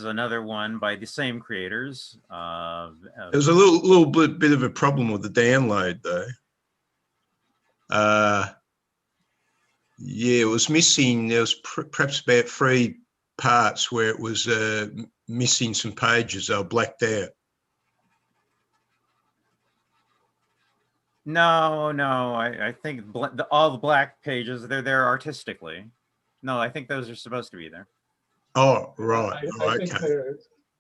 another one by the same creators. There was a little bit of a problem with the download though. Yeah, it was missing. There was perhaps about 3 parts where it was missing some pages. They were blacked out. No, I think all the black pages, they're there artistically. No, I think those are supposed to be there. Oh, right.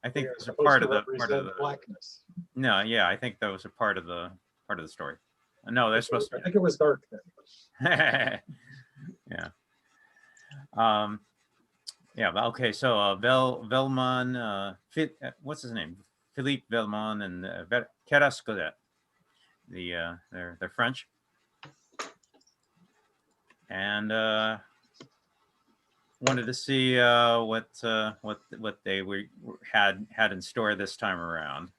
I think those are part of the blackness. No, yeah, I think those are part of the story. No, they're supposed to be. I think it was dark then. Yeah. Yeah. Okay. So Velman, what's his name? Philippe Velman and Carrascodet. They're French, and wanted to see what they had in store this time around.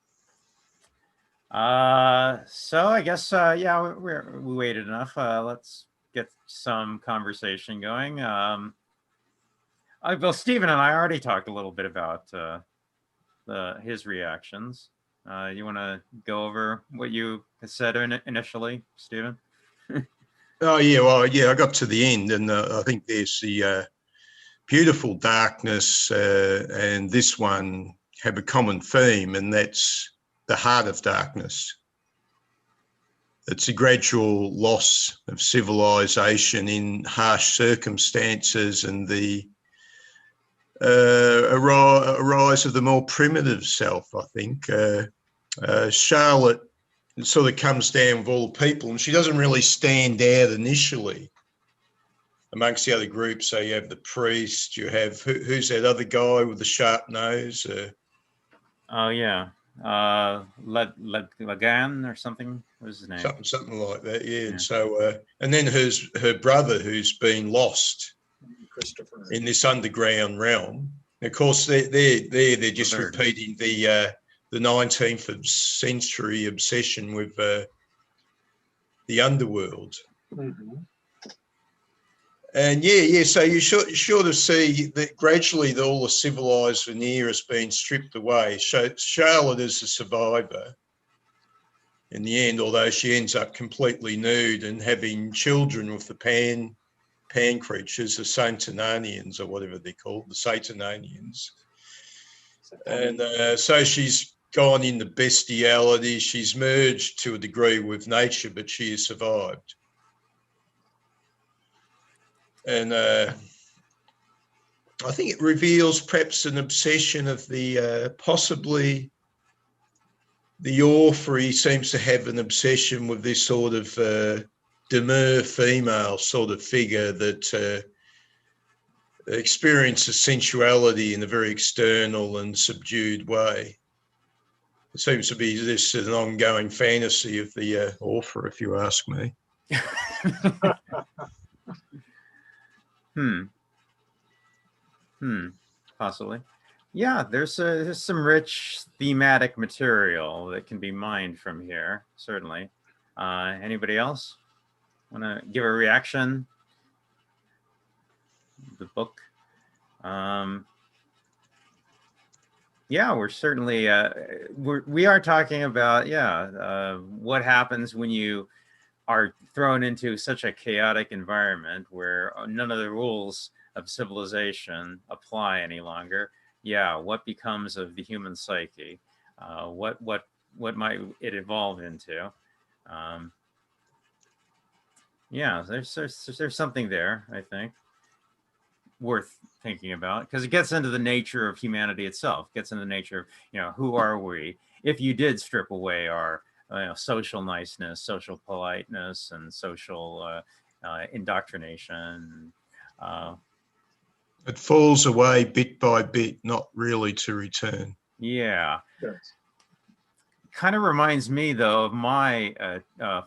So I guess yeah, we waited enough. Let's get some conversation going. Well, Stephen and I already talked a little bit about his reactions. You want to go over what you said initially, Stephen? Oh yeah, well yeah, I got to the end, and I think there's the beautiful darkness, and this one have a common theme, and that's the heart of darkness. It's a gradual loss of civilization in harsh circumstances, and the a rise of the more primitive self, I think. Charlotte sort of comes down with all the people, and she doesn't really stand out initially amongst the other groups. So you have the priest, you have, who's that other guy with the sharp nose? Oh, yeah. Lagan or something. What is his name? Something like that, yeah. And so, and then her brother, who's been lost in this underground realm. And of course, they're just repeating the 19th century obsession with the underworld. Mm-hmm. And yeah. So you sort of see that gradually all the civilized veneer has been stripped away. So Charlotte is a survivor in the end, although she ends up completely nude and having children with the pan creatures, the Satananians or whatever they're called, the Satananians. And so she's gone into bestiality. She's merged to a degree with nature, but she has survived. And I think it reveals perhaps an obsession of the possibly the author. He seems to have an obsession with this sort of demure female sort of figure that experiences sensuality in a very external and subdued way. It seems to be this an ongoing fantasy of the author, if you ask me. Possibly. Yeah, there's some rich thematic material that can be mined from here, certainly. Anybody else want to give a reaction? The book. Yeah, we're certainly we are talking about what happens when you are thrown into such a chaotic environment where none of the rules of civilization apply any longer. Yeah, what becomes of the human psyche? What might it evolve into? Yeah, there's something there, I think, worth thinking about, because it gets into the nature of humanity itself, gets into the nature of, who are we? If you did strip away our social niceness, social politeness, and social indoctrination. It falls away bit by bit, not really to return. Yeah. Yes. Kind of reminds me, though, of my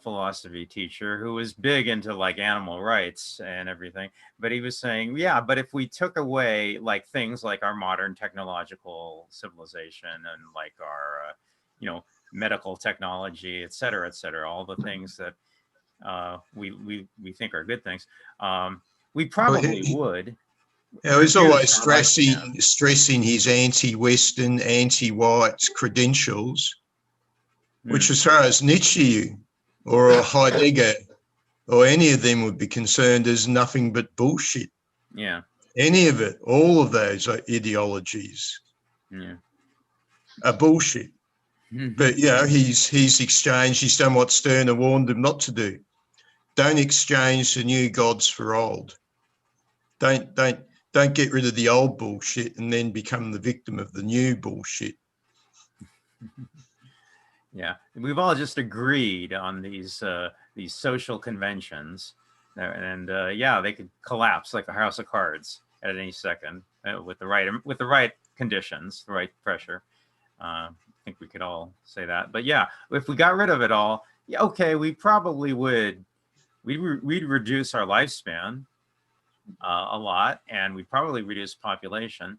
philosophy teacher who was big into like animal rights and everything. But he was saying, yeah, but if we took away like things like our modern technological civilization and like our, medical technology, et cetera, all the things that we think are good things, we probably would. He's reduce always our lifespan. stressing his anti-Western, anti-white credentials, which, as far as Nietzsche or Heidegger or any of them would be concerned, is nothing but bullshit. Yeah. Any of it, all of those ideologies Yeah. are bullshit. But he's done what Stirner warned him not to do. Don't exchange the new gods for old. Don't get rid of the old bullshit and then become the victim of the new bullshit. Yeah, we've all just agreed on these social conventions, and they could collapse like a house of cards at any second with the right conditions, the right pressure. I think we could all say that. But yeah, if we got rid of it all, yeah, okay, we probably would. We'd reduce our lifespan a lot, and we'd probably reduce population.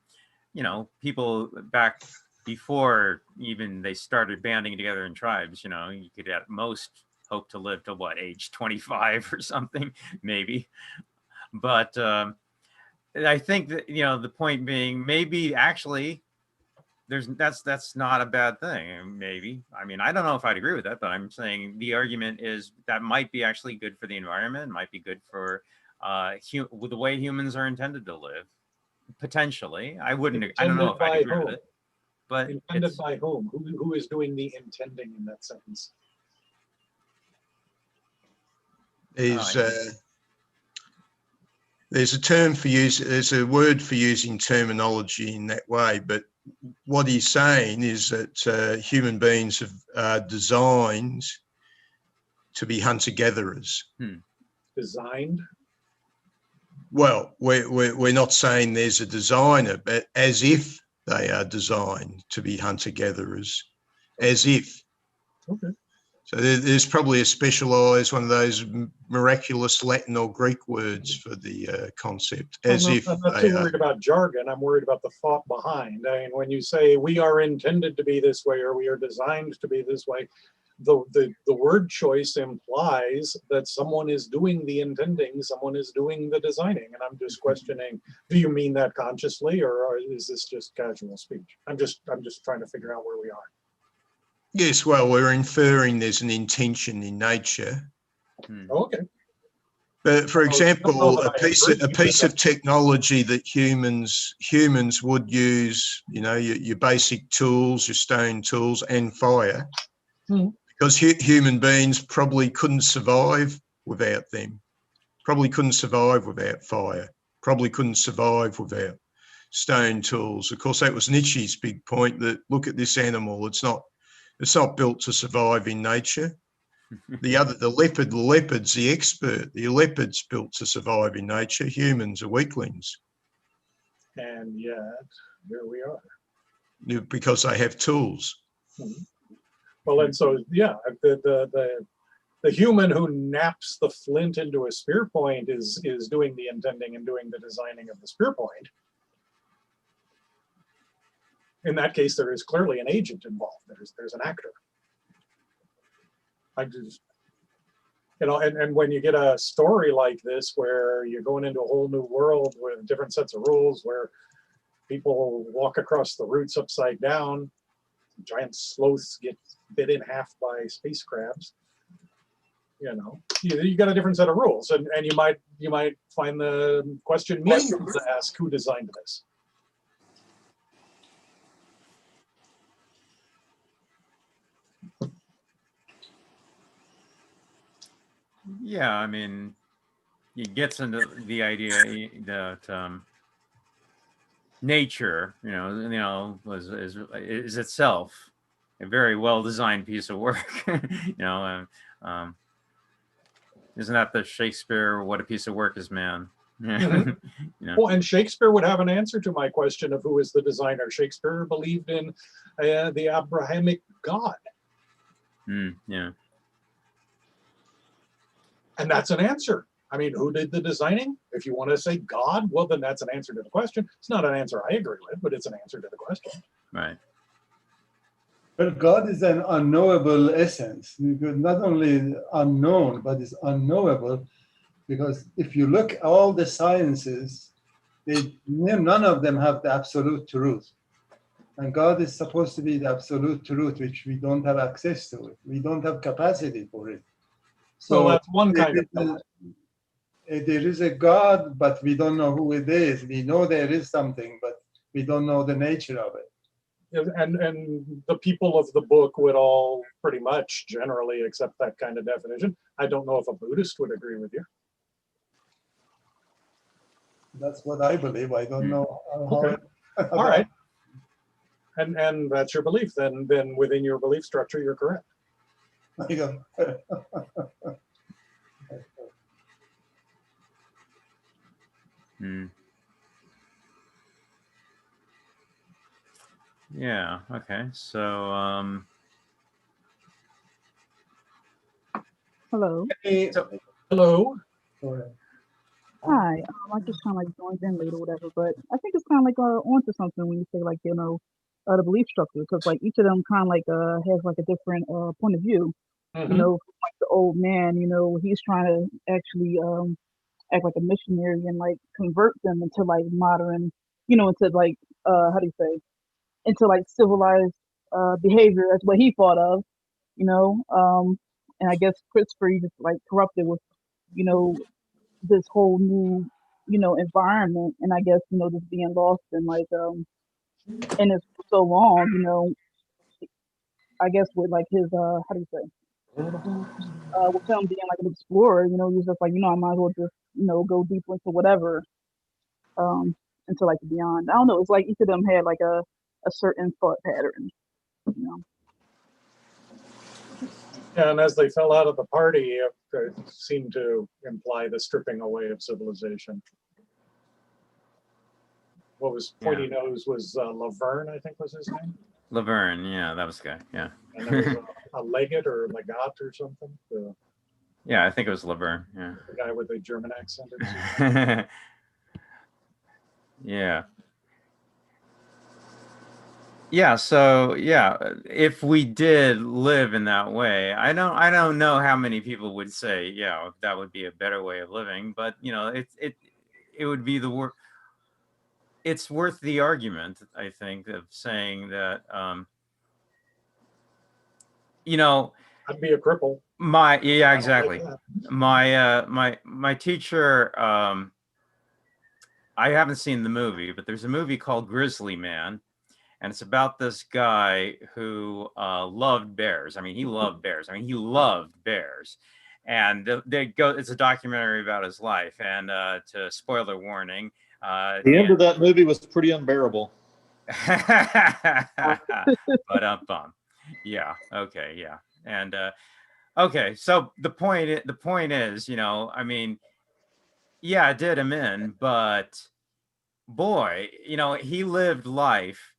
You know, people back before even they started banding together in tribes, you know, you could at most hope to live to what, age 25 or something, maybe. But I think that, you know, the point being, maybe actually that's not a bad thing. Maybe, I mean, I don't know if I'd agree with that, but I'm saying the argument is that might be actually good for the environment, might be good for the way humans are intended to live. Potentially, I don't know if I'd agree with it, but intended by whom? Who is doing the intending in that sentence? There's a term for there's a word for using terminology in that way, but what he's saying is that human beings are designed to be hunter-gatherers. Designed? Well, we're not saying there's a designer, but as if they are designed to be hunter-gatherers, as if. Okay. So there's probably a specialised one of those miraculous Latin or Greek words for the concept, as if I'm not too worried about jargon. I'm worried about the thought behind. I mean, when you say we are intended to be this way or we are designed to be this way, the word choice implies that someone is doing the intending, someone is doing the designing, and I'm just questioning: do you mean that consciously, or is this just casual speech? I'm just trying to figure out where we are. Yes, well, we're inferring there's an intention in nature. Okay. But for example, a piece of technology that humans would use, you know, your basic tools, your stone tools, and fire, because human beings probably couldn't survive without them. Probably couldn't survive without fire. Probably couldn't survive without stone tools. Of course, that was Nietzsche's big point, that look at this animal. It's not built to survive in nature. The leopard's the expert. The leopard's built to survive in nature. Humans are weaklings. And yet, here we are. Because they have tools. Well, and so, yeah, the human who naps the flint into a spear point is doing the intending and doing the designing of the spear point. In that case, there is clearly an agent involved. There's an actor. I just, you know, and when you get a story like this where you're going into a whole new world with different sets of rules, where people walk across the roots upside down, giant sloths get bit in half by space crabs, you know, you got a different set of rules, and you might find the question meaningful to ask who designed this. Yeah, I mean, it gets into the idea that nature, is itself a very well designed piece of work. Isn't that the Shakespeare? What a piece of work is man. Well, and Shakespeare would have an answer to my question of who is the designer. Shakespeare believed in the Abrahamic God. Yeah. And that's an answer. I mean, who did the designing? If you want to say God, well, then that's an answer to the question. It's not an answer I agree with, but it's an answer to the question. Right. But God is an unknowable essence. Not only unknown, but it's unknowable, because if you look at all the sciences, none of them have the absolute truth. And God is supposed to be the absolute truth, which we don't have access to it. We don't have capacity for it. So So that's one kind of there is a God, but we don't know who it is. We know there is something, but we don't know the nature of it. and the people of the book would all pretty much generally accept that kind of definition. I don't know if a Buddhist would agree with you. That's what I believe. I don't know how. Okay. All right. And that's your belief. Then within your belief structure, you're correct. I don't. Yeah. Okay. So, Hello. Hello. Hi. I just kind of like joined in late or whatever, but I think it's kind of like onto something when you say like the belief structure, because like each of them kind of like has like a different point of view. Mhm. You know, like the old man, he's trying to actually act like a missionary and like convert them into like modern, into like how do you say, into like civilized behavior. That's what he thought of, you know. And I guess Christopher he just like corrupted with, you know, this whole new, environment, and I guess just being lost in like in it for so long, I guess with like his how do you say with him being like an explorer, he was just like I might as well just go deeper into whatever into like the beyond. I don't know. It's like each of them had like a certain thought pattern, you know. And as they fell out of the party, it seemed to imply the stripping away of civilization. What was Pointy Nose was Laverne, I think was his name. Laverne, yeah, that was the guy. Yeah. And there was a Leggett or Legat or something. Yeah, I think it was Laverne. Yeah. The guy with the German accent. Yeah. Yeah, so yeah, if we did live in that way, I don't know how many people would say, yeah, that would be a better way of living, but it would be it's worth the argument, I think, of saying that I'd be a cripple. Exactly. My teacher, I haven't seen the movie, but there's a movie called Grizzly Man. And it's about this guy who loved bears. I mean, he loved bears. He loved bears. And it's a documentary about his life. And to spoiler warning, the end of that movie was pretty unbearable. But yeah. Okay. Yeah. And okay. So the point is, yeah, it did him in, but boy, he lived life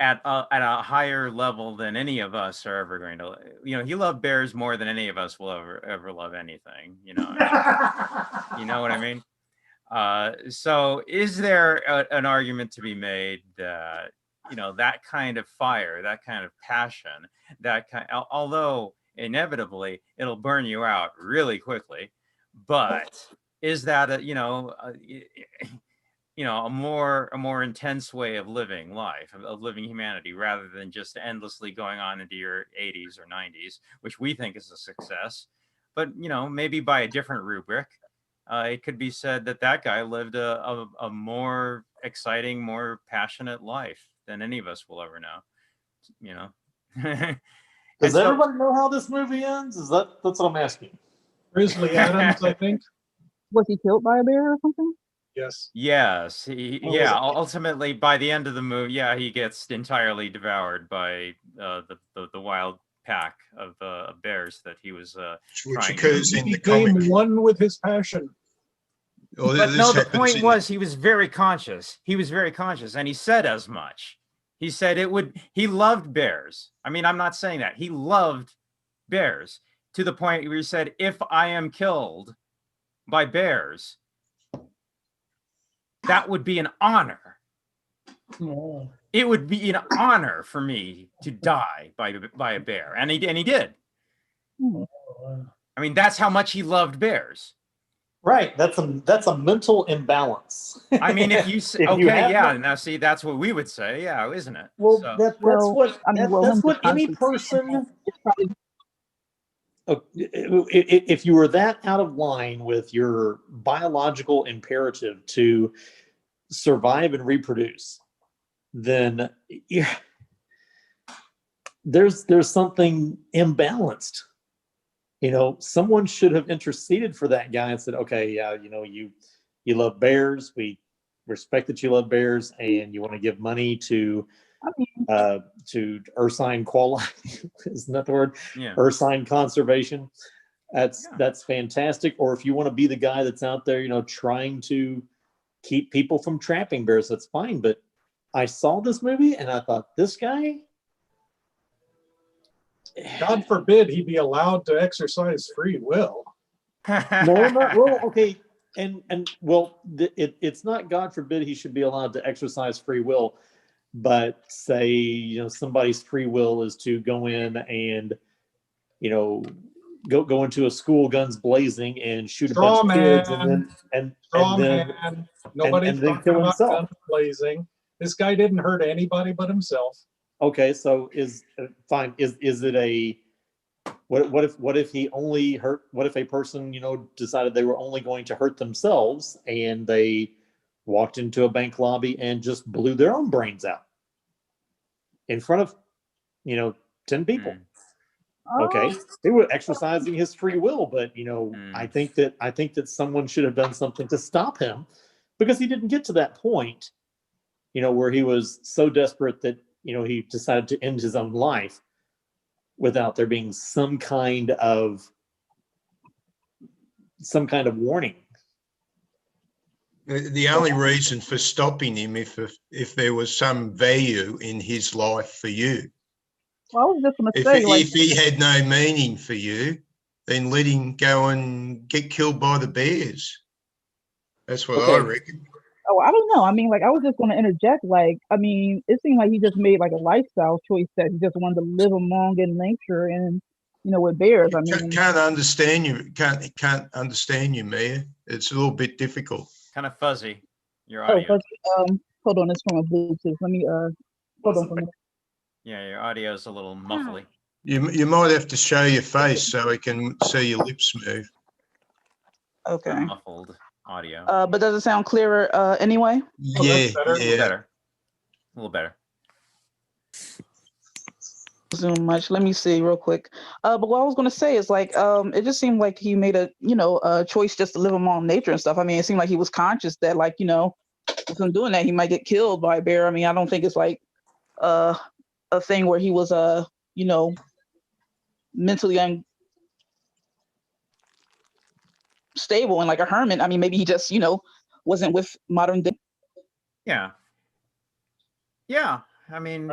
at a higher level than any of us are ever going to. He loved bears more than any of us will ever love anything. You know what I mean? So is there an argument to be made that that kind of fire, that kind of passion, although inevitably it'll burn you out really quickly, but is that a more intense way of living life, of living humanity, rather than just endlessly going on into your 80s or 90s, which we think is a success. But maybe by a different rubric, it could be said that guy lived a more exciting, more passionate life than any of us will ever know. Does everybody know how this movie ends? That's what I'm asking. Grizzly Adams, I think. Was he killed by a bear or something? Yes. Yes. Ultimately, by the end of the movie, he gets entirely devoured by the wild pack of bears that he was which occurs in he the comic. Became one with his passion. Well, but no, the point was he was very conscious. He was very conscious, and he said as much. He said he loved bears. I'm not saying that. He loved bears to the point where he said, if I am killed by bears, that would be an honor. Oh. It would be an honor for me to die by a bear. And he did. Hmm. That's how much he loved bears. Right. That's a mental imbalance. I mean, if you If okay, you have yeah. no- Now, see, that's what we would say, yeah, isn't it? well, So, that's Well, what I mean, well, that's him what just any constantly saying that, person. it's probably If you were that out of line with your biological imperative to survive and reproduce, then yeah, there's something imbalanced. Someone should have interceded for that guy and said, okay, yeah, you love bears. We respect that you love bears, and you want to give money to I mean, ursine quality. Isn't that the word? yeah. Ursine conservation. Yeah. That's fantastic. Or if you want to be the guy that's out there, trying to keep people from trapping bears, that's fine. But I saw this movie and I thought, this guy, God forbid he be allowed to exercise free will. no, not well. Okay, and well, it's not God forbid he should be allowed to exercise free will, but say somebody's free will is to go in and go into a school guns blazing and shoot a bunch Straw of kids, man. and Straw then man. Nobody's and then talking kill about himself. guns blazing. This guy didn't hurt anybody but himself. Okay, so is fine. Is it a what if he only hurt? What if a person decided they were only going to hurt themselves and they walked into a bank lobby and just blew their own brains out in front of 10 people? Okay, they were exercising his free will, but I think that someone should have done something to stop him, because he didn't get to that point, where he was so desperate that he decided to end his own life without there being some kind of warning. The only reason for stopping him, if there was some value in his life for you. well, I was just gonna say, like, If he had no meaning for you, then let him go and get killed by the bears. That's what I reckon. oh, I don't know. I mean, like, I was just gonna interject. Like, I mean, it seemed like he just made like a lifestyle choice that he just wanted to live among in nature and with bears. I mean, Can't understand you. Can't understand you, Mia. It's a little bit difficult. Kind of fuzzy, your oh, audio. but hold on, it's from a Bluetooth. Let me hold on for a minute. Yeah, your audio is a little muffly. You might have to show your face so we can see your lips move. Okay. Muffled audio. But does it sound clearer anyway? Oh, Yeah, that's better. yeah. Better. A little better. Zoom much. Let me see real quick. But what I was gonna say is like, it just seemed like he made a choice just to live among nature and stuff. I mean, it seemed like he was conscious that like, if him doing that, he might get killed by a bear. I mean, I don't think it's like a thing where he was mentally unstable and like a hermit. I mean, maybe he just, wasn't with modern day. Yeah. Yeah. I mean,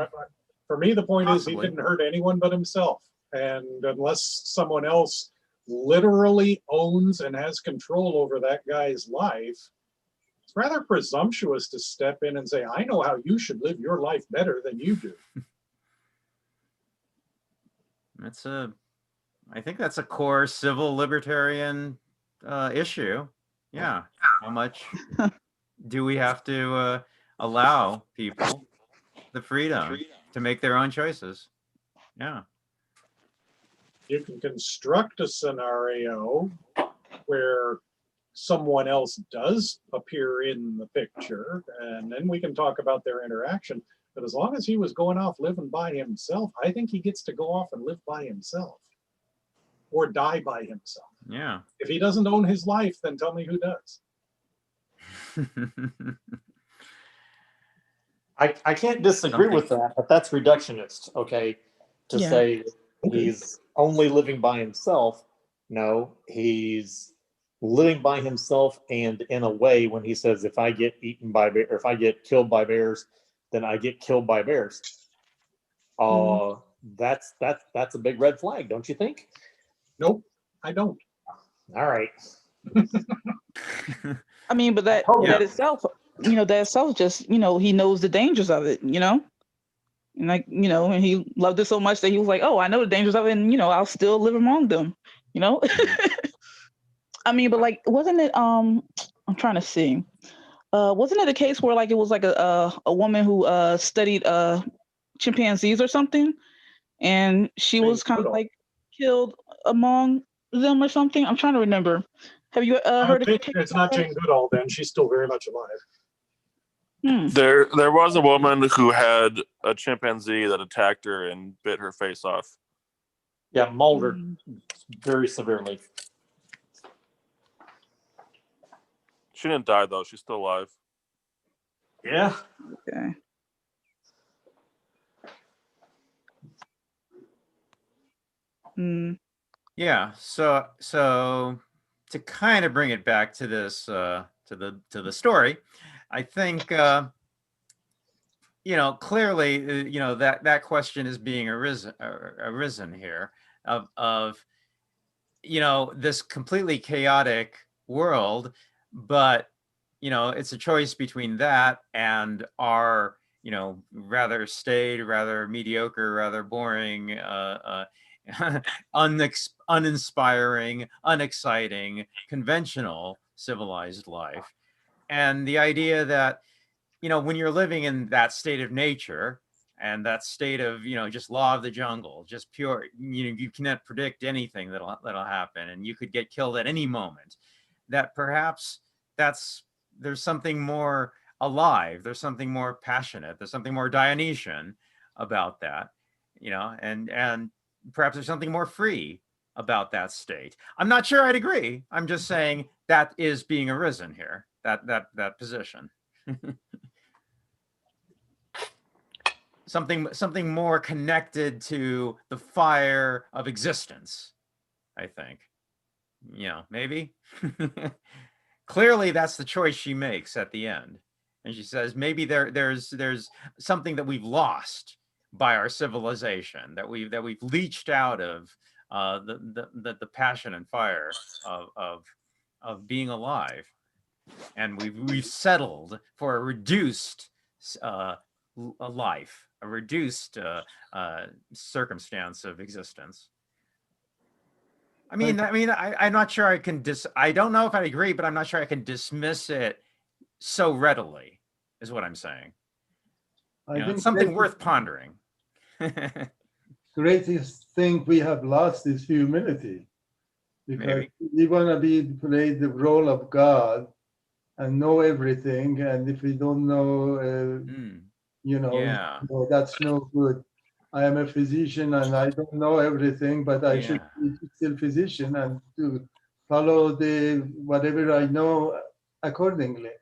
For me, the point is he Possibly. didn't hurt anyone but himself. And unless someone else literally owns and has control over that guy's life, it's rather presumptuous to step in and say, I know how you should live your life better than you do. I think that's a core civil libertarian issue. Yeah. How much do we have to allow people the freedom to make their own choices? Yeah. You can construct a scenario where someone else does appear in the picture, and then we can talk about their interaction. But as long as he was going off living by himself, I think he gets to go off and live by himself or die by himself. Yeah. If he doesn't own his life, then tell me who does. I can't disagree with that, but that's reductionist, okay? To Yeah. say he's only living by himself. No, he's living by himself, and in a way, when he says, if I get eaten by bear, or if I get killed by bears, then I get killed by bears. That's a big red flag, don't you think? Nope, I don't. All right. I mean, but that itself, that itself just, he knows the dangers of it, and like, and he loved it so much that he was like, oh, I know the dangers of it, and I'll still live among them, I mean, but like, wasn't it? I'm trying to see. Wasn't it a case where like it was like a woman who studied chimpanzees or something, and she Jane was kind of Goodall. like killed among them or something? I'm trying to remember. Have you heard of a case It's like not that? Jane Goodall then. She's still very much alive. Hmm. There was a woman who had a chimpanzee that attacked her and bit her face off. Yeah, mauled her Hmm. very severely. She didn't die though; she's still alive. Yeah. Okay. Hmm. Yeah. So to kind of bring it back to this to the story, I think clearly that question is being arisen here of this completely chaotic world, but it's a choice between that and our rather staid, rather mediocre, rather boring, uninspiring, unexciting, conventional civilized life. And the idea that when you're living in that state of nature and that state of just law of the jungle, just pure, you cannot predict anything that'll happen, and you could get killed at any moment, that perhaps there's something more alive, there's something more passionate, there's something more Dionysian about that, and perhaps there's something more free about that state. I'm not sure I'd agree. I'm just saying that is being arisen here, that position. Something more connected to the fire of existence, I think. Maybe. Clearly that's the choice she makes at the end. And she says maybe there's something that we've lost by our civilization, that we've leached out of the passion and fire of being alive. And we've settled for a reduced a life, a reduced circumstance of existence. I'm not sure I can I don't know if I agree, but I'm not sure I can dismiss it so readily, is what I'm saying. I think It's something worth pondering. greatest thing we have lost is humility, because Maybe. we want to play the role of God and know everything, and if we don't know, Yeah. that's no good. I am a physician and I don't know everything, but I should Yeah. be still physician and to follow the whatever I know accordingly.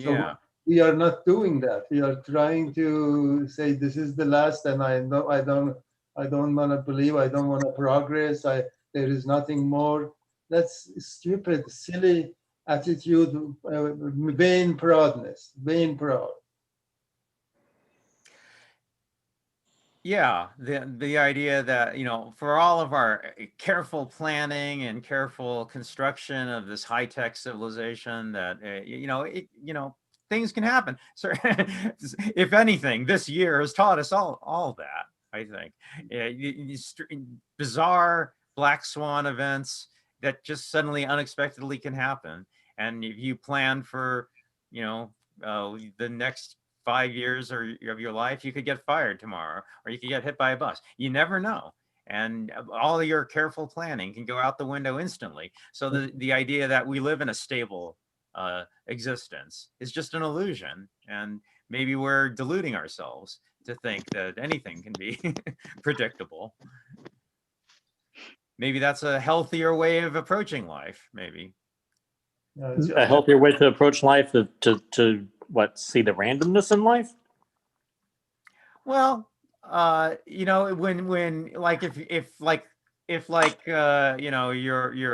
So Yeah. we are not doing that. We are trying to say this is the last, and I know I don't want to believe. I don't want to progress. There is nothing more. That's stupid, silly attitude, vain proudness, vain proud. Yeah, the idea that for all of our careful planning and careful construction of this high-tech civilization, that things can happen. So if anything, this year has taught us all that, I think. Bizarre black swan events that just suddenly unexpectedly can happen, and if you plan for the next 5 years of your life, you could get fired tomorrow, or you could get hit by a bus. You never know. And all of your careful planning can go out the window instantly. So the idea that we live in a stable existence is just an illusion. And maybe we're deluding ourselves to think that anything can be predictable. Maybe that's a healthier way of approaching life, maybe. A healthier way to approach life, to see the randomness in life. Well, when like if your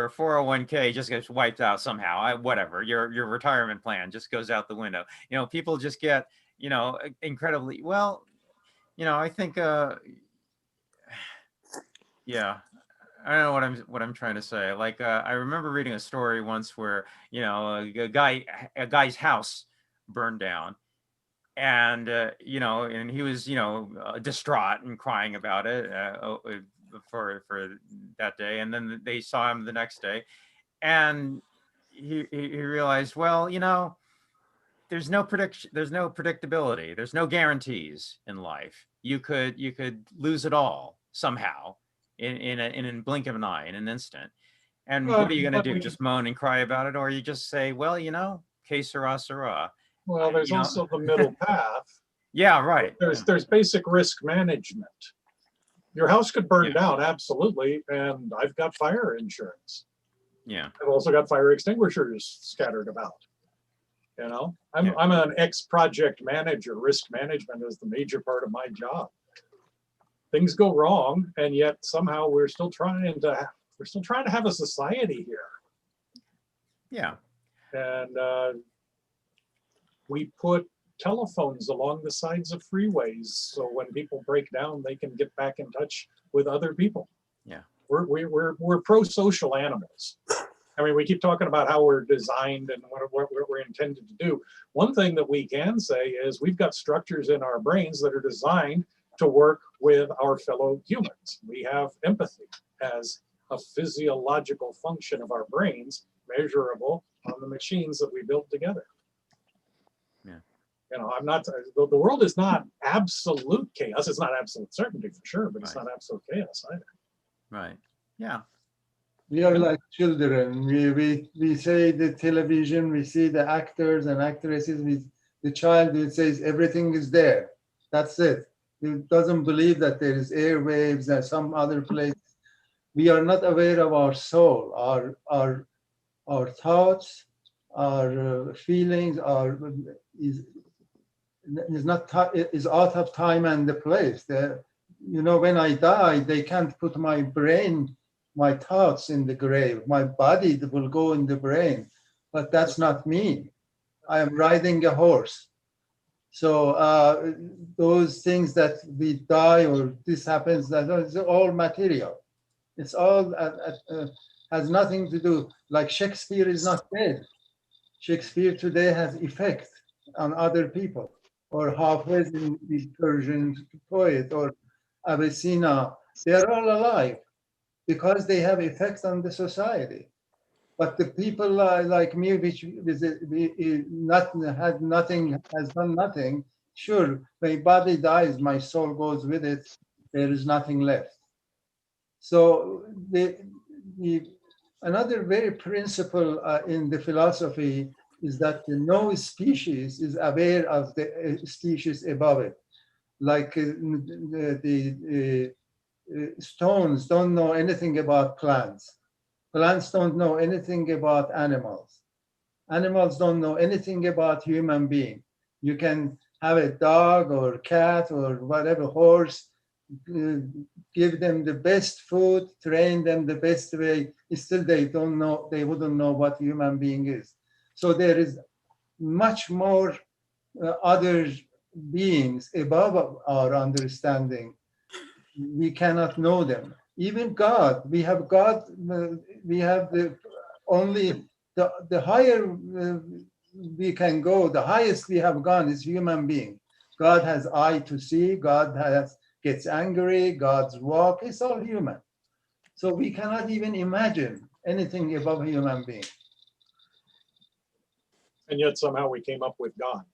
401k just gets wiped out somehow, whatever, your retirement plan just goes out the window. People just get incredibly well. I think yeah. I don't know what I'm trying to say. Like I remember reading a story once where a guy's house burned down, and and he was distraught and crying about it for that day, and then they saw him the next day, and he realized, well, there's no prediction, there's no predictability, there's no guarantees in life. You could lose it all somehow in a blink of an eye, in an instant. And what are you going to do? Just moan and cry about it, or you just say, well, que sera, sera. Well, there's also the middle path. Yeah, right. There's basic risk management. Your house could burn down, absolutely, and I've got fire insurance. Yeah. I've also got fire extinguishers scattered about. I'm an ex-project manager. Risk management is the major part of my job. Things go wrong, and yet somehow we're still trying to have a society here. Yeah. And we put telephones along the sides of freeways, so when people break down, they can get back in touch with other people. Yeah. We're pro-social animals. I mean, we keep talking about how we're designed and what we're intended to do. One thing that we can say is we've got structures in our brains that are designed to work with our fellow humans. We have empathy as a physiological function of our brains, measurable on the machines that we built together. Yeah. I'm not, the world is not absolute chaos. It's not absolute certainty for sure, but it's not absolute chaos either. Right. Yeah. We are like children. We say the television, we see the actors and actresses. The child who says everything is there. That's it. He doesn't believe that there is airwaves and some other place. We are not aware of our soul, our thoughts, our feelings, is out of time and the place. When I die, they can't put my brain, my thoughts in the grave. My body will go in the brain, but that's not me. I am riding a horse. So those things that we die or this happens, that is all material. It's all has nothing to do. Like Shakespeare is not dead. Shakespeare today has effect on other people, or Hafiz, the Persian poet, or Avicenna. They are all alive because they have effects on the society. But the people like me, which has done nothing. Sure, my body dies, my soul goes with it. There is nothing left. So another very principle in the philosophy is that no species is aware of the species above it. Like the stones don't know anything about plants. Plants don't know anything about animals. Animals don't know anything about human being. You can have a dog or cat or whatever, horse, give them the best food, train them the best way, still they wouldn't know what human being is. So there is much more other beings above our understanding. We cannot know them. Even God, we have God, we have the higher we can go, the highest we have gone is human being. God has eye to see, God gets angry, God's walk, it's all human. So we cannot even imagine anything above a human being. And yet somehow we came up with God.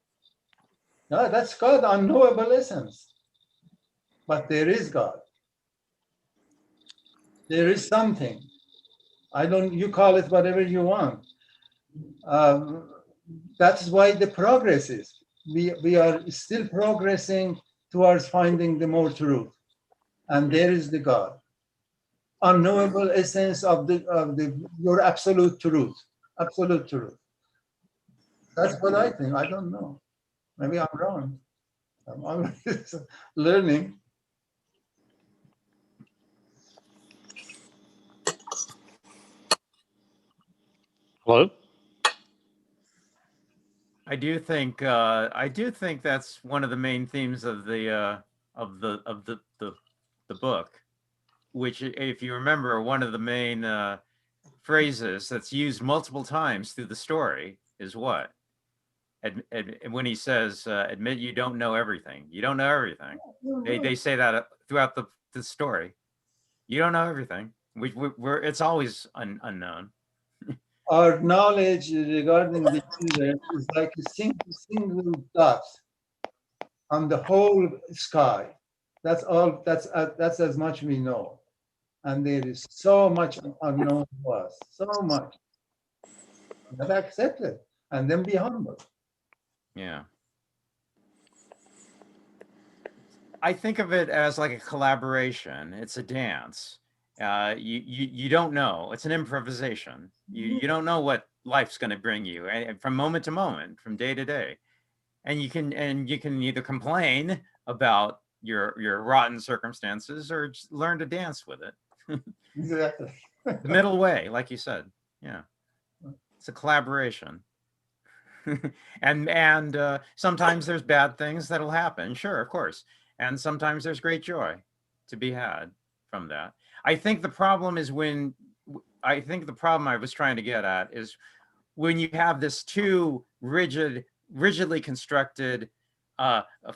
No, that's God, unknowable essence. But there is God. There is something. You call it whatever you want. That's why the progress is. We are still progressing towards finding the more truth. And there is the God. Unknowable essence of your absolute truth. Absolute truth. That's what I think. I don't know. Maybe I'm wrong. I'm always learning. Hello? I do think that's one of the main themes of the book, which, if you remember, one of the main phrases that's used multiple times through the story is what? When he says, admit you don't know everything. You don't know everything. They say that throughout the story. You don't know everything. It's always unknown. our knowledge regarding the universe is like a single dot on the whole sky. That's all. That's as much we know, and there is so much unknown to us. So much. But accept it, and then be humble. Yeah. I think of it as like a collaboration. It's a dance. You don't know. It's an improvisation. You don't know what life's going to bring you from moment to moment, from day to day, and you can either complain about your rotten circumstances or just learn to dance with it. Exactly. The middle way, like you said. Yeah, it's a collaboration. and sometimes there's bad things that'll happen, sure, of course, and sometimes there's great joy to be had from that. I think the problem I was trying to get at is when you have this too rigidly constructed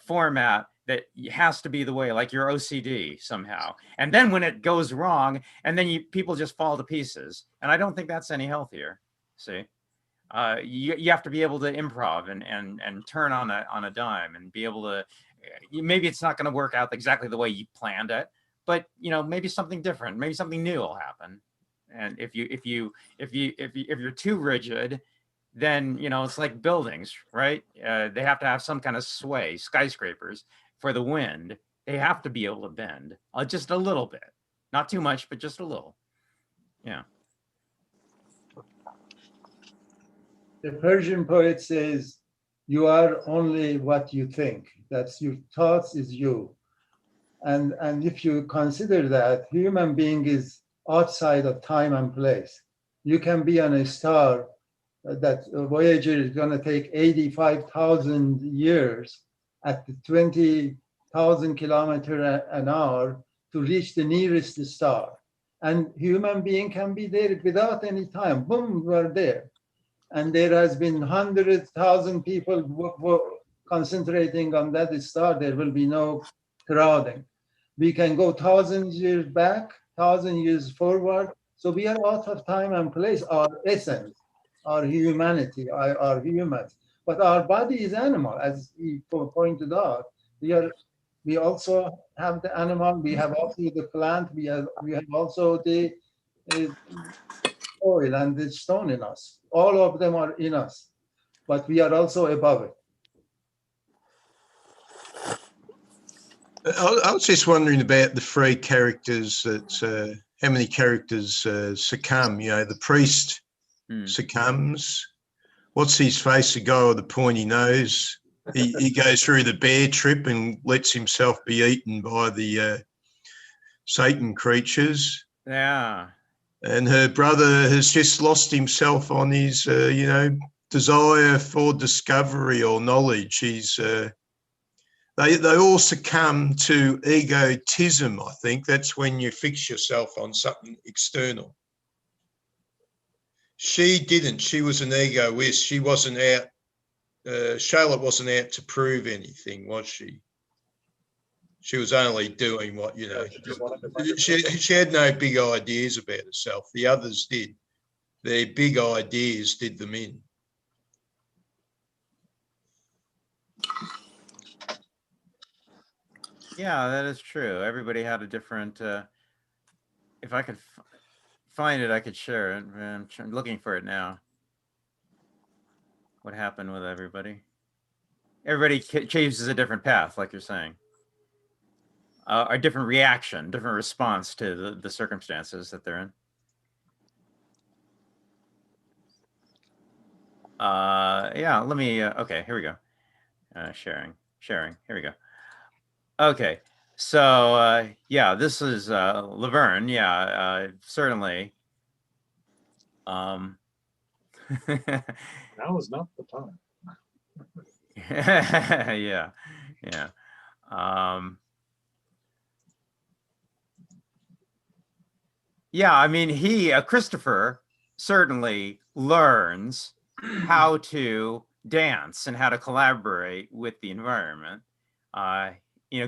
format that has to be the way, like your OCD somehow, and then when it goes wrong, and then people just fall to pieces, and I don't think that's any healthier. See, you have to be able to improv and turn on a dime and be able to, maybe it's not going to work out exactly the way you planned it, but maybe something different, maybe something new will happen. And if you're too rigid, then it's like buildings, right? They have to have some kind of sway. Skyscrapers, for the wind, they have to be able to bend just a little bit, not too much, but just a little. Yeah. The Persian poet says, "You are only what you think." That's your thoughts is you. And if you consider that human being is outside of time and place, you can be on a star that Voyager is going to take 85,000 years at 20,000 kilometers an hour to reach the nearest star. And human being can be there without any time. Boom, we're there. And there has been 100,000 people concentrating on that star. There will be no crowding. We can go 1,000 years back, 1,000 years forward. So we are out of time and place. Our essence, our humanity, our humans. But our body is animal, as he pointed out. We also have the animal. We have also the plant. We have also the oil and the stone in us. All of them are in us, but we are also above it. I was just wondering about the three characters that, how many characters succumb. The priest succumbs. What's his face? The guy with the pointy nose. He goes through the bear trip and lets himself be eaten by the Satan creatures. Yeah. And her brother has just lost himself on his, desire for discovery or knowledge. He's they all succumb to egotism, I think. That's when you fix yourself on something external. She didn't. She was an egoist. She wasn't out. Charlotte wasn't out to prove anything, was she? She was only doing what, she had no big ideas about herself. The others did. Their big ideas did them in. Yeah, that is true. Everybody had a different, if I could find it, I could share it. I'm looking for it now. What happened with everybody? Everybody chooses a different path, like you're saying. A different reaction, different response to the circumstances that they're in. Yeah, let me, okay, here we go. Sharing, here we go. Okay, so yeah, this is Laverne. Yeah, certainly. Now is not the time. Yeah. Yeah, I mean, Christopher certainly learns how to dance and how to collaborate with the environment.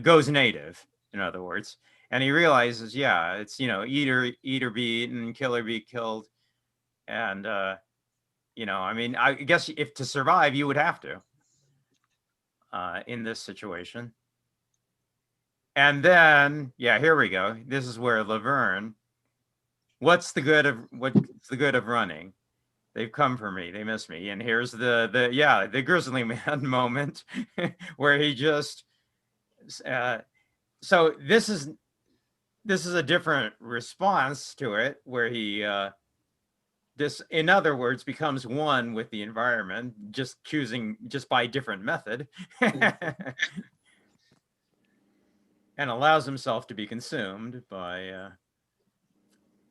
Goes native, in other words, and he realizes, yeah, it's eat or be eaten, kill or be killed, and You know, I mean, I guess if to survive, you would have to in this situation. And then, yeah, here we go. This is where Laverne. What's the good of running? They've come for me. They miss me. And here's the grizzly man moment where he just. So this is a different response to it, where he this, in other words, becomes one with the environment, just by different method, and allows himself to be consumed by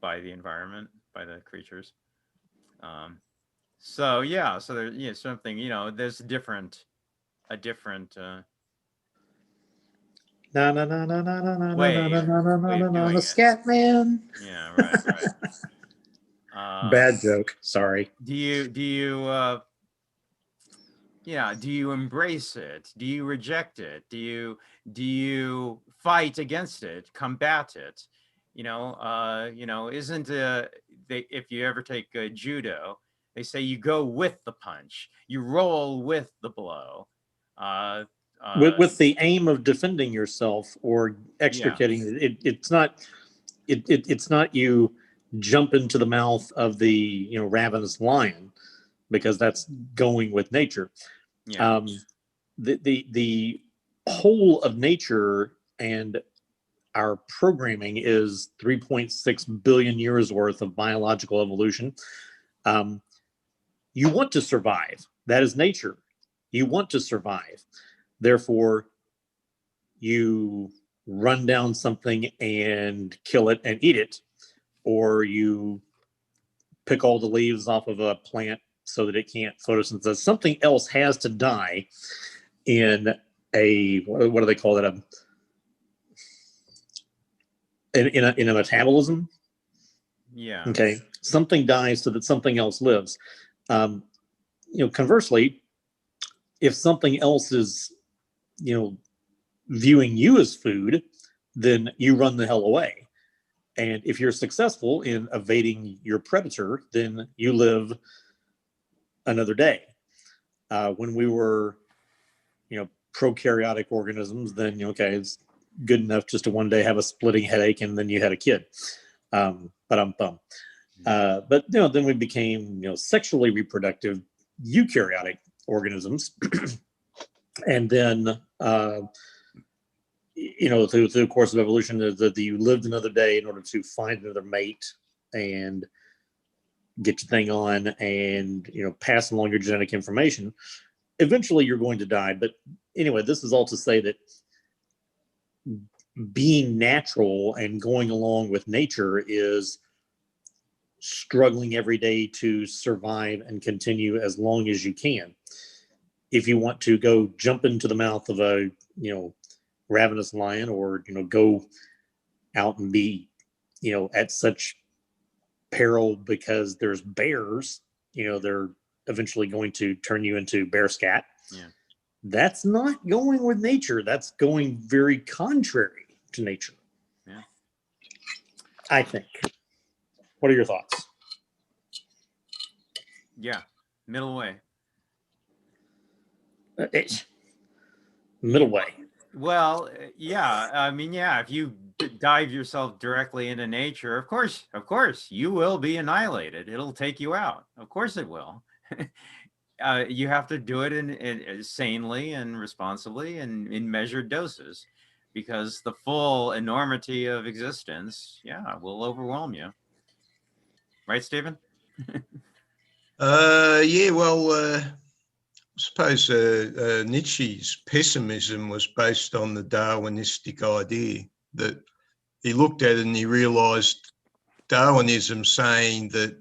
the environment, by the creatures. So yeah, so there's something, there's a different Na na na na na na na na way na na na way na of na doing na it. scat man. Yeah, right. Bad joke. Sorry. Do you embrace it? Do you reject it? Do you fight against it, combat it? Isn't if you ever take judo, they say you go with the punch, you roll with the blow. With the aim of defending yourself or extricating it's not you jump into the mouth of the ravenous lion, because that's going with nature. Yeah. The whole of nature and our programming is 3.6 billion years worth of biological evolution. You want to survive. That is nature. You want to survive. Therefore, you run down something and kill it and eat it, or you pick all the leaves off of a plant so that it can't photosynthesize. Something else has to die in a, what do they call that? In a metabolism. Yeah. Okay. Something dies so that something else lives. Conversely, if something else is, viewing you as food, then you run the hell away. And if you're successful in evading your predator, then you live another day. When we were, prokaryotic organisms, then, it's good enough just to one day have a splitting headache and then you had a kid. But then we became, sexually reproductive eukaryotic organisms. And then, through the course of evolution, that you lived another day in order to find another mate and get your thing on and, pass along your genetic information. Eventually you're going to die. But anyway, this is all to say that being natural and going along with nature is struggling every day to survive and continue as long as you can. If you want to go jump into the mouth of a, ravenous lion, or, go out and be, at such peril because there's bears, they're eventually going to turn you into bear scat. Yeah. That's not going with nature. That's going very contrary to nature. Yeah. I think. What are your thoughts? Yeah. Middle way. Middle way. Well, yeah. I mean, yeah. If you dive yourself directly into nature, of course, you will be annihilated. It'll take you out. Of course, it will. You have to do it in sanely and responsibly and in measured doses, because the full enormity of existence, will overwhelm you. Right, Stephen? Yeah. Well. I suppose Nietzsche's pessimism was based on the Darwinistic idea that he looked at it and he realised Darwinism saying that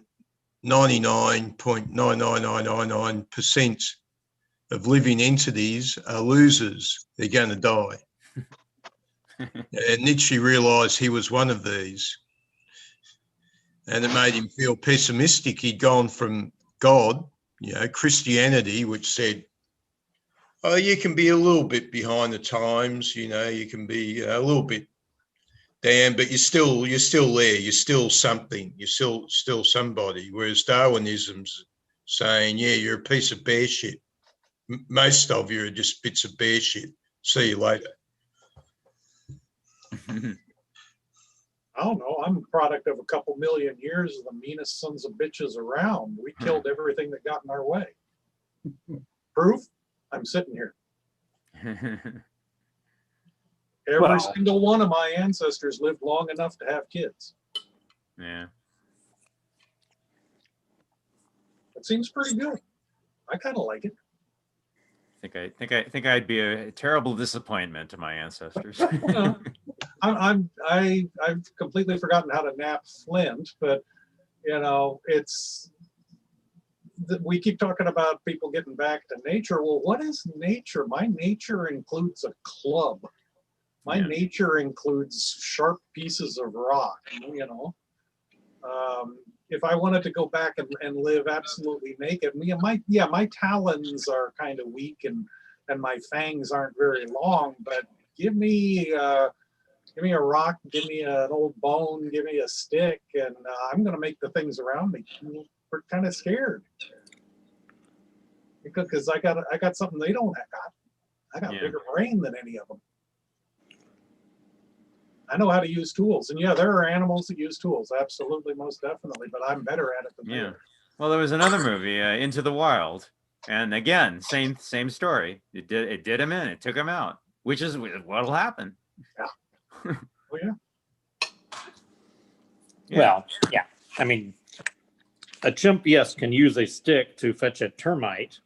99.99999% of living entities are losers. They're going to die. And Nietzsche realised he was one of these. And it made him feel pessimistic. He'd gone from God, Christianity, which said, oh, you can be a little bit behind the times, you can be a little bit down, but you're still there. You're still something. You're still somebody. Whereas Darwinism's saying, yeah, you're a piece of bear shit. Most of you are just bits of bear shit. See you later. I don't know. I'm a product of a couple million years of the meanest sons of bitches around. We killed everything that got in our way. Proof? I'm sitting here. Every single one of my ancestors lived long enough to have kids. Yeah. It seems pretty good. I kind of like it. I think I'd be a terrible disappointment to my ancestors. I've completely forgotten how to nap flint, but you know, we keep talking about people getting back to nature. Well, what is nature? My nature includes a club. My nature includes sharp pieces of rock. You know, if I wanted to go back and live absolutely naked, my talons are kind of weak and my fangs aren't very long, but give me a rock, give me an old bone, give me a stick, and I'm going to make the things around me kind of scared because I got something they don't have. I got a bigger brain than any of them. I know how to use tools, and yeah, there are animals that use tools, absolutely, most definitely. But I'm better at it than they are. Well, there was another movie, Into the Wild, and again, same story. It did him in. It took him out, which is what'll happen. Yeah. Oh yeah. Well, yeah. I mean, a chimp, yes, can use a stick to fetch a termite,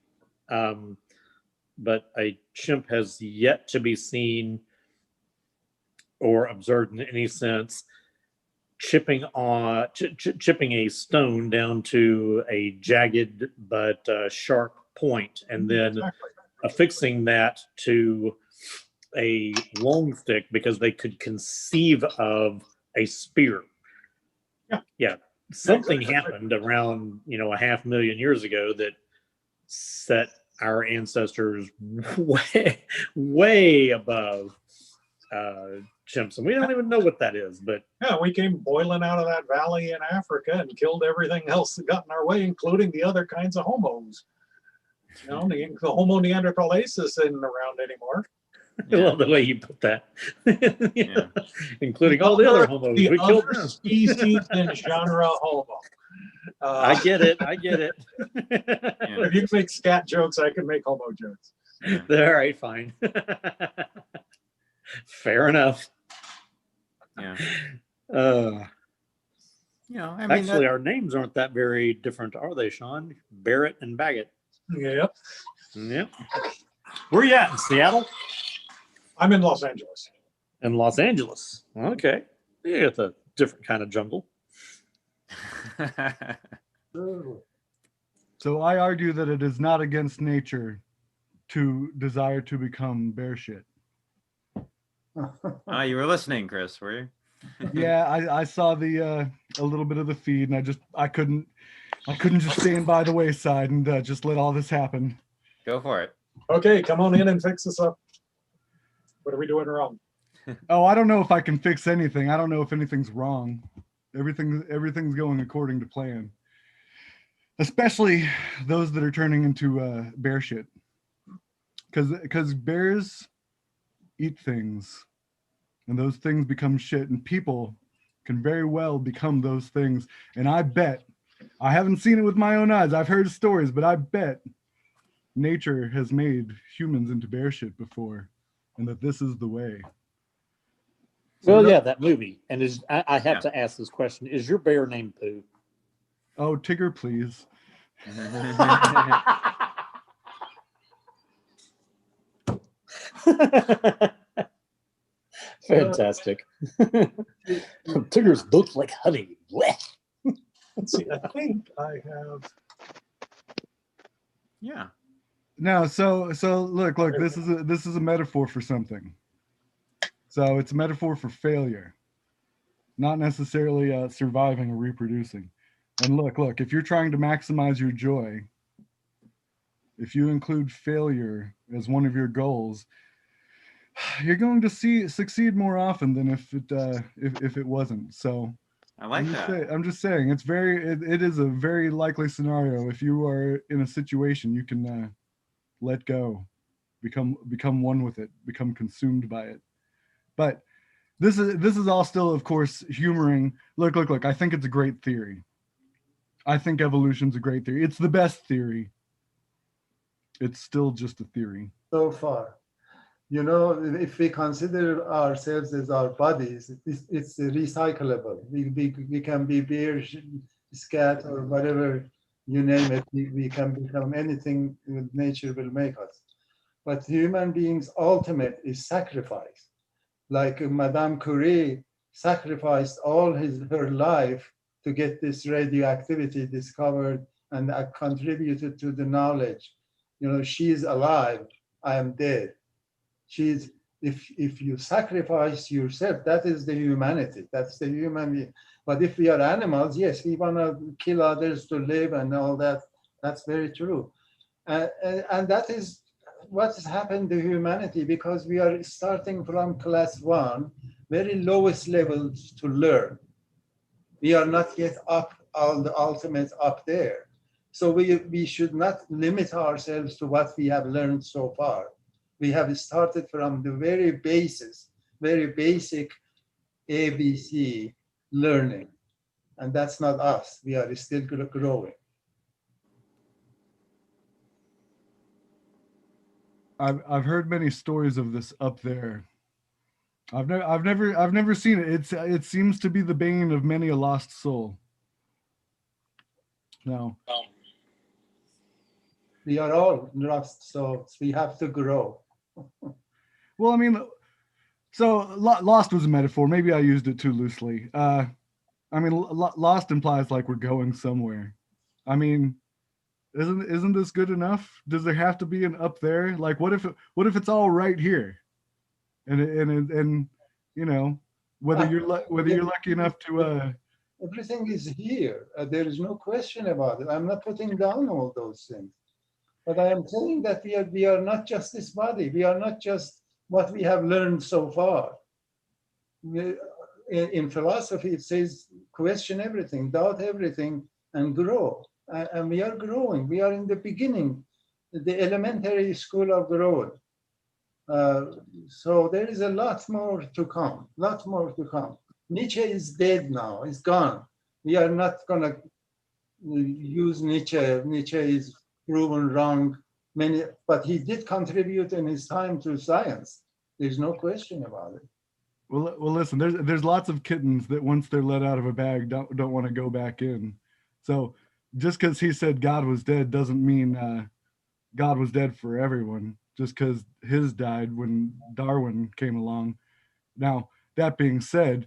but a chimp has yet to be seen or observed in any sense chipping a stone down to a jagged but sharp point, and then affixing that to a long stick because they could conceive of a spear. Yeah. Something happened around, a 500,000 years ago that set our ancestors way above chimps, and we don't even know what that is. But yeah, we came boiling out of that valley in Africa and killed everything else that got in our way, including the other kinds of homos. You know, the Homo neanderthalensis isn't around anymore. I love the way you put that. Including all the other homos. The we other killed them. species in genre homo. I get it. If you can make scat jokes, I can make homo jokes. All right, fine. Fair enough. Yeah. I mean, actually, our names aren't that very different, are they, Sean? Barrett and Baggett. Yep. Where you at, in Seattle? I'm in Los Angeles. In Los Angeles. Okay. You got a different kind of jungle. So I argue that it is not against nature to desire to become bear shit. You were listening, Chris, were you? Yeah, I saw a little bit of the feed, and I couldn't just stand by the wayside and just let all this happen. Go for it. Okay, come on in and fix this up. What are we doing wrong? Oh, I don't know if I can fix anything. I don't know if anything's wrong. Everything's going according to plan. Especially those that are turning into bear shit. Because bears eat things, and those things become shit, and people can very well become those things. And I bet, I haven't seen it with my own eyes, I've heard stories, but I bet nature has made humans into bear shit before, and that this is the way. So that movie. And I have to ask this question. Is your bear named Pooh? Oh, Tigger, please. Fantastic. Tiggers look like honey. Let's see, I think I have. Yeah. No, so look, this is a metaphor for something. So it's a metaphor for failure, not necessarily surviving or reproducing. And look, if you're trying to maximize your joy, if you include failure as one of your goals, you're going to succeed more often than if it wasn't. So I like that. I'm just saying, it's it is a very likely scenario. If you are in a situation, you can let go, become one with it, become consumed by it. But this is all still, of course, humoring. Look. I think it's a great theory. I think evolution's a great theory. It's the best theory. It's still just a theory. So far, you know, if we consider ourselves as our bodies, it's recyclable. We can be bear, scat, or whatever you name it. We can become anything nature will make us. But human beings' ultimate is sacrifice. Like Madame Curie sacrificed all her life to get this radioactivity discovered and contributed to the knowledge. You know, she's alive, I am dead. She's if you sacrifice yourself, that is the humanity. That's the human. But if we are animals, yes, we want to kill others to live and all that. That's very true, and that is what has happened to humanity, because we are starting from class one, very lowest levels to learn. We are not yet up on the ultimate up there. So we should not limit ourselves to what we have learned so far. We have started from the very basis, very basic ABC learning. And that's not us. We are still growing. I've heard many stories of this up there. I've never seen it. It seems to be the bane of many a lost soul. No. We are all lost souls. We have to grow. Well, I mean, so lost was a metaphor. Maybe I used it too loosely. I mean, lost implies like we're going somewhere. I mean, isn't this good enough? Does there have to be an up there? Like, what if it's all right here? And you know, whether you're lucky enough to everything is here. There is no question about it. I'm not putting down all those things, but I am saying that we are not just this body. We are not just what we have learned so far. In philosophy, it says question everything, doubt everything, and grow. And we are growing. We are in the beginning, the elementary school of growth. So there is a lot more to come, Nietzsche is dead now, he's gone. We are not going to use Nietzsche. Nietzsche is proven wrong, but he did contribute in his time to science. There's no question about it. Well, listen, there's lots of kittens that once they're let out of a bag don't want to go back in. So just because he said God was dead doesn't mean God was dead for everyone. Just because his died when Darwin came along. Now, that being said,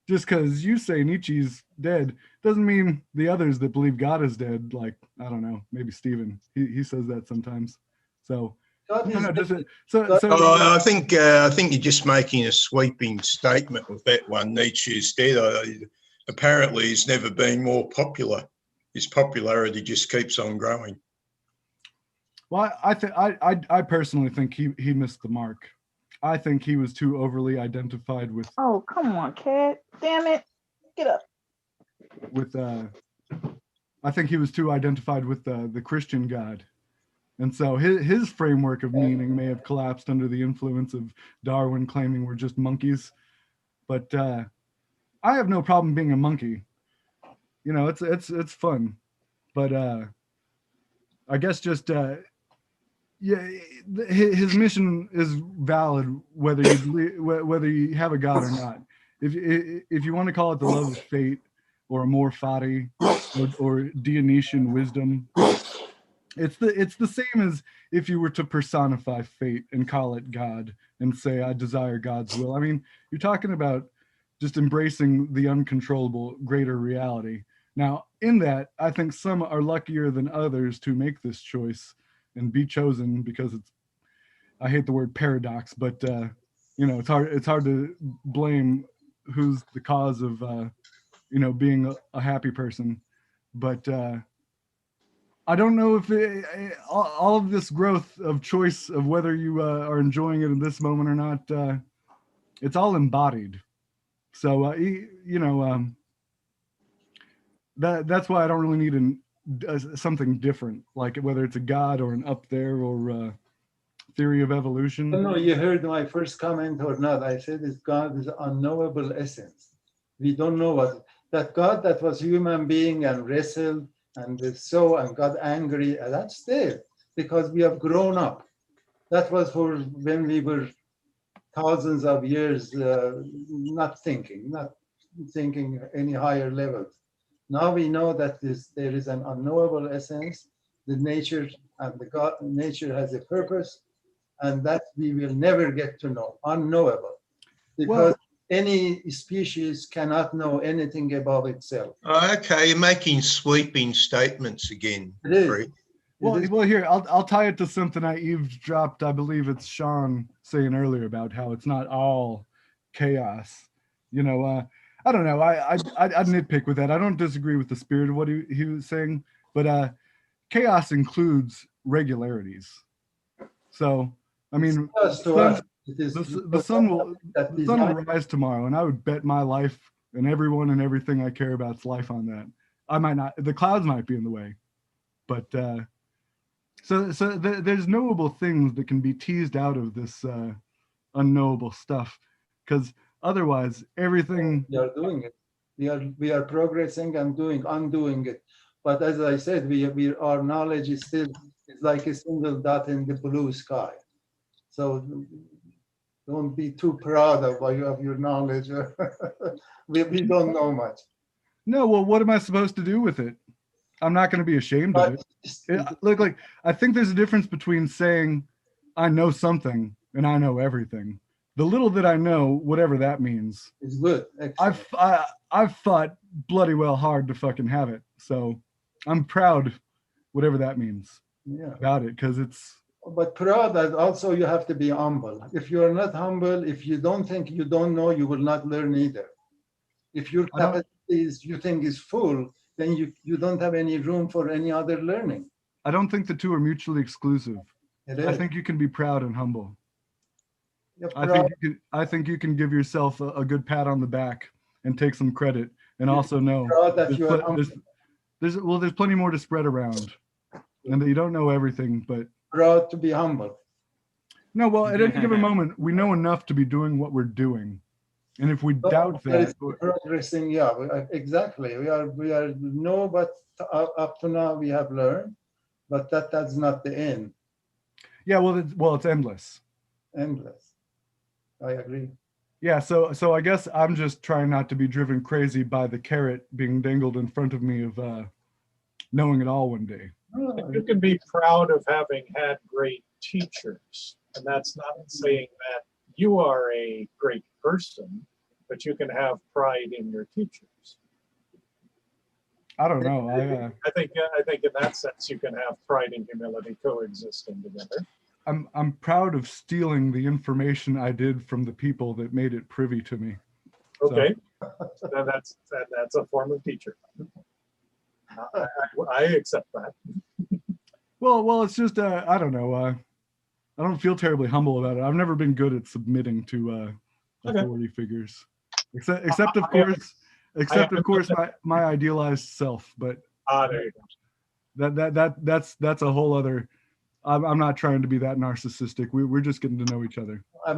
just because you say Nietzsche's dead doesn't mean the others that believe God is dead, like, I don't know, maybe Stephen, he says that sometimes. So, I think you're just making a sweeping statement with that one. Nietzsche is dead. Apparently, he's never been more popular. His popularity just keeps on growing. Well, I personally think he missed the mark. I think he was too overly identified with. Oh, come on, Cat! Damn it! Get up. With I think he was too identified with the Christian God, and so his framework of meaning may have collapsed under the influence of Darwin claiming we're just monkeys. But I have no problem being a monkey. You know, it's fun, but I guess just. Yeah, his mission is valid whether you have a God or not. If you want to call it the love of fate or amor fati or Dionysian wisdom, it's the same as if you were to personify fate and call it God and say I desire God's will. I mean, you're talking about just embracing the uncontrollable greater reality. Now, in that, I think some are luckier than others to make this choice and be chosen, because I hate the word paradox, but you know, it's hard to blame who's the cause of you know, being a happy person. But I don't know if all of this growth of choice of whether you are enjoying it in this moment or not, it's all embodied. So you know, that's why I don't really need something different, like whether it's a God or an up there or theory of evolution. I don't know, you heard my first comment or not. I said it's God is unknowable essence. We don't know what that God that was human being and wrestled and and got angry. That's there because we have grown up. That was for when we were thousands of years not thinking any higher levels. Now we know that there is an unknowable essence. The nature and the God, nature has a purpose, and that we will never get to know, unknowable, because any species cannot know anything about itself. Okay, you're making sweeping statements again. It is. Fred. Well, here I'll tie it to something I eavesdropped. I believe it's Sean saying earlier about how it's not all chaos. You know, I don't know. I nitpick with that. I don't disagree with the spirit of what he was saying, but chaos includes regularities. So I mean, the sun will rise tomorrow, and I would bet my life and everyone and everything I care about's life on that. I might not. The clouds might be in the way, but. So there's knowable things that can be teased out of this unknowable stuff, because otherwise everything. We are doing it. We are progressing and undoing it. But as I said, our knowledge is still like a single dot in the blue sky. So don't be too proud of your knowledge. we don't know much. No, well, what am I supposed to do with it? I'm not going to be ashamed of it. Look, like I think there's a difference between saying I know something and I know everything. The little that I know, whatever that means, is good. I've fought bloody well hard to fucking have it. So I'm proud, whatever that means, about it, because it's. But proud, that also you have to be humble. If you are not humble, if you don't think you don't know, you will not learn either. If your capacity you think is full, then you don't have any room for any other learning. I don't think the two are mutually exclusive. I think you can be proud and humble. I think you can give yourself a good pat on the back and take some credit, and also know there's plenty more to spread around, and that you don't know everything, but proud to be humble. No, well, at any given moment, we know enough to be doing what we're doing. And if we doubt that, progressing, exactly. We are no, but up to now we have learned, but that's not the end. Yeah, well, it's endless. Endless. I agree. Yeah, so I guess I'm just trying not to be driven crazy by the carrot being dangled in front of me of knowing it all one day. You can be proud of having had great teachers, and that's not saying that you are a great person, but you can have pride in your teachers. I don't know. I think in that sense you can have pride and humility coexisting together. I'm proud of stealing the information I did from the people that made it privy to me. Okay, so then that's a form of teacher. I accept that. Well, it's just I don't know. I don't feel terribly humble about it. I've never been good at submitting to authority figures, except of course my idealized self. But there you go. That's a whole other. I'm not trying to be that narcissistic. We're just getting to know each other. I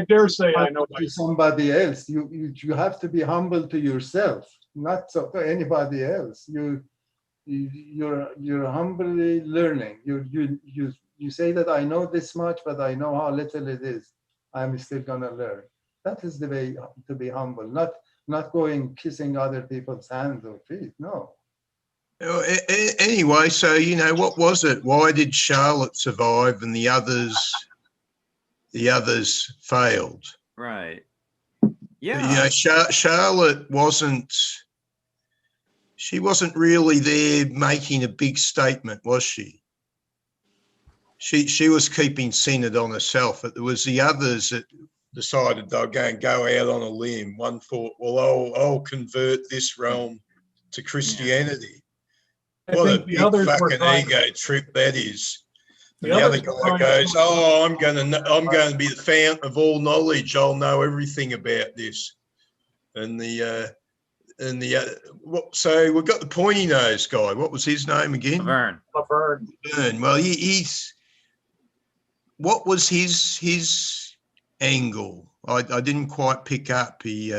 dare say I know somebody else. You have to be humble to yourself, not to anybody else. You're humbly learning. You say that I know this much, but I know how little it is. I'm still gonna learn. That is the way to be humble, not going kissing other people's hands or feet. No. Anyway, so what was it? Why did Charlotte survive and the others failed? Right. Yeah. Charlotte wasn't really there making a big statement, was she? She was keeping centered on herself, but there was the others that decided they'll go out on a limb. One thought, well, I'll convert this realm to Christianity. What a big fucking ego trip that is. And the other guy goes, "Oh, I'm going to be the fountain of all knowledge. I'll know everything about this." And And so we've got the pointy nose guy. What was his name again? Laverne. Laverne. Laverne. Well, he's what was his angle? I didn't quite pick up. He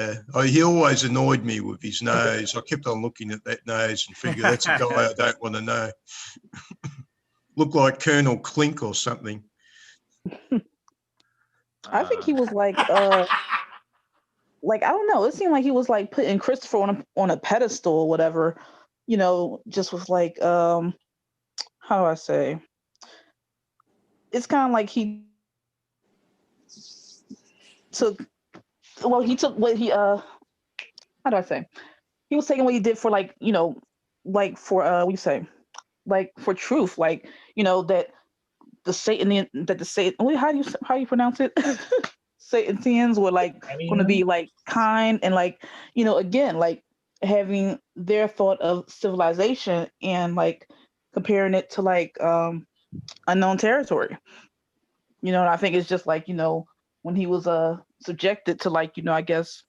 always annoyed me with his nose. I kept on looking at that nose and figured that's a guy I don't want to know. Looked like Colonel Clink or something. I think he was like I don't know. It seemed like he was like putting Christopher on a pedestal or whatever, just was like how do I say? It's kind of like he took what he how do I say? He was taking what he did for like, like for what do you say? Like for truth, like, that the Satan how do you pronounce it? Satanians were like going to be like kind and like, again, like having their thought of civilization and like comparing it to like unknown territory. And I think it's just like, when he was subjected to like, I guess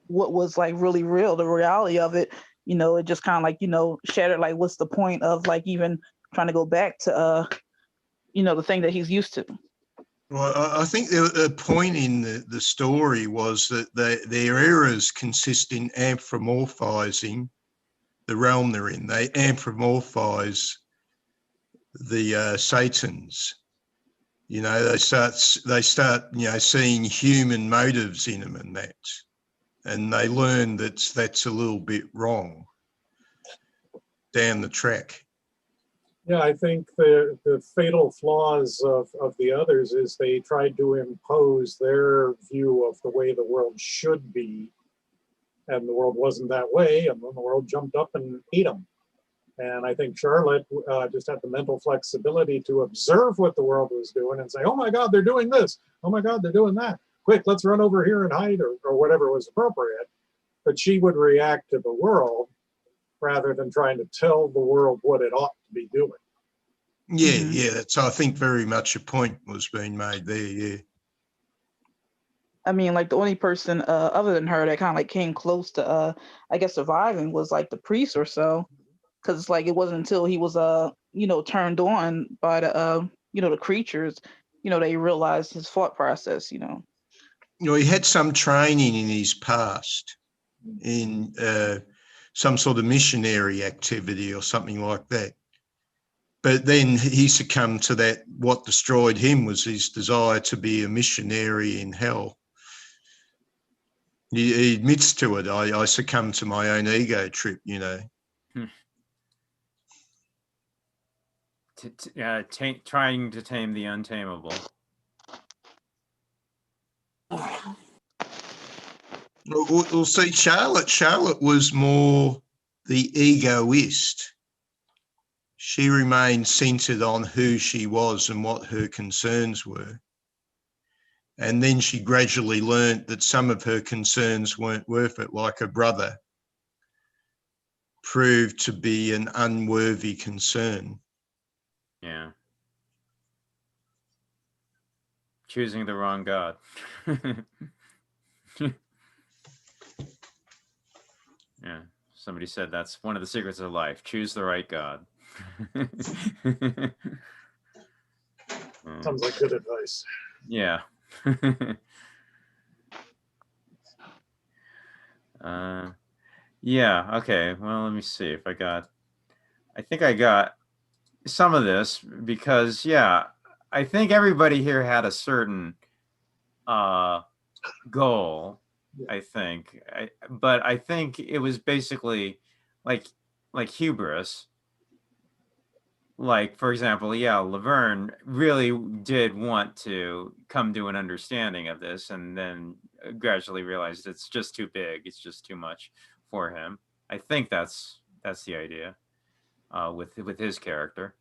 what was like really real, the reality of it, it just kind of like, shattered like what's the point of like even trying to go back to the thing that he's used to. Well, I think the point in the story was that their errors consist in anthropomorphizing the realm they're in. They anthropomorphize the Satans. They start seeing human motives in them and that, and they learn that's a little bit wrong down the track. Yeah, I think the fatal flaws of the others is they tried to impose their view of the way the world should be, and the world wasn't that way, and then the world jumped up and ate them. And I think Charlotte just had the mental flexibility to observe what the world was doing and say, oh my God, they're doing this. Oh my God, they're doing that. Quick, let's run over here and hide, or whatever was appropriate. But she would react to the world rather than trying to tell the world what it ought to be doing. Yeah, that's, I think, very much a point was being made there, yeah. I mean, like the only person other than her that kind of like came close to, I guess, surviving was like the priest or so. Because it's like it wasn't until he was, turned on by the, the creatures, they realized his thought process, He had some training in his past in some sort of missionary activity or something like that. But then he succumbed to that. What destroyed him was his desire to be a missionary in hell. He admits to it. I succumbed to my own ego trip, Trying to tame the untamable. We'll see. Charlotte was more the egoist. She remained centered on who she was and what her concerns were. And then she gradually learnt that some of her concerns weren't worth it, like her brother proved to be an unworthy concern. Yeah. Choosing the wrong God. Yeah. Somebody said that's one of the secrets of life. Choose the right God. Sounds like good advice. Yeah. Yeah. Okay. Well, let me see if I think I got some of this because, yeah, I think everybody here had a certain goal, I think. But I think it was basically like hubris. Like, for example, yeah, Laverne really did want to come to an understanding of this and then gradually realized it's just too big. It's just too much for him. I think that's the idea with his character.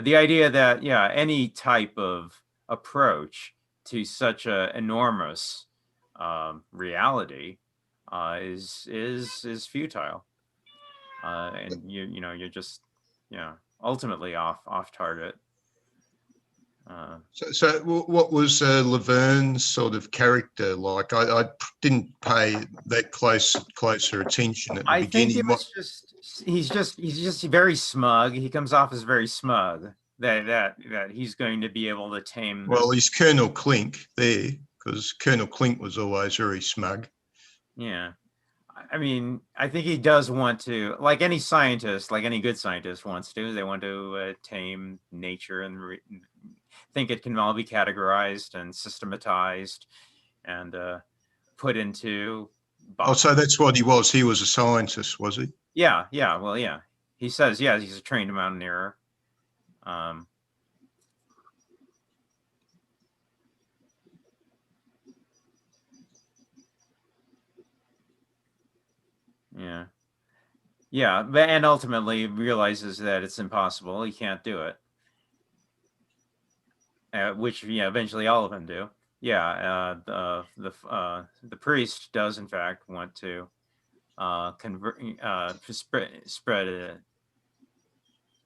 The idea that, yeah, any type of approach to such a enormous reality is futile. And you're just, ultimately off target. So what was Laverne's sort of character like? I didn't pay that closer attention at the I think beginning. it was he's just very smug. He comes off as very smug that he's going to be able to tame. Well, he's Colonel Clink there, because Colonel Clink was always very smug. Yeah. I mean, I think he does want to, like any scientist, like any good scientist wants to, they want to tame nature and think it can all be categorized and systematized and put into boxes. Oh, so that's what he was. He was a scientist, was he? Yeah. Well, yeah. He says, yeah, he's a trained mountaineer. Yeah, but and ultimately realizes that it's impossible. He can't do it. Which eventually all of them do. Yeah, the priest does in fact want to convert, spread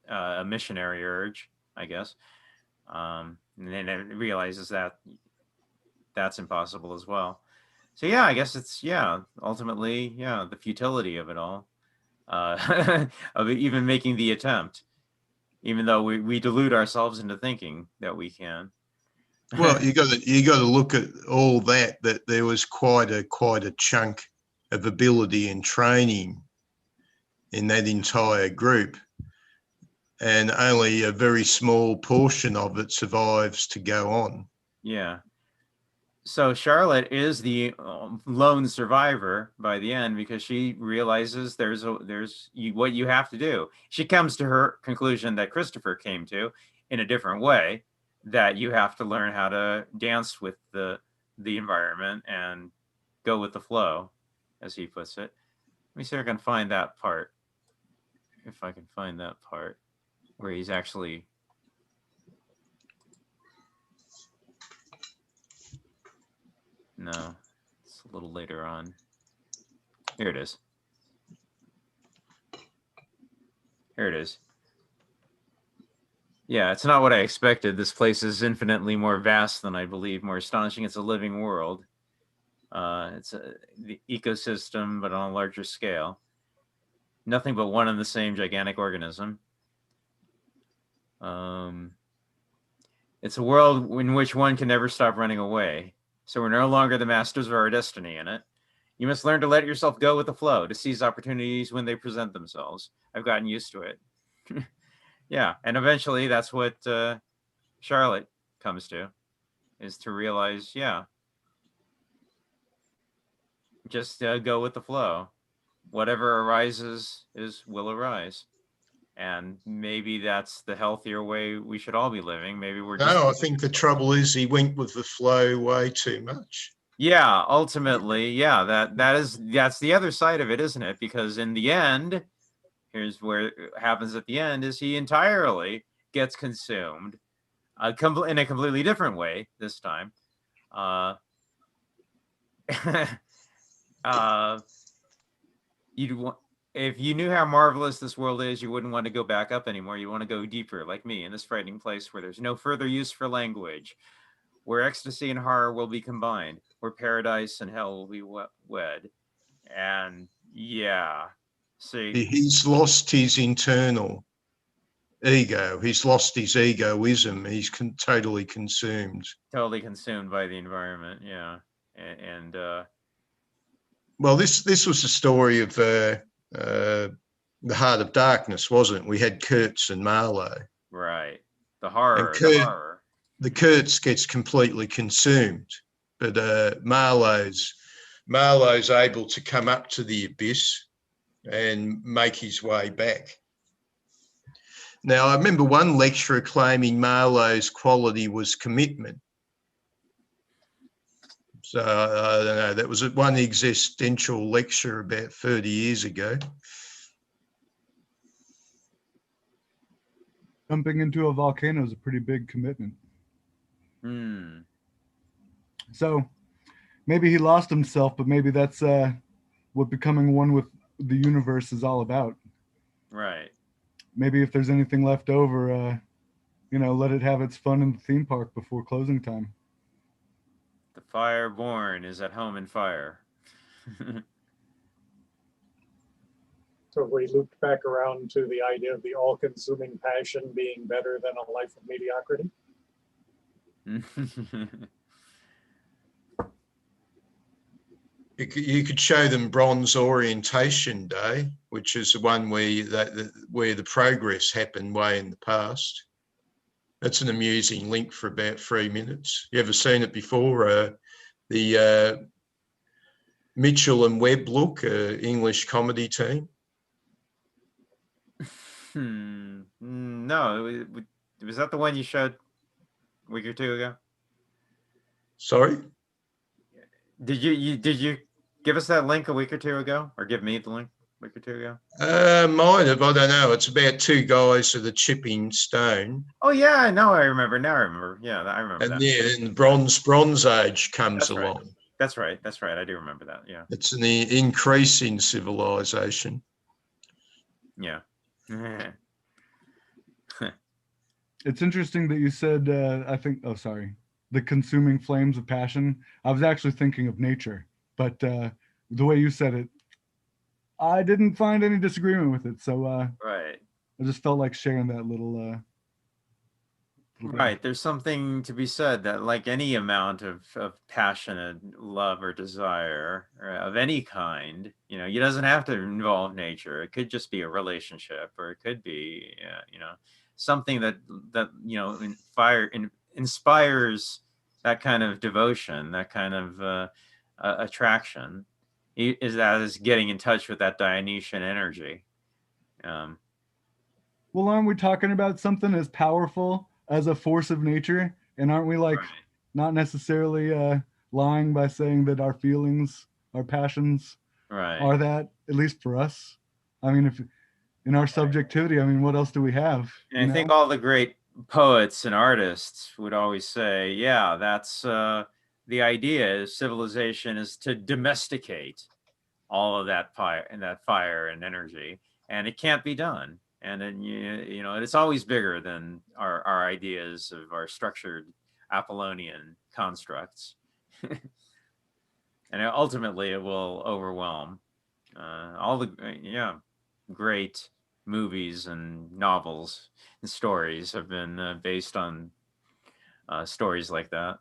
a missionary urge, I guess, and then it realizes that that's impossible as well. So yeah, I guess it's ultimately the futility of it all, of even making the attempt, even though we delude ourselves into thinking that we can. Well, you got to look at all that there was quite a chunk of ability and training in that entire group, and only a very small portion of it survives to go on. Yeah. So Charlotte is the lone survivor by the end because she realizes what you have to do. She comes to her conclusion that Christopher came to in a different way, that you have to learn how to dance with the environment and go with the flow, as he puts it. Let me see if I can find that part. If I can find that part where he's actually. No, it's a little later on. Here it is. Here it is. Yeah, it's not what I expected. This place is infinitely more vast than I believe, more astonishing. It's a living world. It's the ecosystem, but on a larger scale. Nothing but one and the same gigantic organism. It's a world in which one can never stop running away. So we're no longer the masters of our destiny in it. You must learn to let yourself go with the flow, to seize opportunities when they present themselves. I've gotten used to it. Yeah, and eventually that's what Charlotte comes to, is to realize, just go with the flow. Whatever arises will arise. And maybe that's the healthier way we should all be living. Maybe we're just. No, I think the trouble is he went with the flow way too much. Yeah, ultimately, that's the other side of it, isn't it? Because in the end, here's where it happens at the end, is he entirely gets consumed in a completely different way this time. If you knew how marvelous this world is, you wouldn't want to go back up anymore. You want to go deeper, like me, in this frightening place where there's no further use for language, where ecstasy and horror will be combined, where paradise and hell will be wed. And see, He's lost his internal ego. He's lost his egoism. He's totally consumed. Totally consumed by the environment. Yeah, and well, this was the story of the Heart of Darkness, wasn't it? We had Kurtz and Marlowe. Right. The horror. The Kurtz gets completely consumed, but Marlowe's able to come up to the abyss and make his way back. Now, I remember one lecturer claiming Marlowe's quality was commitment. So I don't know, that was one existential lecture about 30 years ago. Jumping into a volcano is a pretty big commitment. So maybe he lost himself, but maybe that's what becoming one with the universe is all about. Right. Maybe if there's anything left over, let it have its fun in the theme park before closing time. The fire born is at home in fire. So we looped back around to the idea of the all-consuming passion being better than a life of mediocrity. You could show them Bronze Orientation Day, which is the one where the progress happened way in the past. That's an amusing link for about 3 minutes. You ever seen it before? The Mitchell and Webb look, English comedy team. No, was that the one you showed a week or two ago? Sorry? Did you give us that link a week or two ago, or give me the link a week or two ago? Might have, I don't know. It's about two guys with a chipping stone. Oh yeah, no, I remember. Now I remember. Yeah, I remember And that. yeah, and the Bronze Age comes That's right. along. That's right. That's right. I do remember that. Yeah. It's an increase in civilization. Yeah. It's interesting that you said, the consuming flames of passion. I was actually thinking of nature, but the way you said it, I didn't find any disagreement with it. So Right. I just felt like sharing that little. Right. There's something to be said that, like any amount of passionate love or desire of any kind, it doesn't have to involve nature. It could just be a relationship, or it could be, something that inspires that kind of devotion, that kind of attraction. Is getting in touch with that Dionysian energy. Well, aren't we talking about something as powerful as a force of nature? And aren't we not necessarily lying by saying that our feelings, our passions are that, at least for us? I mean, if in our subjectivity, what else do we have? And I think all the great poets and artists would always say, yeah, that's the idea is civilization is to domesticate all of that fire and energy, and it can't be done. And then it's always bigger than our ideas of our structured Apollonian constructs. And ultimately it will overwhelm all the great movies and novels and stories have been based on stories like that.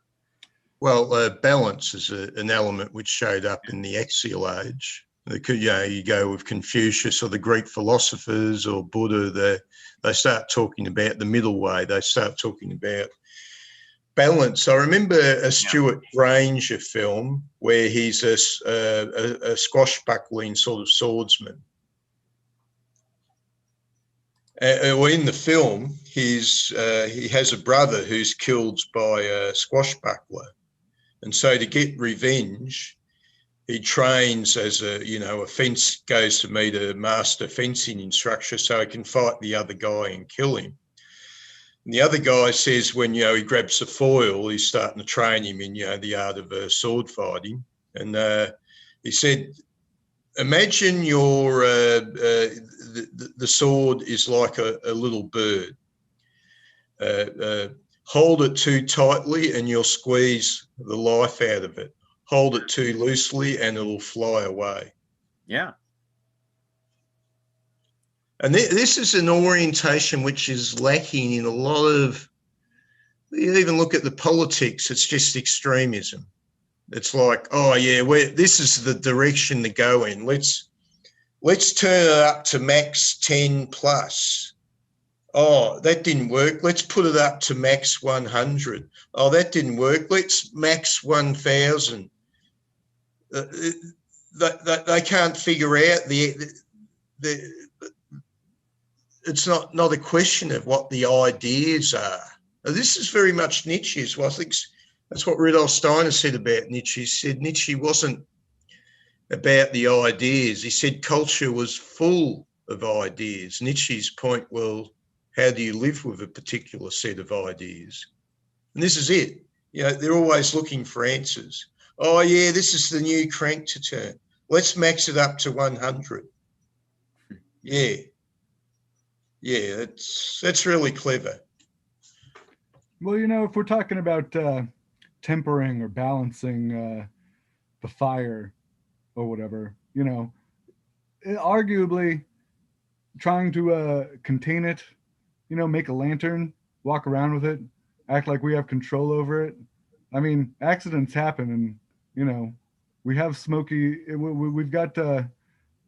Well, balance is an element which showed up in the axial age. You go with Confucius or the Greek philosophers or Buddha, they start talking about the middle way. They start talking about balance. I remember a Stuart Granger film where he's a swashbuckling sort of swordsman. In the film, he has a brother who's killed by a swashbuckler. And so to get revenge, he trains as a fence, goes to meet a master fencing instructor so he can fight the other guy and kill him. And the other guy says when, he grabs the foil, he's starting to train him in, the art of sword fighting. And he said, imagine the sword is like a little bird. Hold it too tightly and you'll squeeze the life out of it. Hold it too loosely and it'll fly away. Yeah. And this is an orientation which is lacking in a lot of, you even look at the politics, it's just extremism. It's like, oh yeah, this is the direction to go in. Let's turn it up to max 10 plus. Oh, that didn't work. Let's put it up to max 100. Oh, that didn't work. Let's max 1,000. They can't figure out it's not a question of what the ideas are. Now, this is very much Nietzsche's. Well, I think that's what Rudolf Steiner said about Nietzsche. He said Nietzsche wasn't about the ideas. He said culture was full of ideas. Nietzsche's point, well, how do you live with a particular set of ideas? And this is it. They're always looking for answers. Oh, yeah, this is the new crank to turn. Let's max it up to 100. Yeah. Yeah, that's really clever. Well, if we're talking about tempering or balancing the fire or whatever, arguably trying to contain it, make a lantern, walk around with it, act like we have control over it. I mean, accidents happen, and we have Smokey. We've got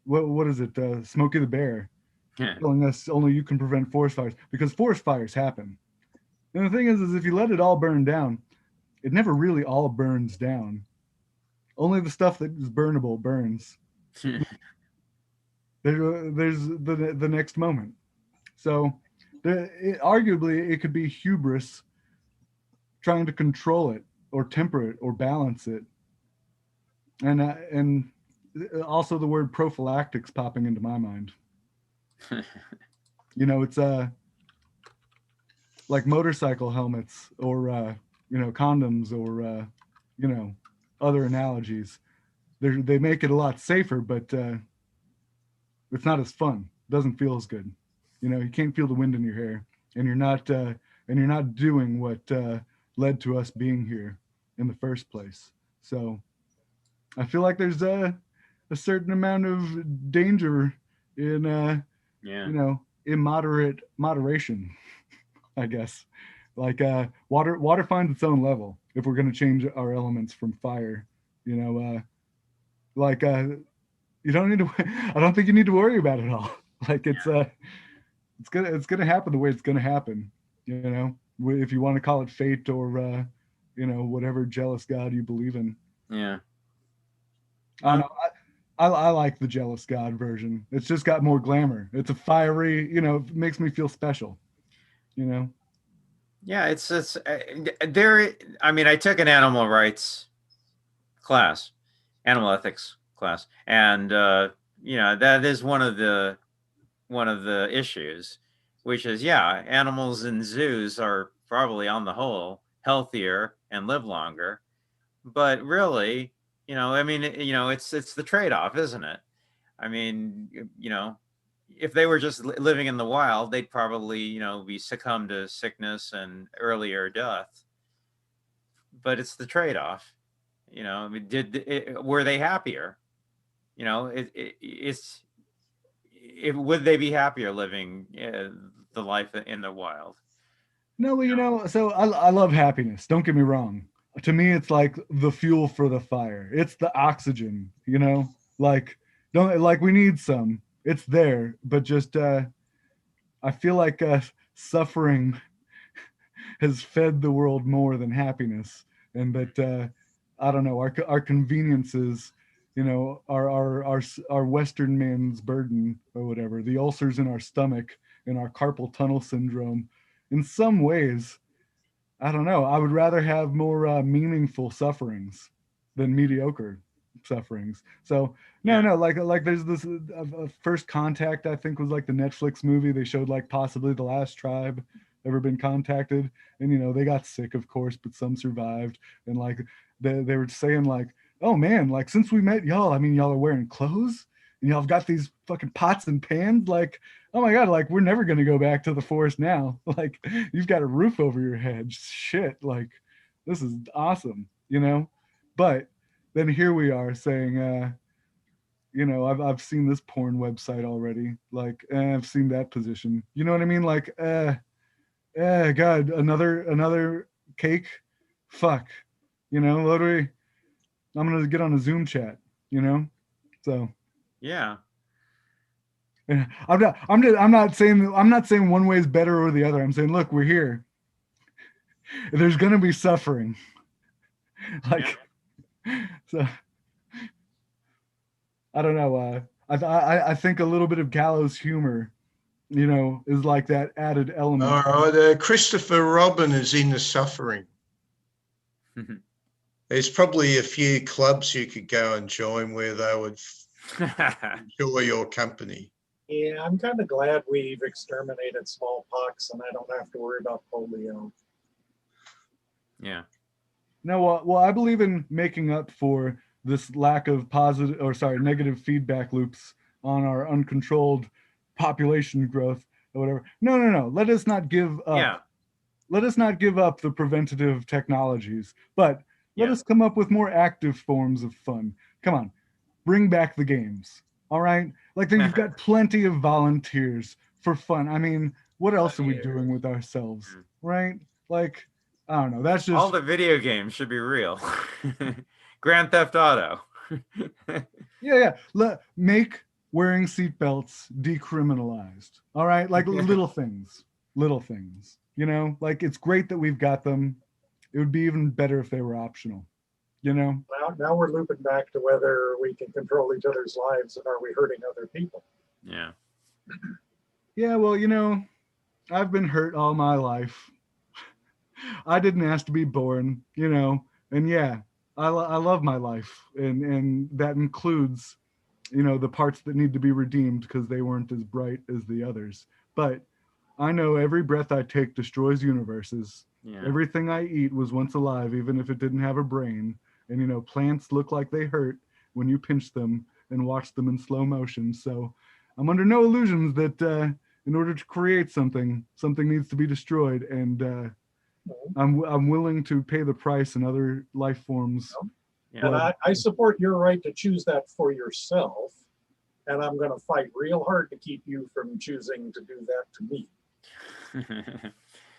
what is it? Smokey the Bear Yeah. telling us only you can prevent forest fires, because forest fires happen. And the thing is if you let it all burn down, it never really all burns down. Only the stuff that is burnable burns. There's the next moment. So arguably it could be hubris trying to control it or temper it or balance it. And also the word prophylactics popping into my mind. It's like motorcycle helmets or condoms or other analogies. They make it a lot safer, but it's not as fun. It doesn't feel as good. You can't feel the wind in your hair, and you're not doing what led to us being here in the first place. So I feel like there's a certain amount of danger in immoderate moderation, I guess. Like water finds its own level if we're going to change our elements from fire. You don't need to. I don't think you need to worry about it all. Like it's gonna happen the way it's gonna happen. If you want to call it fate or whatever jealous god you believe in. Yeah. I don't know. I like the jealous god version. It's just got more glamour. It's a fiery. It makes me feel special. Yeah, it's there. I mean, I took an animal rights class, animal ethics class, and that is one of the issues, which is animals in zoos are probably on the whole healthier and live longer, but really, I mean, it's the trade-off, isn't it? I mean, if they were just living in the wild, they'd probably, be succumb to sickness and earlier death. But it's the trade-off. I mean, were they happier? Would they be happier living the life in the wild? No, so I love happiness. Don't get me wrong. To me, it's like the fuel for the fire. It's the oxygen. Like we need some. It's there, but just I feel like suffering has fed the world more than happiness, and that I don't know, our conveniences, our Western man's burden or whatever, the ulcers in our stomach and our carpal tunnel syndrome. In some ways, I don't know. I would rather have more meaningful sufferings than mediocre sufferings. So no, like there's this First Contact, I think was like the Netflix movie. They showed like possibly the last tribe ever been contacted, and they got sick, of course, but some survived. And like they were saying like, oh man, like since we met y'all, I mean, y'all are wearing clothes and y'all have got these fucking pots and pans. Like, oh my god, like we're never gonna go back to the forest now. Like you've got a roof over your head. Shit, like this is awesome, But then here we are saying, I've seen this porn website already. Like, I've seen that position. You know what I mean? Like, God, another cake. Fuck. What do we? I'm gonna get on a Zoom chat. So. Yeah. I'm not saying one way is better or the other. I'm saying, look, we're here. There's gonna be suffering. Like, so I don't know. I think a little bit of gallows humor, is like that added element. All right, Christopher Robin is in the suffering. There's probably a few clubs you could go and join where they would enjoy your company. Yeah, I'm kind of glad we've exterminated smallpox and I don't have to worry about polio. Yeah. No, well, I believe in making up for this lack of negative feedback loops on our uncontrolled population growth or whatever. No. Let us not give up. Yeah. let us not give up the preventative technologies, but let Yeah. us come up with more active forms of fun. Come on, bring back the games. All right, like then you've got plenty of volunteers for fun. I mean, what else are we doing with ourselves, right? Like, I don't know. That's All just the video games should be real. Grand Theft Auto. yeah. Make wearing seatbelts decriminalized. All right, like little things, little things. You know, like it's great that we've got them. It would be even better if they were optional. You know. Now we're looping back to whether we can control each other's lives and are we hurting other people. Yeah. Yeah, well, you know, I've been hurt all my life. I didn't ask to be born, you know, and yeah, I love my life, and that includes, you know, the parts that need to be redeemed because they weren't as bright as the others. But I know every breath I take destroys universes. Yeah. Everything I eat was once alive, even if it didn't have a brain. And you know, plants look like they hurt when you pinch them and watch them in slow motion. So I'm under no illusions that in order to create something, something needs to be destroyed. And I'm willing to pay the price in other life forms. Yeah. And I support your right to choose that for yourself. And I'm going to fight real hard to keep you from choosing to do that to me.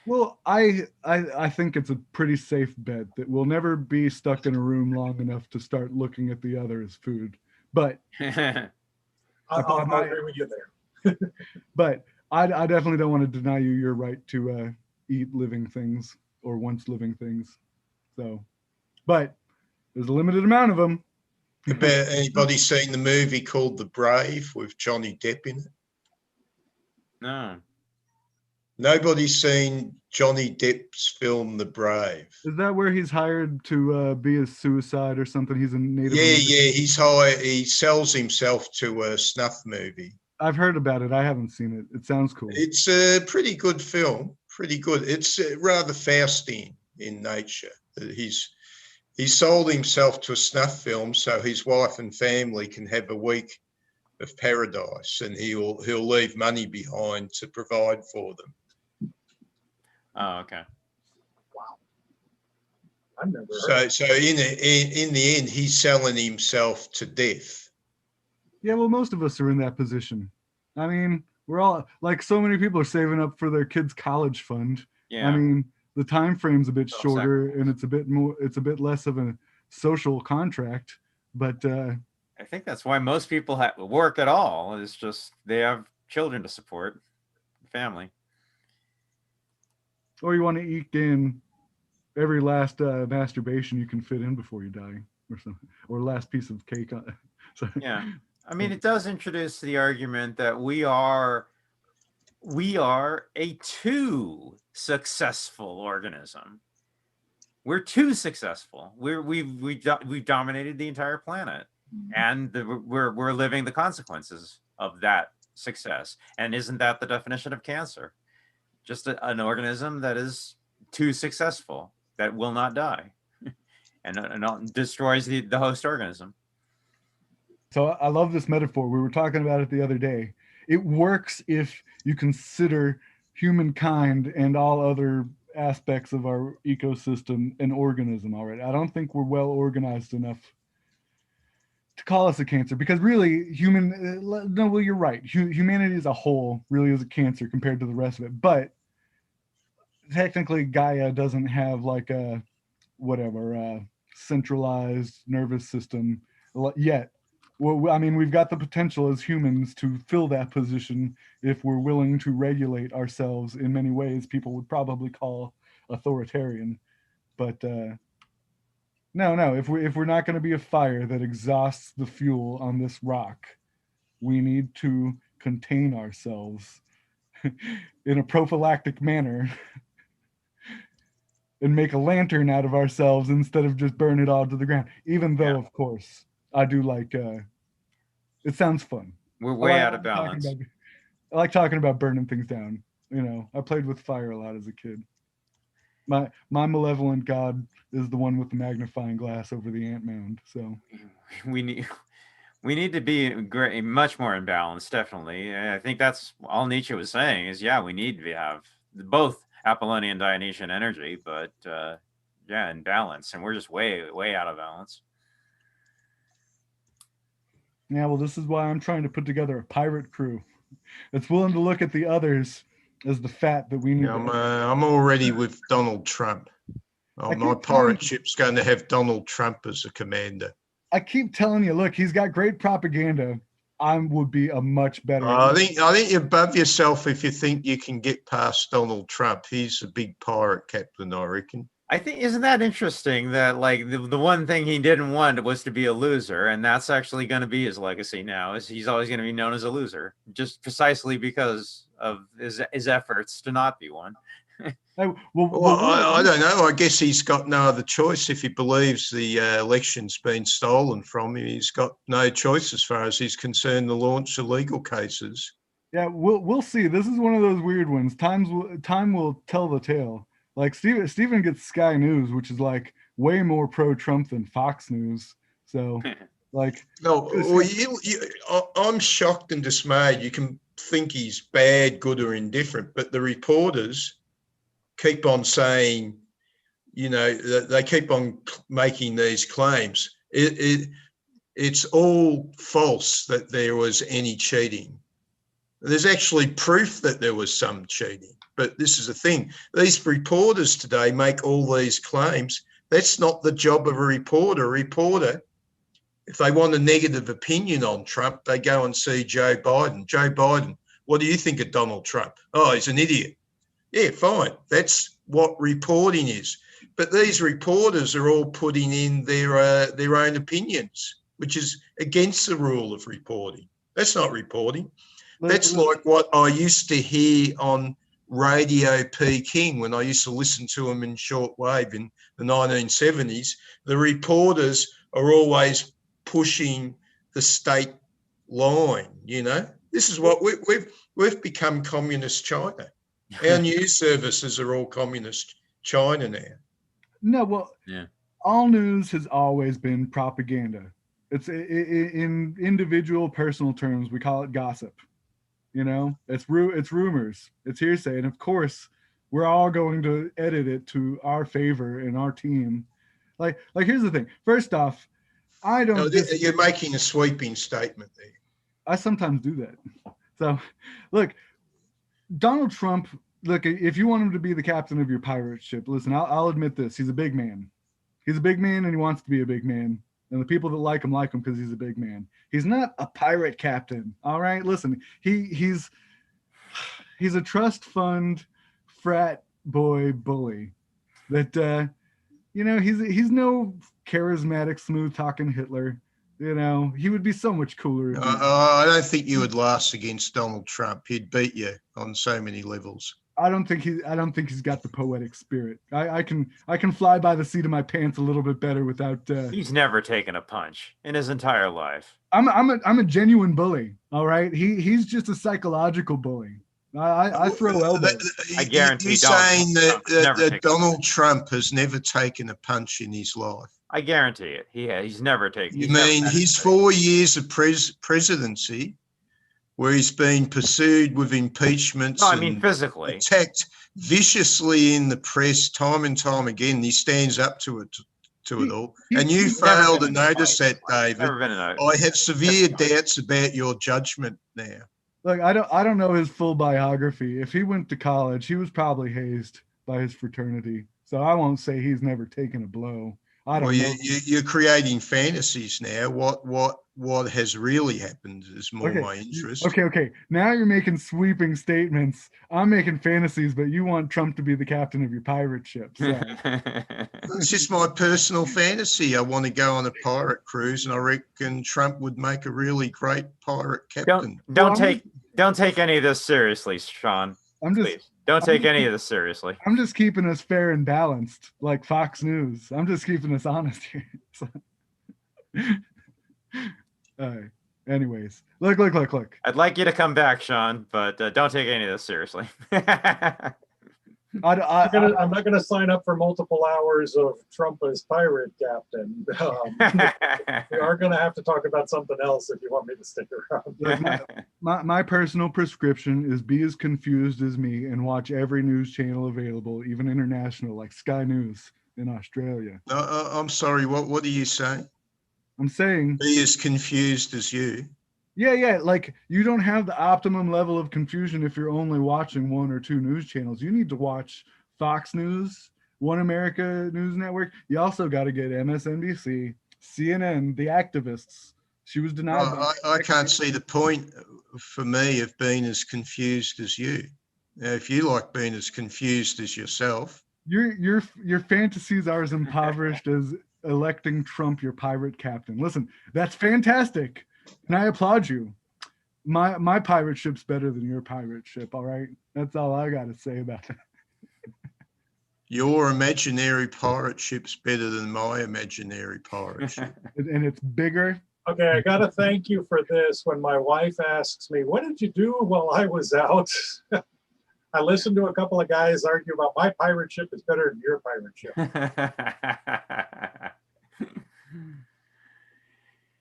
Well, I think it's a pretty safe bet that we'll never be stuck in a room long enough to start looking at the other as food. But I'll agree with you there. but I definitely don't want to deny you your right to eat living things or once living things. So, but there's a limited amount of them. About anybody seen the movie called The Brave with Johnny Depp in it? No. Nobody's seen Johnny Depp's film The Brave. Is that where he's hired to be a suicide or something? He's a Native Yeah, American? yeah, he's hired. He sells himself to a snuff movie. I've heard about it. I haven't seen it. It sounds cool. It's a pretty good film. Pretty good. It's rather Faustian in nature. He sold himself to a snuff film so his wife and family can have a week of paradise, and he'll leave money behind to provide for them. Oh, okay. Wow. I've never heard. So in the end, he's selling himself to death. Yeah, well, most of us are in that position. I mean, we're all like so many people are saving up for their kids' college fund. Yeah. I mean, the time frame's a bit Oh, shorter and it's a bit less of a social contract, but I think that's why most people work at all. It's just they have children to support, family. or you want to eke in every last masturbation you can fit in before you die or something, or last piece of cake. So, Yeah. I mean, it does introduce the argument that we are a too successful organism. We're too successful. We've dominated the entire planet, and we're living the consequences of that success. And isn't that the definition of cancer? Just an organism that is too successful, that will not die, and destroys the host organism. So I love this metaphor. We were talking about it the other day. It works if you consider humankind and all other aspects of our ecosystem an organism already. I don't think we're well organized enough to call us a cancer, because really no, well, you're right. Humanity as a whole really is a cancer compared to the rest of it. But technically Gaia doesn't have like a centralized nervous system yet. Well, I mean, we've got the potential as humans to fill that position if we're willing to regulate ourselves in many ways people would probably call authoritarian. But no, if we're not going to be a fire that exhausts the fuel on this rock, we need to contain ourselves in a prophylactic manner and make a lantern out of ourselves instead of just burn it all to the ground. Even though, of course, I do like it sounds fun. We're way out of balance. I like talking about burning things down. You know, I played with fire a lot as a kid. My malevolent god is the one with the magnifying glass over the ant mound. So we need to be much more in balance. Definitely, I think that's all Nietzsche was saying. Is we need to have both Apollonian Dionysian energy, but yeah, in balance, and we're just way out of balance. Yeah, well, this is why I'm trying to put together a pirate crew that's willing to look at the others as the fat that we need. Yeah, I'm already with Donald Trump. Oh, my keep telling- pirate ship's going to have Donald Trump as a commander. I keep telling you, look, he's got great propaganda. I would be a much better. I think you're above yourself if you think you can get past Donald Trump. He's a big pirate captain, I reckon. I think, isn't that interesting that like the one thing he didn't want was to be a loser, and that's actually going to be his legacy now, is he's always going to be known as a loser, just precisely because of his efforts to not be one. Well, I don't know. I guess he's got no other choice. If he believes the election's been stolen from him, he's got no choice as far as he's concerned to launch the legal cases. Yeah, we'll see. This is one of those weird ones. Time will tell the tale. Like Stephen gets Sky News, which is like way more pro-Trump than Fox News. So, like, no, well, I'm shocked and dismayed. You can think he's bad, good, or indifferent, but the reporters keep on saying, you know, they keep on making these claims. It's all false that there was any cheating. There's actually proof that there was some cheating. But this is the thing. These reporters today make all these claims. That's not the job of a reporter. A reporter, if they want a negative opinion on Trump, they go and see Joe Biden. Joe Biden, what do you think of Donald Trump? Oh, he's an idiot. Yeah, fine. That's what reporting is. But these reporters are all putting in their own opinions, which is against the rule of reporting. That's not reporting. That's like what I used to hear on Radio Peking when I used to listen to them in shortwave in the 1970s. The reporters are always pushing the state line, you know. This is what we've become communist China. Our news services are all communist China now. No, well, yeah. All news has always been propaganda. It's in individual personal terms, we call it gossip. You know, it's rumors, it's hearsay, and of course, we're all going to edit it to our favor and our team. Like here's the thing. First off, I don't. No, you're making a sweeping statement there. I sometimes do that. So, look, Donald Trump. Look, if you want him to be the captain of your pirate ship, listen, I'll admit this: he's a big man. He's a big man, and he wants to be a big man. And the people that like him because he's a big man. He's not a pirate captain. All right, listen, he's a trust fund frat boy bully. That you know, he's no charismatic, smooth talking Hitler. You know, he would be so much cooler. I don't think you would last against Donald Trump. He'd beat you on so many levels. I don't think he's got the poetic spirit. I can fly by the seat of my pants a little bit better without. He's never taken a punch in his entire life. I'm a genuine bully. All right, he's just a psychological bully. I throw elbows. I guarantee. You're saying that Donald Trump has never taken a punch in his life. I guarantee it. He's never taken. You mean his 4 years of presidency, where he's been pursued with impeachments? No, I mean physically attacked viciously in the press time and time again. He stands up to it all. And you fail to notice that, David. I have severe doubts about your judgment now. Look, I don't know his full biography. If he went to college, he was probably hazed by his fraternity. So I won't say he's never taken a blow. I don't know. You're creating fantasies now. What has really happened is more my interest. Okay. Now you're making sweeping statements. I'm making fantasies, but you want Trump to be the captain of your pirate ship. So. It's just my personal fantasy. I want to go on a pirate cruise, and I reckon Trump would make a really great pirate captain. Don't take any of this seriously, Sean. Please. Don't take any of this seriously. I'm just keeping us fair and balanced, like Fox News. I'm just keeping us honest here. All right. Anyways, look. I'd like you to come back, Sean, but don't take any of this seriously. I'm not going to sign up for multiple hours of Trump as pirate captain. We are going to have to talk about something else if you want me to stick around. My personal prescription is be as confused as me and watch every news channel available, even international, like Sky News in Australia. I'm sorry, what are you saying? I'm saying, Be as confused as you. yeah, like you don't have the optimum level of confusion if you're only watching one or two news channels. You need to watch Fox News, One America News Network. You also got to get MSNBC, CNN, the activists. She was denied. I can't see the point for me of being as confused as you. Now, if you like being as confused as yourself, Your fantasies are as impoverished as electing Trump your pirate captain. Listen, that's fantastic, and I applaud you. My pirate ship's better than your pirate ship. All right, that's all I got to say about it. your imaginary pirate ship's better than my imaginary pirate ship. And it's bigger. Okay, I gotta thank you for this. When my wife asks me, what did you do while I was out? I listened to a couple of guys argue about my pirate ship is better than your pirate ship.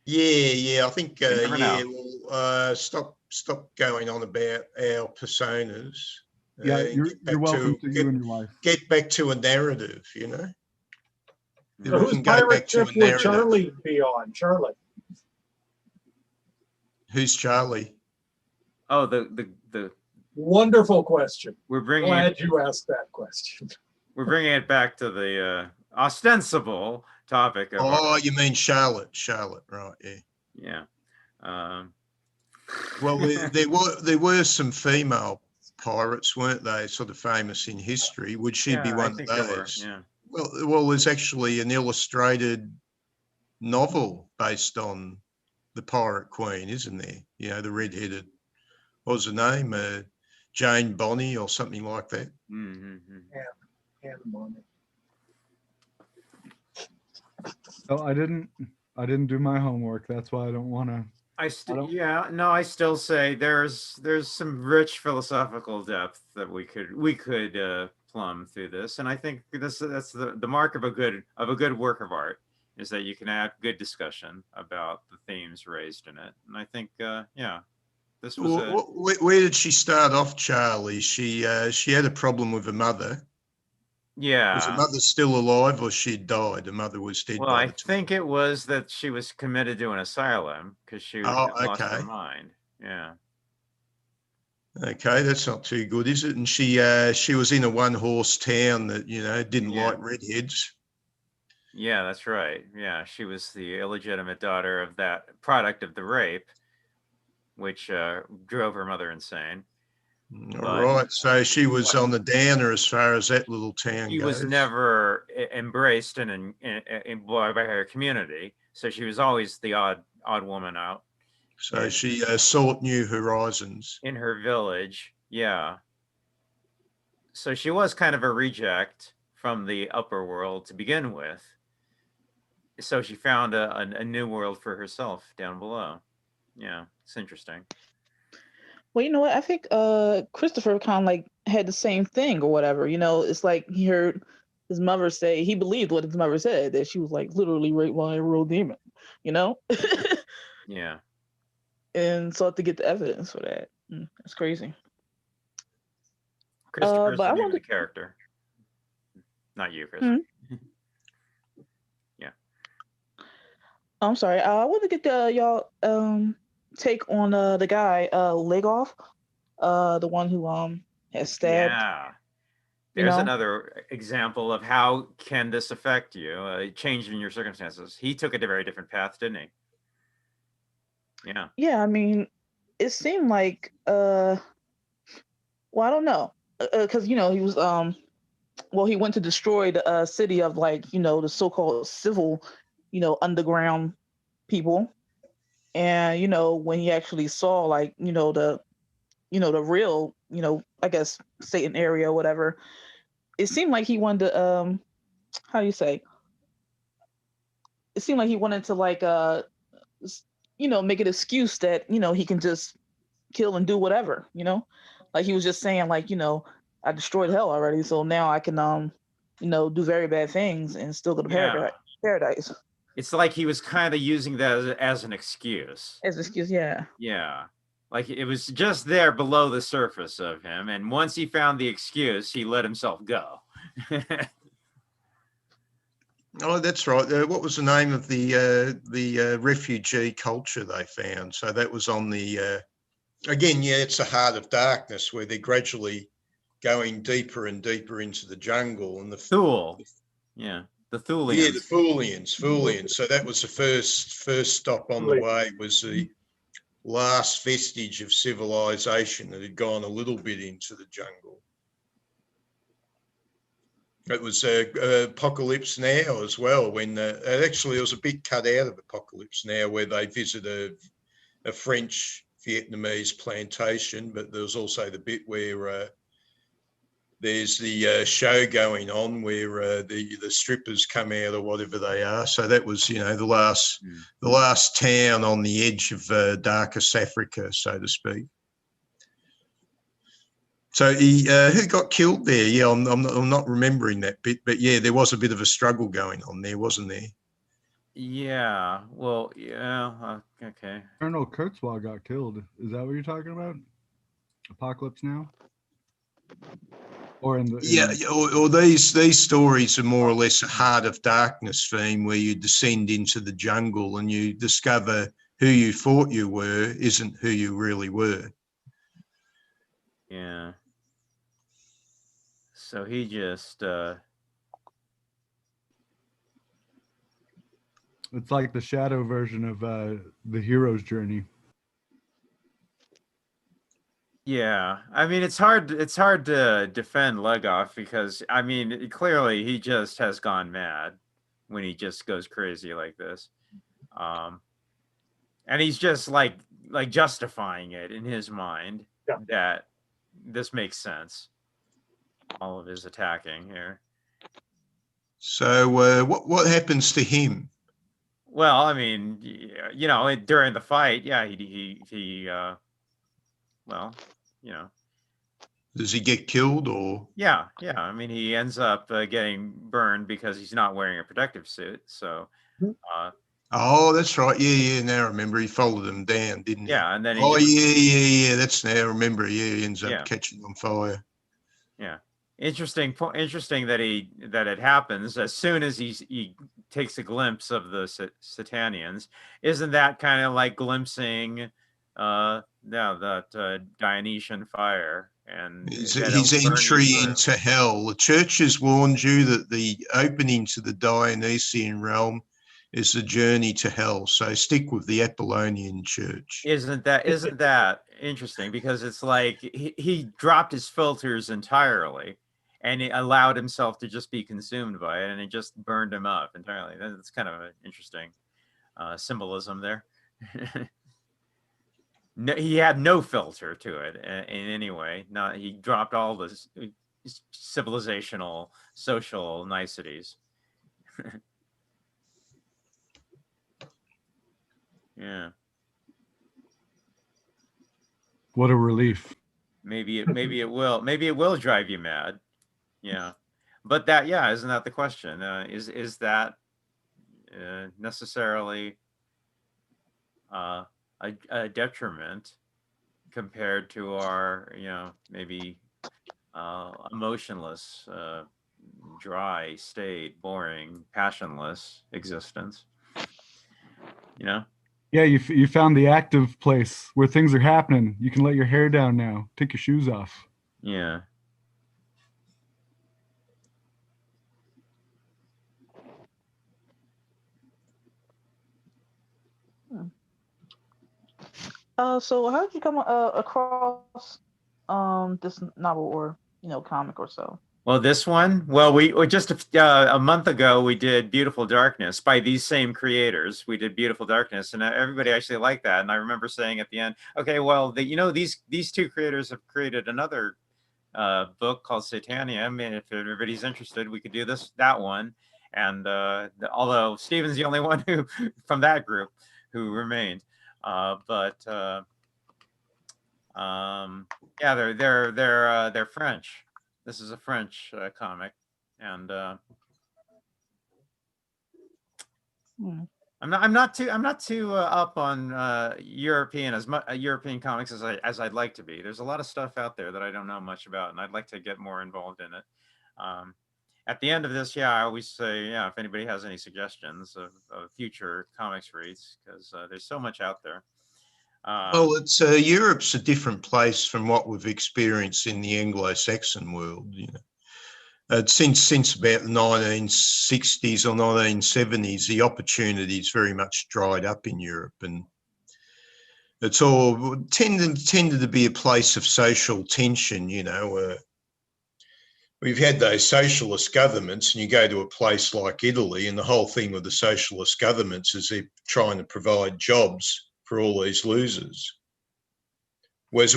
Yeah. I think never know. well, stop going on about our personas. Yeah, and you're get back welcome to you and your wife. Get back to a narrative, you know. So whose pirate ship would Charlie be on? Charlie. Who's Charlie? Oh, the Wonderful question. we're bringing Glad you asked that question. we're bringing it back to the ostensible topic of Oh, you mean Charlotte? Charlotte, right? Yeah. yeah. Well, there were some female pirates, weren't they? Sort of famous in history. Would she be Yeah, I one of think there were, those? yeah. Well, there's actually an illustrated novel based on the Pirate Queen, isn't there? You know, the redheaded. What was her name? Jane Bonny or something like that. Mm-hmm. And money. Oh, I didn't do my homework. That's why I don't want to. I still say there's some rich philosophical depth that we could plumb through this, and I think that's the mark of a good work of art is that you can have good discussion about the themes raised in it, and I think this was Where did she start off, Charlie? She had a problem with her mother. Was her mother still alive or she died? Her mother was dead. Well, I think it was that she was committed to an asylum because she lost her mind. Yeah. Okay, that's not too good, is it? And she was in a one-horse town that, you know, didn't like redheads. Yeah, that's right. Yeah, she was the illegitimate daughter of that product of the rape, which drove her mother insane. All right, so she was on the downer as far as that little town She goes. was never embraced by her community, so she was always the odd woman out. So she sought new horizons in her village. Yeah. So she was kind of a reject from the upper world to begin with. So she found a new world for herself down below. Yeah, it's interesting. Well, you know what? I think Christopher kind of like had the same thing or whatever. You know, it's like he heard his mother say, he believed what his mother said, that she was like literally raped by a real demon, you know? Yeah. And sought to get the evidence for that. That's crazy. Christopher's the name of the character. Not you, Chris. Yeah. I'm sorry. I want to get y'all take on the guy Legoff, the one who has stabbed. Yeah. There's another example of how can this affect you, change in your circumstances. He took a very different path, didn't he? Yeah. Yeah, I mean, it seemed like well, I don't know, because you know he was well, he went to destroy the city of like the so-called civil, underground people, and when he actually saw like the real I guess Satan area or whatever, it seemed like he wanted to how do you say? It seemed like he wanted to like make an excuse that he can just kill and do whatever, like he was just saying like I destroyed hell already, so now I can do very bad things and still go to paradise. It's like he was kind of using that as an excuse. As an excuse, yeah. Yeah. Like it was just there below the surface of him. And once he found the excuse, he let himself go. Oh, that's right. What was the name of the refugee culture they found? So that was on the again, yeah, it's the heart of darkness where they're gradually going deeper and deeper into the jungle, and the Thule. Yeah. The Thulians. yeah, the Thulians. So that was the first stop on the way, was the last vestige of civilization that had gone a little bit into the jungle. It was Apocalypse Now as well, when actually it was a bit cut out of Apocalypse Now, where they visit a French Vietnamese plantation, but there was also the bit where there's the show going on where the strippers come out or whatever they are. So that was, you know, the last town on the edge of darkest Africa, so to speak. So he who got killed there? Yeah, I'm not remembering that bit, but yeah, there was a bit of a struggle going on there, wasn't there? Yeah. Well, yeah. Okay. Colonel Kurzweil got killed. Is that what you're talking about? Apocalypse Now? Or in the or these stories are more or less a heart of darkness theme, where you descend into the jungle and you discover who you thought you were isn't who you really were. Yeah. So he just it's like the shadow version of the hero's journey. yeah. I mean, it's hard to defend Legoff because I mean, clearly he just has gone mad when he just goes crazy like this. And he's just like justifying it in his mind that this makes sense. All of his attacking here. So what happens to him? Well, I mean, you know, during the fight, yeah, he well, you know. Does he get killed or? Yeah. I mean, he ends up getting burned because he's not wearing a protective suit. So. Oh, that's right. Yeah. Now I remember. He followed them down, didn't he? Yeah, and then. Yeah. That's now I remember. Yeah, he ends up catching on fire. Yeah. Interesting that it happens as soon as he takes a glimpse of the Satanians. Isn't that kind of like glimpsing that Dionysian fire and his entry into hell? The church has warned you that the opening to the Dionysian realm is the journey to hell. So stick with the Apollonian church. Isn't that interesting? Because it's like he dropped his filters entirely and he allowed himself to just be consumed by it, and it just burned him up entirely. That's kind of an interesting symbolism there. No, he had no filter to it in any way. He dropped all the civilizational, social niceties. Yeah. What a relief. Maybe it will drive you mad. Yeah. But isn't that the question? Is that necessarily a detriment compared to our, maybe emotionless, dry, staid, boring, passionless existence? Yeah, you found the active place where things are happening. You can let your hair down now. Take your shoes off. Yeah. So how did you come across this novel or comic or so? Well, this one, we just a month ago we did Beautiful Darkness by these same creators. We did Beautiful Darkness, and everybody actually liked that. And I remember saying at the end, okay, well, these two creators have created another book called Satania. I mean, if everybody's interested, we could do that one. And although Steven's the only one who from that group who remained, yeah, they're French. This is a French comic, and I'm not too up on European as much European comics as I'd like to be. There's a lot of stuff out there that I don't know much about, and I'd like to get more involved in it. At the end of this, yeah, I always say, yeah, if anybody has any suggestions of future comics reads, because there's so much out there. Well, it's Europe's a different place from what we've experienced in the Anglo-Saxon world. You know, since about the 1960s or 1970s, the opportunities very much dried up in Europe, and it's all tended to be a place of social tension. You know, we've had those socialist governments, and you go to a place like Italy, and the whole thing with the socialist governments is they're trying to provide jobs for all these losers. Whereas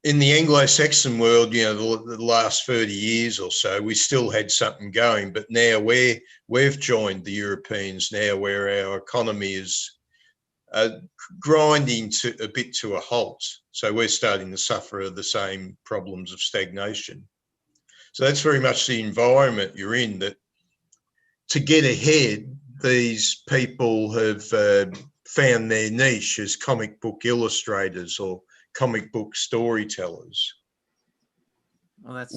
in the Anglo-Saxon world, you know, the last 30 years or so, we still had something going, but now we've joined the Europeans now, where our economy is grinding a bit to a halt. So we're starting to suffer the same problems of stagnation. So that's very much the environment you're in, that to get ahead, these people have found their niche as comic book illustrators or comic book storytellers. Well, that's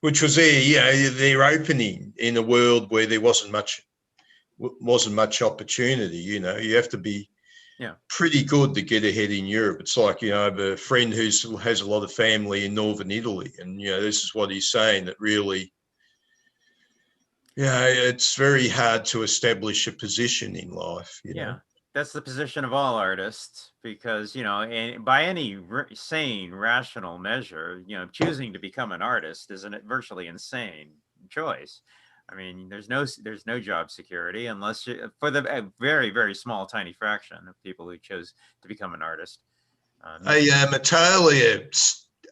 which was their opening in a world where there wasn't much opportunity. You know, you have to be pretty good to get ahead in Europe. It's like, you know, I have a friend who has a lot of family in northern Italy, and you know, this is what he's saying, that really, yeah, it's very hard to establish a position in life. You know? That's the position of all artists, because, you know, by any sane, rational measure, you know, choosing to become an artist is a virtually insane choice. I mean, there's no job security unless for the very, very small, tiny fraction of people who chose to become an artist. Hey, Natalia,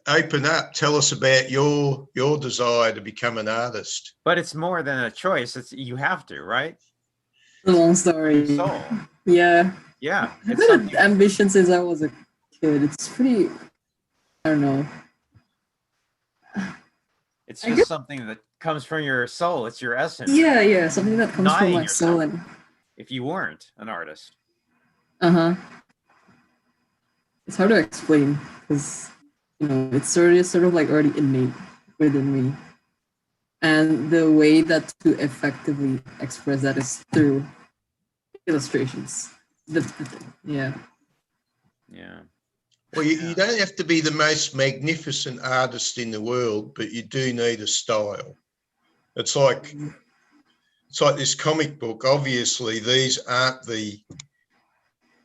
open up. Tell us about your desire to become an artist. But it's more than a choice. You have to, right? The long story. Soul. Yeah. Yeah. I've had an ambition since I was a kid. It's pretty, I don't know. It's just something that comes from your soul. It's your essence. Yeah, something that comes from my soul. And if you weren't an artist. It's hard to explain because, you know, it's sort of like already innate within me. And the way that to effectively express that is through illustrations. Yeah. Well, you don't have to be the most magnificent artist in the world, but you do need a style. It's like this comic book. Obviously, these aren't the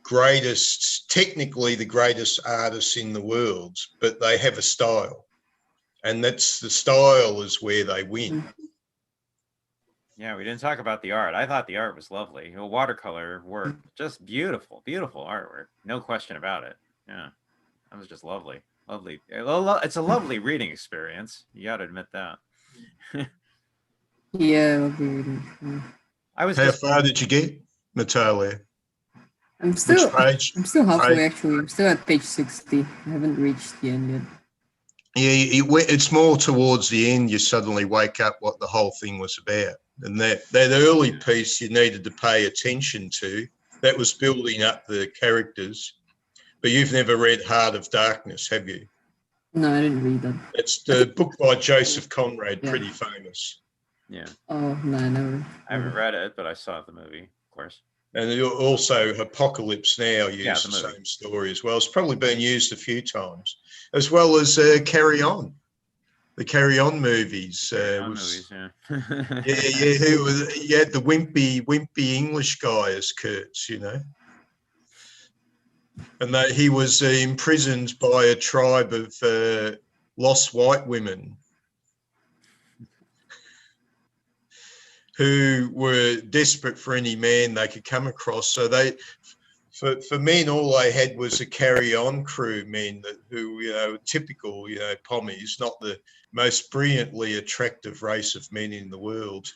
greatest, technically the greatest artists in the world, but they have a style. And that's the style is where they win. Yeah, we didn't talk about the art. I thought the art was lovely. The watercolor work, just beautiful, beautiful artwork. No question about it. Yeah, that was just lovely. Lovely. It's a lovely reading experience. You got to admit that. Yeah, lovely reading. How far did you get, Natalia? I'm still halfway, actually. I'm still at page 60. I haven't reached the end yet. Yeah, it's more towards the end you suddenly wake up what the whole thing was about. And that early piece you needed to pay attention to, that was building up the characters. But you've never read Heart of Darkness, have you? No, I didn't read that. It's the book by Joseph Conrad, pretty famous. Yeah. Oh, no, I never. I haven't read it, but I saw the movie, of course. And also Apocalypse Now used the same story as well. It's probably been used a few times, as well as Carry On. The Carry On movies. You had the wimpy English guy as Kurtz, you know. And he was imprisoned by a tribe of lost white women who were desperate for any man they could come across. So for men, all they had was a carry-on crew men who, you know, typical, you know, pommies, not the most brilliantly attractive race of men in the world.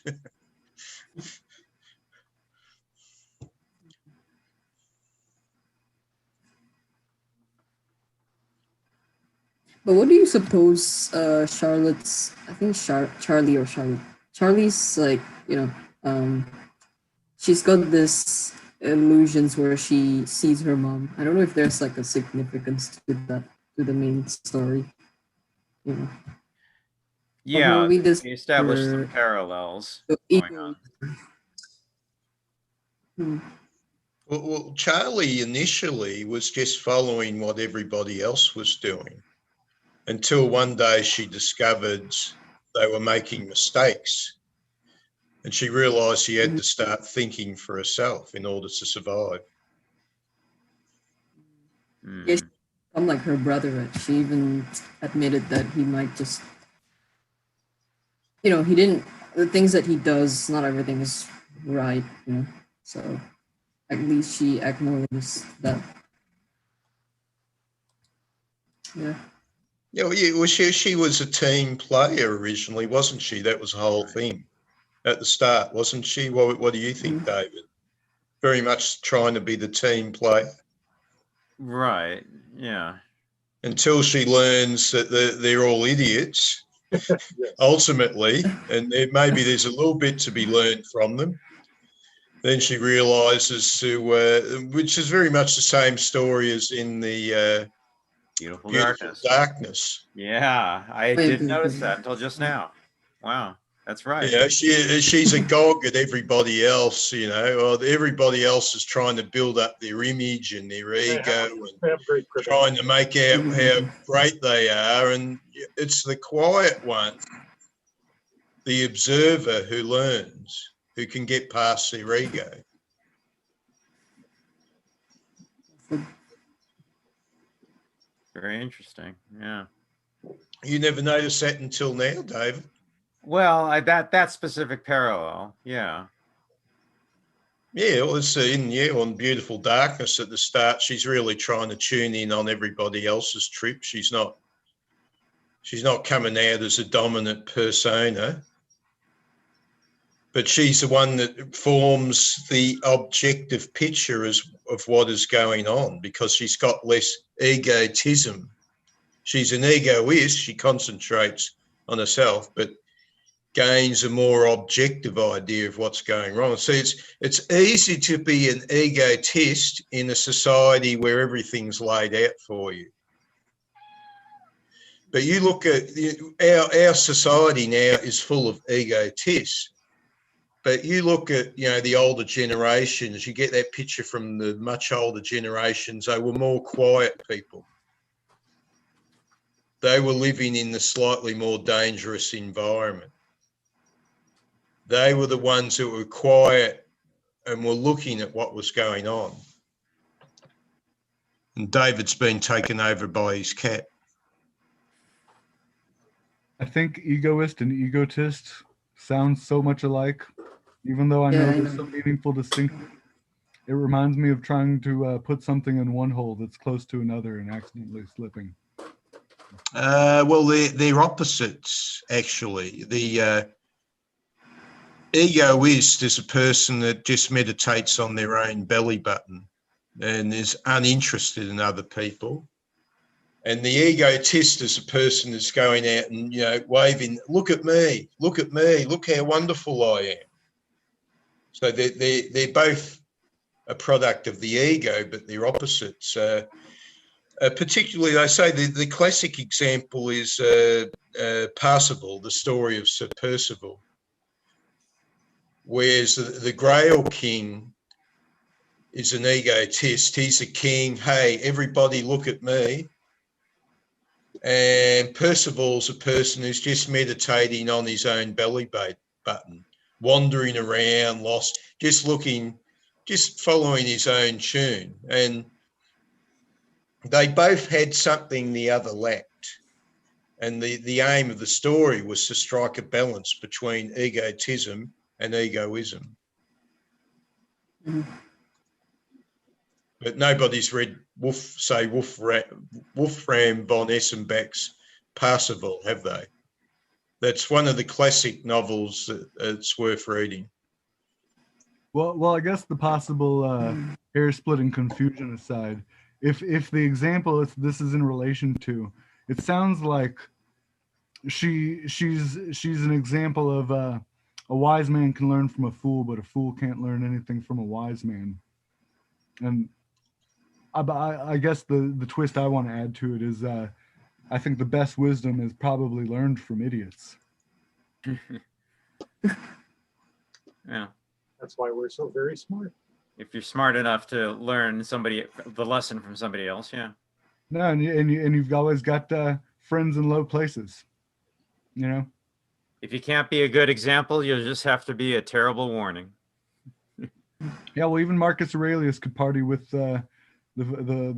But what do you suppose Charlotte's, I think Charlie's like, you know, she's got this illusions where she sees her mom. I don't know if there's like a significance to that, to the main story. You know, Yeah, we we established some discover parallels the going ego. on. Hmm. Well, Charlie initially was just following what everybody else was doing until one day she discovered they were making mistakes. And she realised she had to start thinking for herself in order to survive. Yeah, unlike her brother, right? She even admitted that he might just, you know, he didn't, the things that he does, not everything is right, you know. So at least she acknowledges that. Yeah. Yeah, well, she was a team player originally, wasn't she? That was the whole thing at the start, wasn't she? What do you think, David? Very much trying to be the team player. Right. Yeah. Until she learns that they're all idiots, ultimately, and maybe there's a little bit to be learned from them. Then she realises which is very much the same story as in the Beautiful Beautiful Darkness. Darkness. Yeah, I didn't notice that until just now. Wow, that's right. You know, she's a gog at everybody else, you know, or everybody else is trying to build up their image and their ego and trying to make out how great they are. And it's the quiet one, the observer, who learns, who can get past their ego. Very interesting. Yeah. You never noticed that until now, David? Well, that specific parallel. Yeah. Yeah, well, it's on Beautiful Darkness at the start. She's really trying to tune in on everybody else's trip. She's not coming out as a dominant persona, but she's the one that forms the objective picture of what is going on because she's got less egotism. She's an egoist. She concentrates on herself, but gains a more objective idea of what's going wrong. So it's easy to be an egotist in a society where everything's laid out for you. But you look at our society now is full of egotists. But you look at, you know, the older generations, you get that picture from the much older generations, they were more quiet people. They were living in the slightly more dangerous environment. They were the ones who were quiet and were looking at what was going on. And David's been taken over by his cat. I think egoist and egotist sound so much alike, even though I know there's some meaningful distinction. It reminds me of trying to put something in one hole that's close to another and accidentally slipping. Well, they're opposites, actually. The egoist is a person that just meditates on their own belly button and is uninterested in other people. And the egotist is a person that's going out and, you know, waving, look at me, look how wonderful I am. So they're both a product of the ego, but they're opposites. Particularly, I say the classic example is Percival, the story of Sir Percival, whereas the Grail King is an egotist. He's a king. Hey, everybody look at me. And Percival's a person who's just meditating on his own belly button, wandering around, lost, just looking, just following his own tune. And they both had something the other lacked. And the aim of the story was to strike a balance between egotism and egoism. Mm-hmm. But nobody's read Wolfram von Essenbach's Parsifal, have they? That's one of the classic novels that it's worth reading. Well, I guess the possible hair-splitting confusion aside, if the example this is in relation to, it sounds like she's an example of a wise man can learn from a fool, but a fool can't learn anything from a wise man. And I guess the twist I want to add to it is I think the best wisdom is probably learned from idiots. Yeah. That's why we're so very smart. If you're smart enough to learn the lesson from somebody else, yeah. No, and you've always got friends in low places, you know. If you can't be a good example, you'll just have to be a terrible warning. Yeah, well, even Marcus Aurelius could party with the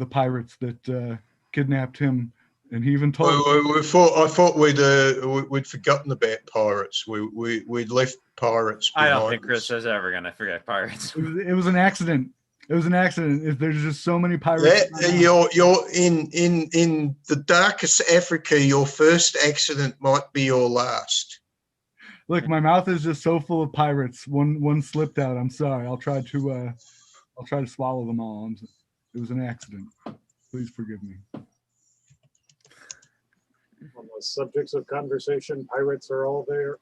pirates that kidnapped him, and he even told. I thought we'd forgotten about pirates. We'd left pirates behind. I don't think Chris is ever gonna forget pirates. It was an accident. It was an accident. There's just so many pirates. You're in the darkest Africa. Your first accident might be your last. Look, my mouth is just so full of pirates. One slipped out. I'm sorry. I'll try to swallow them all. It was an accident. Please forgive me. On the subjects of conversation, pirates are all there.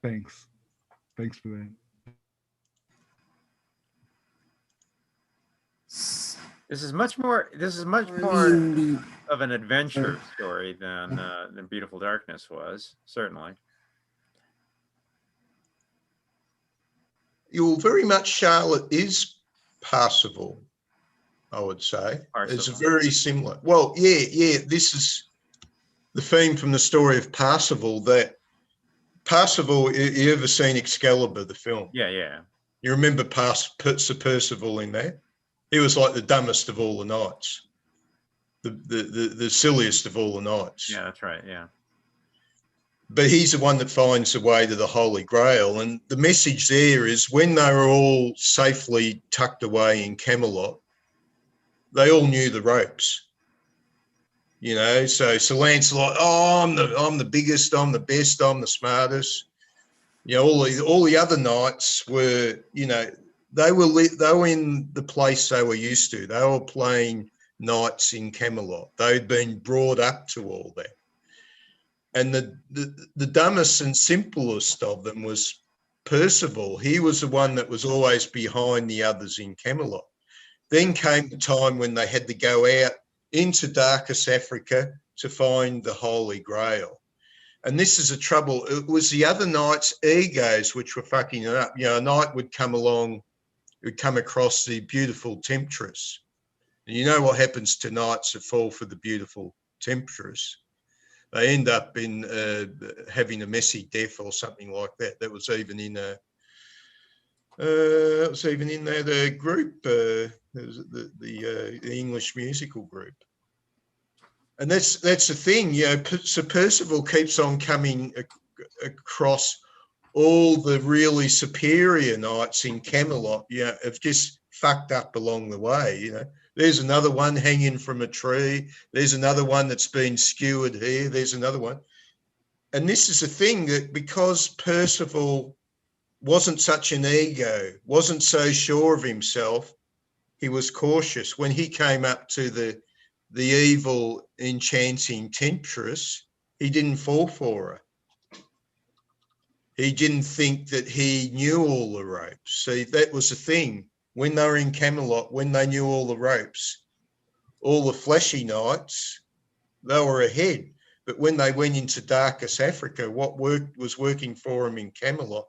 Thanks for that. This is much more of an adventure story than Beautiful Darkness was, certainly. You're very much Charlotte is Parsifal, I would say. Parsifal. It's very similar. Well, yeah. This is the theme from the story of Parsifal. That Parsifal, you ever seen Excalibur, the film? Yeah. You remember Sir Percival in that? He was like the dumbest of all the knights, the silliest of all the knights. Yeah, that's right. Yeah. But he's the one that finds the way to the Holy Grail. And the message there is when they were all safely tucked away in Camelot, they all knew the ropes. You know, so Sir Lancelot, I'm the biggest, I'm the best, I'm the smartest. You know, all the other knights were, you know, they were in the place they were used to. They were playing knights in Camelot. They'd been brought up to all that. And the dumbest and simplest of them was Percival. He was the one that was always behind the others in Camelot. Then came the time when they had to go out into darkest Africa to find the Holy Grail. And this is a trouble. It was the other knights' egos which were fucking it up. You know, a knight would come along, would come across the beautiful temptress. And you know what happens to knights that fall for the beautiful temptress? They end up in having a messy death or something like that. That was even in that group, the English musical group. And that's the thing, you know. Sir Percival keeps on coming across all the really superior knights in Camelot. You know, have just fucked up along the way. You know, there's another one hanging from a tree. There's another one that's been skewered here. There's another one. And this is the thing, that because Percival wasn't such an ego, wasn't so sure of himself, he was cautious. When he came up to the evil enchanting temptress, he didn't fall for her. He didn't think that he knew all the ropes. See, that was the thing. When they were in Camelot, when they knew all the ropes, all the fleshy knights, they were ahead. But when they went into darkest Africa, what was working for them in Camelot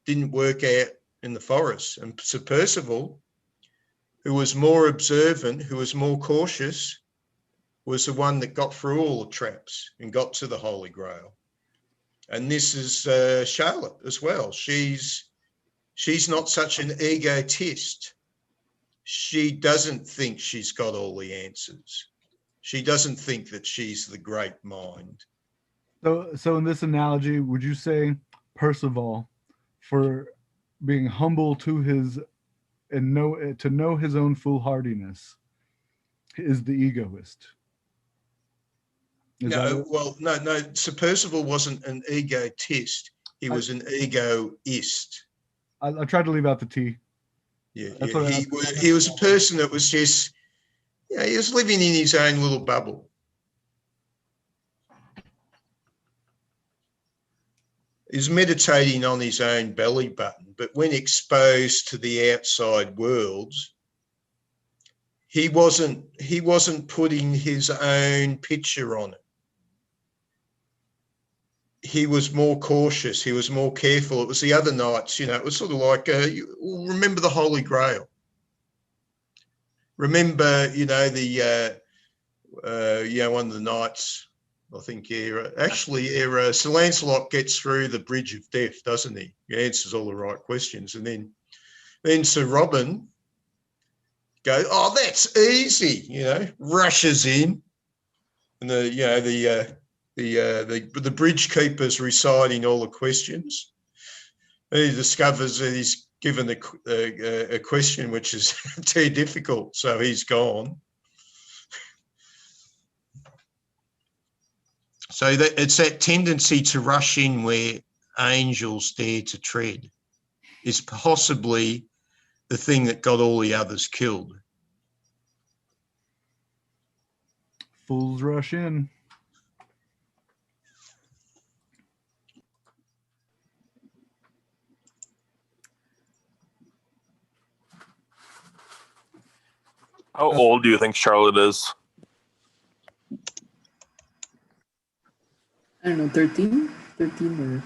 didn't work out in the forest. And Sir Percival, who was more observant, who was more cautious, was the one that got through all the traps and got to the Holy Grail. And this is Charlotte as well. She's not such an egotist. She doesn't think she's got all the answers. She doesn't think that she's the great mind. So in this analogy, would you say Percival, for being humble to his and to know his own foolhardiness, is the egoist? No. Sir Percival wasn't an egotist. He was an egoist. I tried to leave out the T. Yeah, That's yeah. what He was a person that was just, he was living in his own little bubble. He was meditating on his own belly button, but when exposed to the outside world, he wasn't putting his own picture on it. He was more cautious. He was more careful. It was the other knights, it was sort of like, remember the Holy Grail. Remember, one of the knights, I think, Sir Lancelot gets through the bridge of death, doesn't he? He answers all the right questions. And then Sir Robin goes, oh, that's easy, rushes in. And the bridge keeper's reciting all the questions. And he discovers that he's given a question which is too difficult, so he's gone. So it's that tendency to rush in where angels dare to tread is possibly the thing that got all the others killed. Fools rush in. How old do you think Charlotte is? I don't know, 13? 13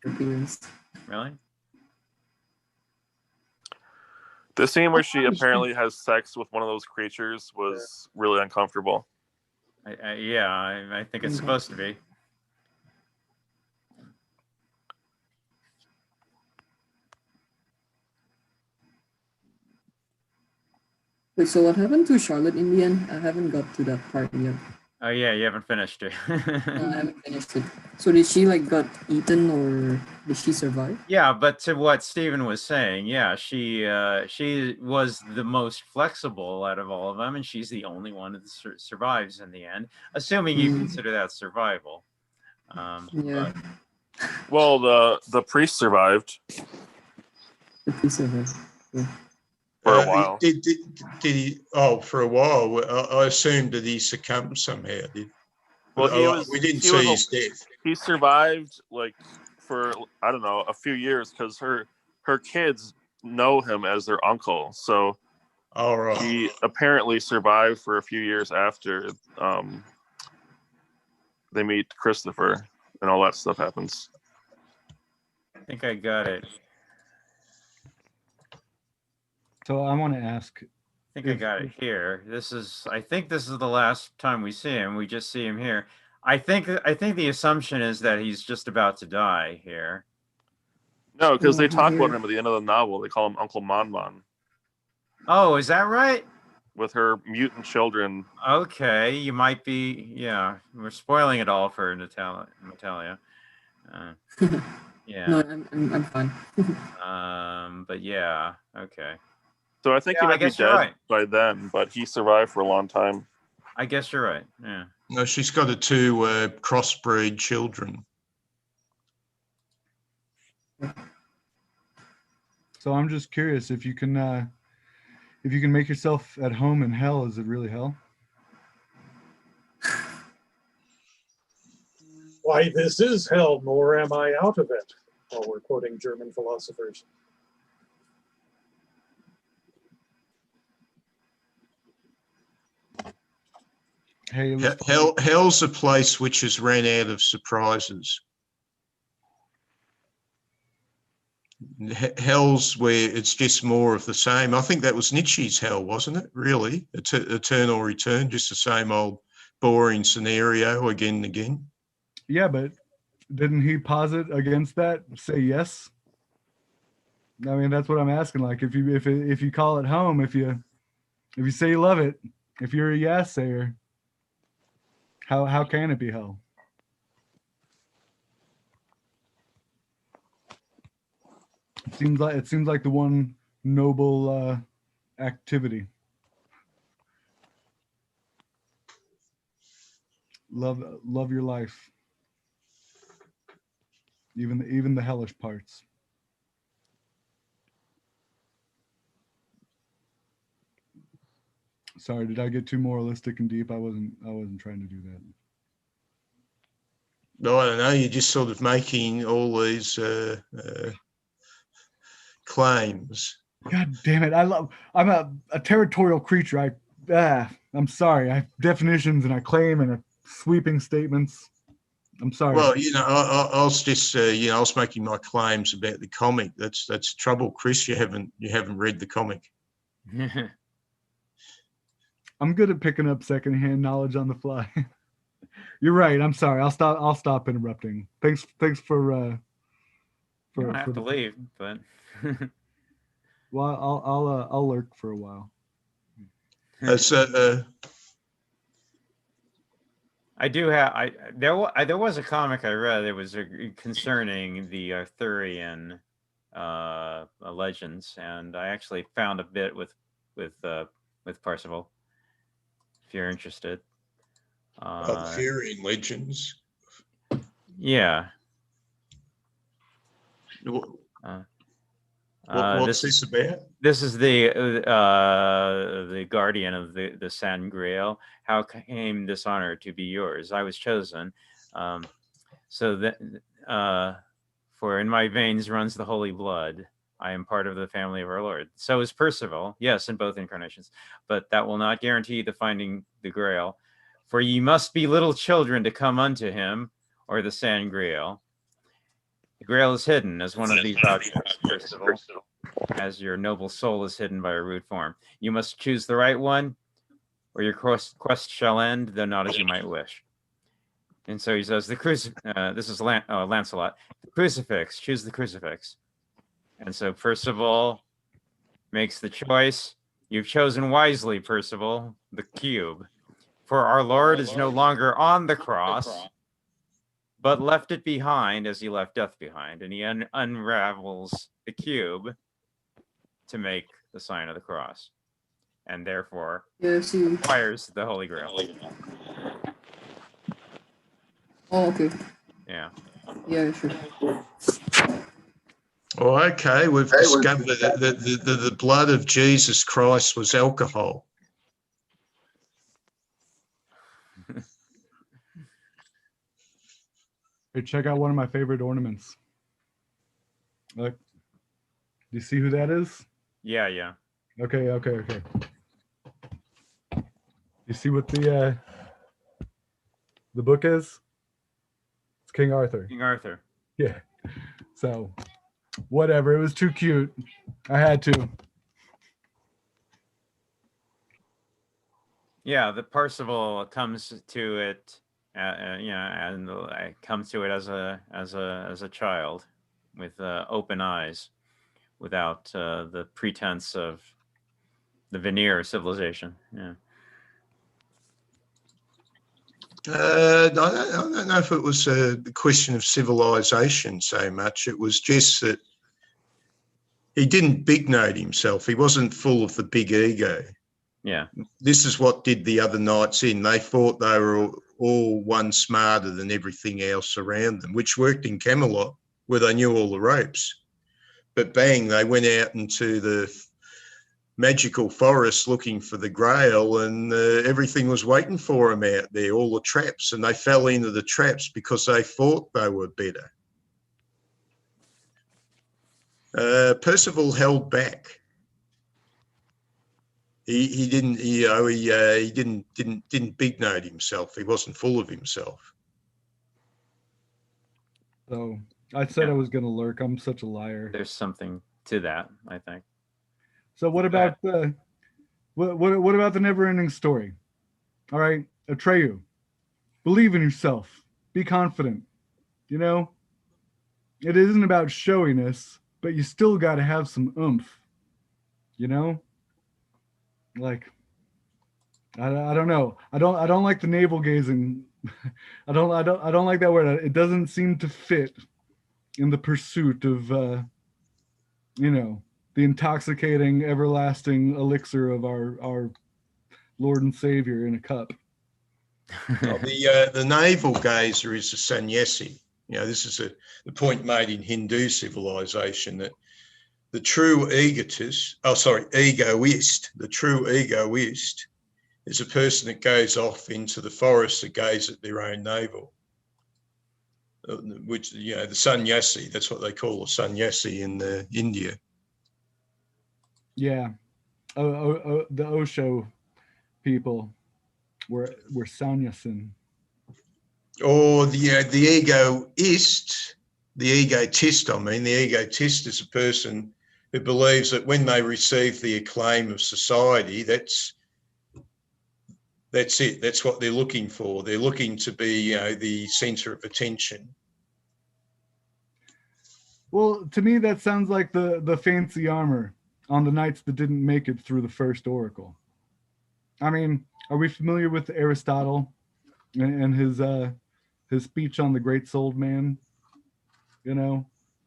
or appearance. Really? The scene where she apparently has sex with one of those creatures was really uncomfortable. I think it's supposed to be. Wait, so what happened to Charlotte in the end? I haven't got to that part yet. Oh yeah, you haven't finished it. No, I haven't finished it. So did she got eaten or did she survive? Yeah, but to what Stephen was saying, yeah, she was the most flexible out of all of them, and she's the only one that survives in the end, assuming you consider that survival. Yeah. Well, the priest survived. The priest survived. Yeah. For a while. Did he? Oh, for a while. I assumed that he succumbed somehow. We didn't see his death. He survived for I don't know a few years because her kids know him as their uncle. So he apparently survived for a few years after they meet Christopher and all that stuff happens. I think I got it. So I want to ask. I think I got it here. I think this is the last time we see him. We just see him here. I think the assumption is that he's just about to die here. No, because they talk about him at the end of the novel. They call him Uncle Mon Mon. Oh, is that right? With her mutant children. Okay, you might be. Yeah, we're spoiling it all for Natalia. Yeah. No, I'm fine. But yeah, okay. So I think he might be dead by then, but he survived for a long time. I guess you're right. Yeah. No, she's got her two crossbreed children. So I'm just curious if you can make yourself at home in hell. Is it really hell? Why, this is hell, nor am I out of it. While we're quoting German philosophers. Hey, hell's a place which has ran out of surprises. Hell's where it's just more of the same. I think that was Nietzsche's hell, wasn't it? Really, eternal return, just the same old boring scenario again and again. Yeah, but didn't he posit against that? Say yes. I mean, that's what I'm asking. Like, if you call it home, if you say you love it, if you're a yes sayer, how can it be hell? It seems like the one noble activity. Love your life, even the hellish parts. Sorry, did I get too moralistic and deep? I wasn't trying to do that. No, I don't know. You're just sort of making all these claims. God damn it! I'm a territorial creature. I'm sorry. I have definitions and I claim and sweeping statements. I'm sorry. Well, I was just, I was making my claims about the comic. That's trouble, Chris. You haven't read the comic. I'm good at picking up secondhand knowledge on the fly. You're right. I'm sorry. I'll stop interrupting. Thanks for You don't have to leave, but well, I'll lurk for a while. I do have. There was a comic I read. It was concerning the Arthurian legends, and I actually found a bit with Parsifal. If you're interested, Arthurian legends. Yeah. What's this about? This is the guardian of the San Grail. How came this honor to be yours? I was chosen, so that for in my veins runs the holy blood. I am part of the family of our Lord. So is Percival, yes, in both incarnations. But that will not guarantee the finding the Grail. For ye must be little children to come unto him, or the San Grail. The Grail is hidden as one of these objects, Percival, as your noble soul is hidden by a rude form. You must choose the right one, or your quest shall end, though not as you might wish. And so he says, this is Lancelot, the crucifix, choose the crucifix. And so Percival makes the choice. You've chosen wisely, Percival, the cube. For our Lord is no longer on the cross, but left it behind as he left death behind. And he unravels the cube to make the sign of the cross. And therefore requires the Holy Grail. Oh, okay. Yeah. Yeah, sure. Oh, okay. We've discovered that the blood of Jesus Christ was alcohol. Hey, check out one of my favorite ornaments. Look, do you see who that is? Yeah. Okay. You see what the book is? It's King Arthur. King Arthur. Yeah. So, whatever. It was too cute. I had to. Yeah, the Percival comes to it, and comes to it as a child, with open eyes, without the pretense of the veneer of civilization. Yeah. I don't know if it was the question of civilization so much. It was just that he didn't big note himself. He wasn't full of the big ego. Yeah. This is what did the other knights in. They thought they were all one smarter than everything else around them, which worked in Camelot, where they knew all the ropes. But bang, they went out into the magical forest looking for the Grail, and everything was waiting for them out there, all the traps, and they fell into the traps because they thought they were better. Percival held back. He didn't big note himself. He wasn't full of himself. So I said I was going to lurk. I'm such a liar. There's something to that, I think. So what about what about the never-ending story? All right, Atreyu, believe in yourself. Be confident. You know, it isn't about showiness, but you still got to have some oomph. You know, like I don't know. I don't like the navel gazing. I don't like that word. It doesn't seem to fit in the pursuit of the intoxicating, everlasting elixir of our Lord and Savior in a cup. Well, the navel gazer is a sannyasi. This is the point made in Hindu civilization that the true egoist, the true egoist is a person that goes off into the forest to gaze at their own navel, which, you know, the sannyasi, that's what they call a sannyasi in India. Yeah. The Osho people were sannyasin. Or the egoist, the egotist, I mean, the egotist is a person who believes that when they receive the acclaim of society, that's it. That's what they're looking for. They're looking to be, you know, the centre of attention. Well, to me, that sounds like the fancy armor on the knights that didn't make it through the first oracle. I mean, are we familiar with Aristotle and his speech on the great-souled man? You know,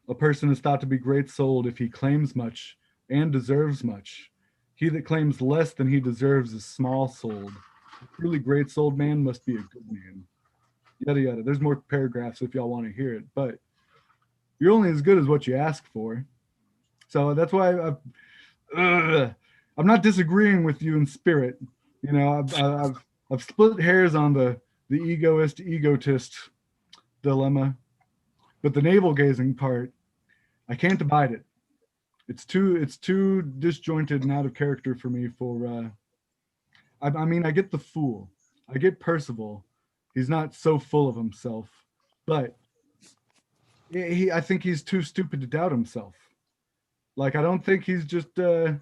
a person is thought to be great-souled if he claims much and deserves much. He that claims less than he deserves is small-souled. A truly great-souled man must be a good man. Yada yada. There's more paragraphs if y'all want to hear it, but you're only as good as what you ask for. So that's why I'm not disagreeing with you in spirit. You know, I've split hairs on the egotist dilemma, but the navel gazing part, I can't abide it. It's too disjointed and out of character for me. I mean, I get the fool, I get Percival. He's not so full of himself, but I think he's too stupid to doubt himself. Like, I don't think he's just. I'm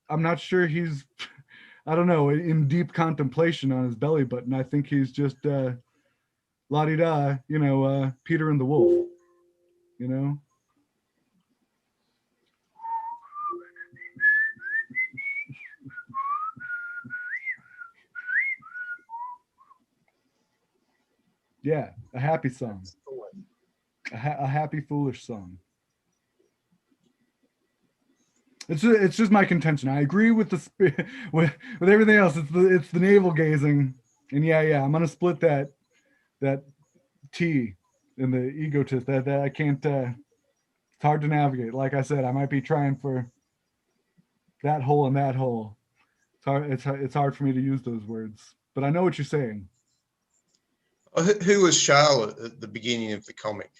not sure he's. I don't know, in deep contemplation on his belly button. I think he's just la-di-da, you know, Peter and the Wolf, you know? Yeah, a happy song. A happy, foolish song. It's just my contention. I agree with with everything else. It's the navel gazing, and yeah, I'm gonna split that T in the egotist. That I can't. It's hard to navigate. Like I said, I might be trying for that hole and that hole. It's hard for me to use those words, but I know what you're saying. Who was Charlotte at the beginning of the comic?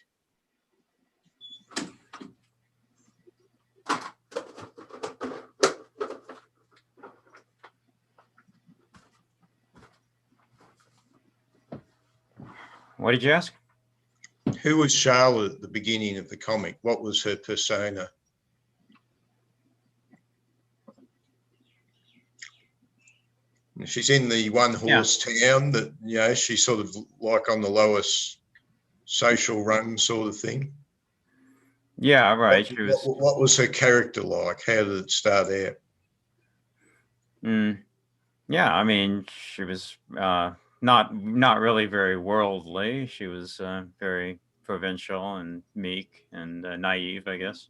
What did you ask? Who was Charlotte at the beginning of the comic? What was her persona? She's in the one horse town that, you know, she's sort of like on the lowest social rung sort of thing. Yeah, right. What was her character like? How did it start out? Yeah, I mean, she was not really very worldly. She was very provincial and meek and naive, I guess.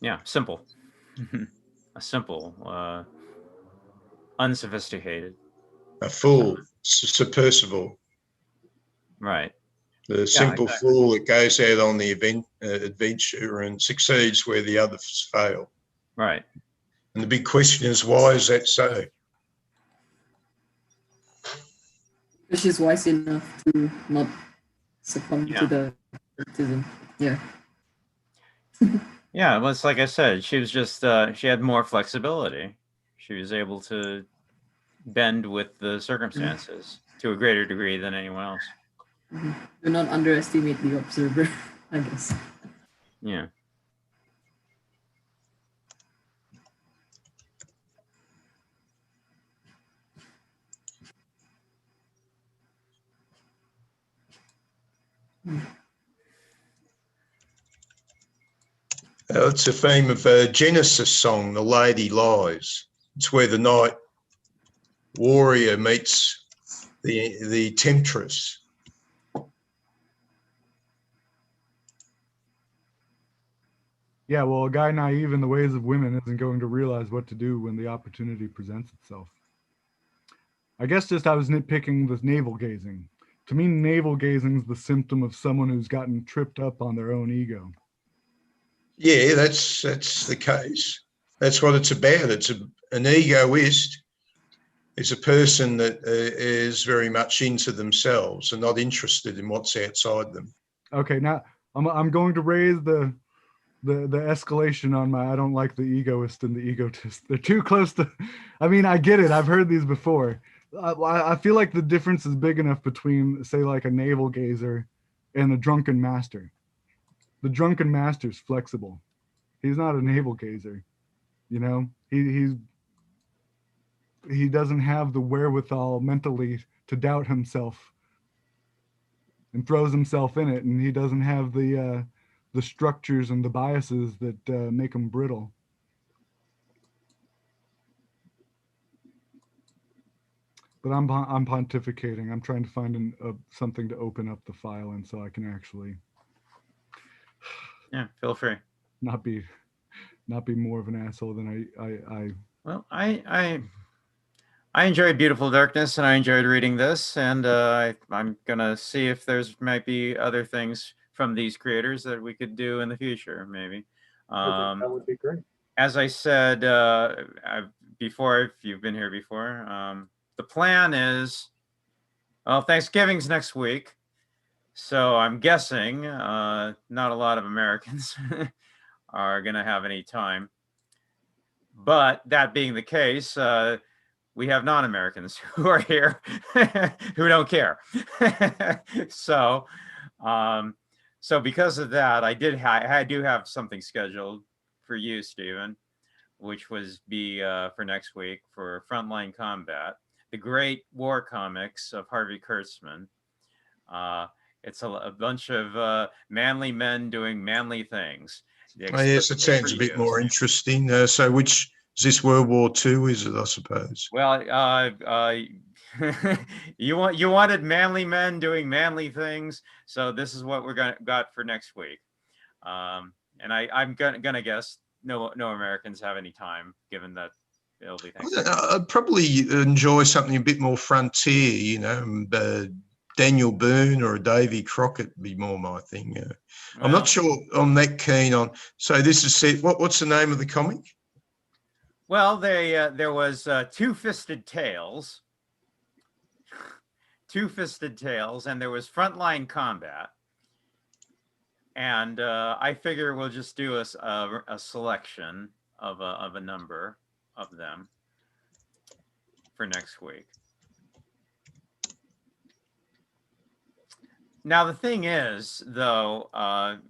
Yeah, simple. A simple, unsophisticated. A fool, Sir Percival. Right. The simple fool that goes out on the adventure and succeeds where the others fail. Right. And the big question is, why is that so? Because she's wise enough to not succumb to the criticism. Yeah. Yeah, well, it's like I said, she was just, she had more flexibility. She was able to bend with the circumstances to a greater degree than anyone else. Do not underestimate the observer, I guess. Yeah. It's a theme of a Genesis song, The Lady Lies. It's where the knight warrior meets the temptress. Yeah, well, a guy naive in the ways of women isn't going to realize what to do when the opportunity presents itself. I guess just I was nitpicking the navel gazing. To me, navel gazing is the symptom of someone who's gotten tripped up on their own ego. Yeah, that's the case. That's what it's about. It's an egoist is a person that is very much into themselves and not interested in what's outside them. Okay, now I'm going to raise the escalation on my I don't like the egoist and the egotist. They're too close to. I mean, I get it. I've heard these before. I feel like the difference is big enough between, say, like a navel gazer and the drunken master. The drunken master's flexible. He's not a navel gazer. You know, he doesn't have the wherewithal mentally to doubt himself and throws himself in it, and he doesn't have the structures and the biases that make him brittle. But I'm pontificating. I'm trying to find something to open up the file in so I can actually feel free. Not be more of an asshole than I. Well, I enjoyed Beautiful Darkness, and I enjoyed reading this, and I'm gonna see if there's might be other things from these creators that we could do in the future, maybe. That would be great. As I said before, if you've been here before, the plan is, well, Thanksgiving's next week, so I'm guessing not a lot of Americans are gonna have any time. But that being the case, we have non-Americans who are here who don't care. So because of that, I do have something scheduled for you, Stephen, which was for next week for Frontline Combat, the great war comics of Harvey Kurtzman. It's a bunch of manly men doing manly things. Oh, yes, it sounds a bit more interesting. So which is this, World War II, is it, I suppose? Well, you wanted manly men doing manly things, so this is what we're got for next week. And I'm gonna guess no Americans have any time, given that it'll be Thanksgiving. I'd probably enjoy something a bit more frontier, you know, Daniel Boone or a Davy Crockett would be more my thing. I'm not sure I'm that keen on. So this is set. What's the name of the comic? Well, there was Two-Fisted Tales, and there was Frontline Combat. And I figure we'll just do a selection of a number of them for next week. Now the thing is, though,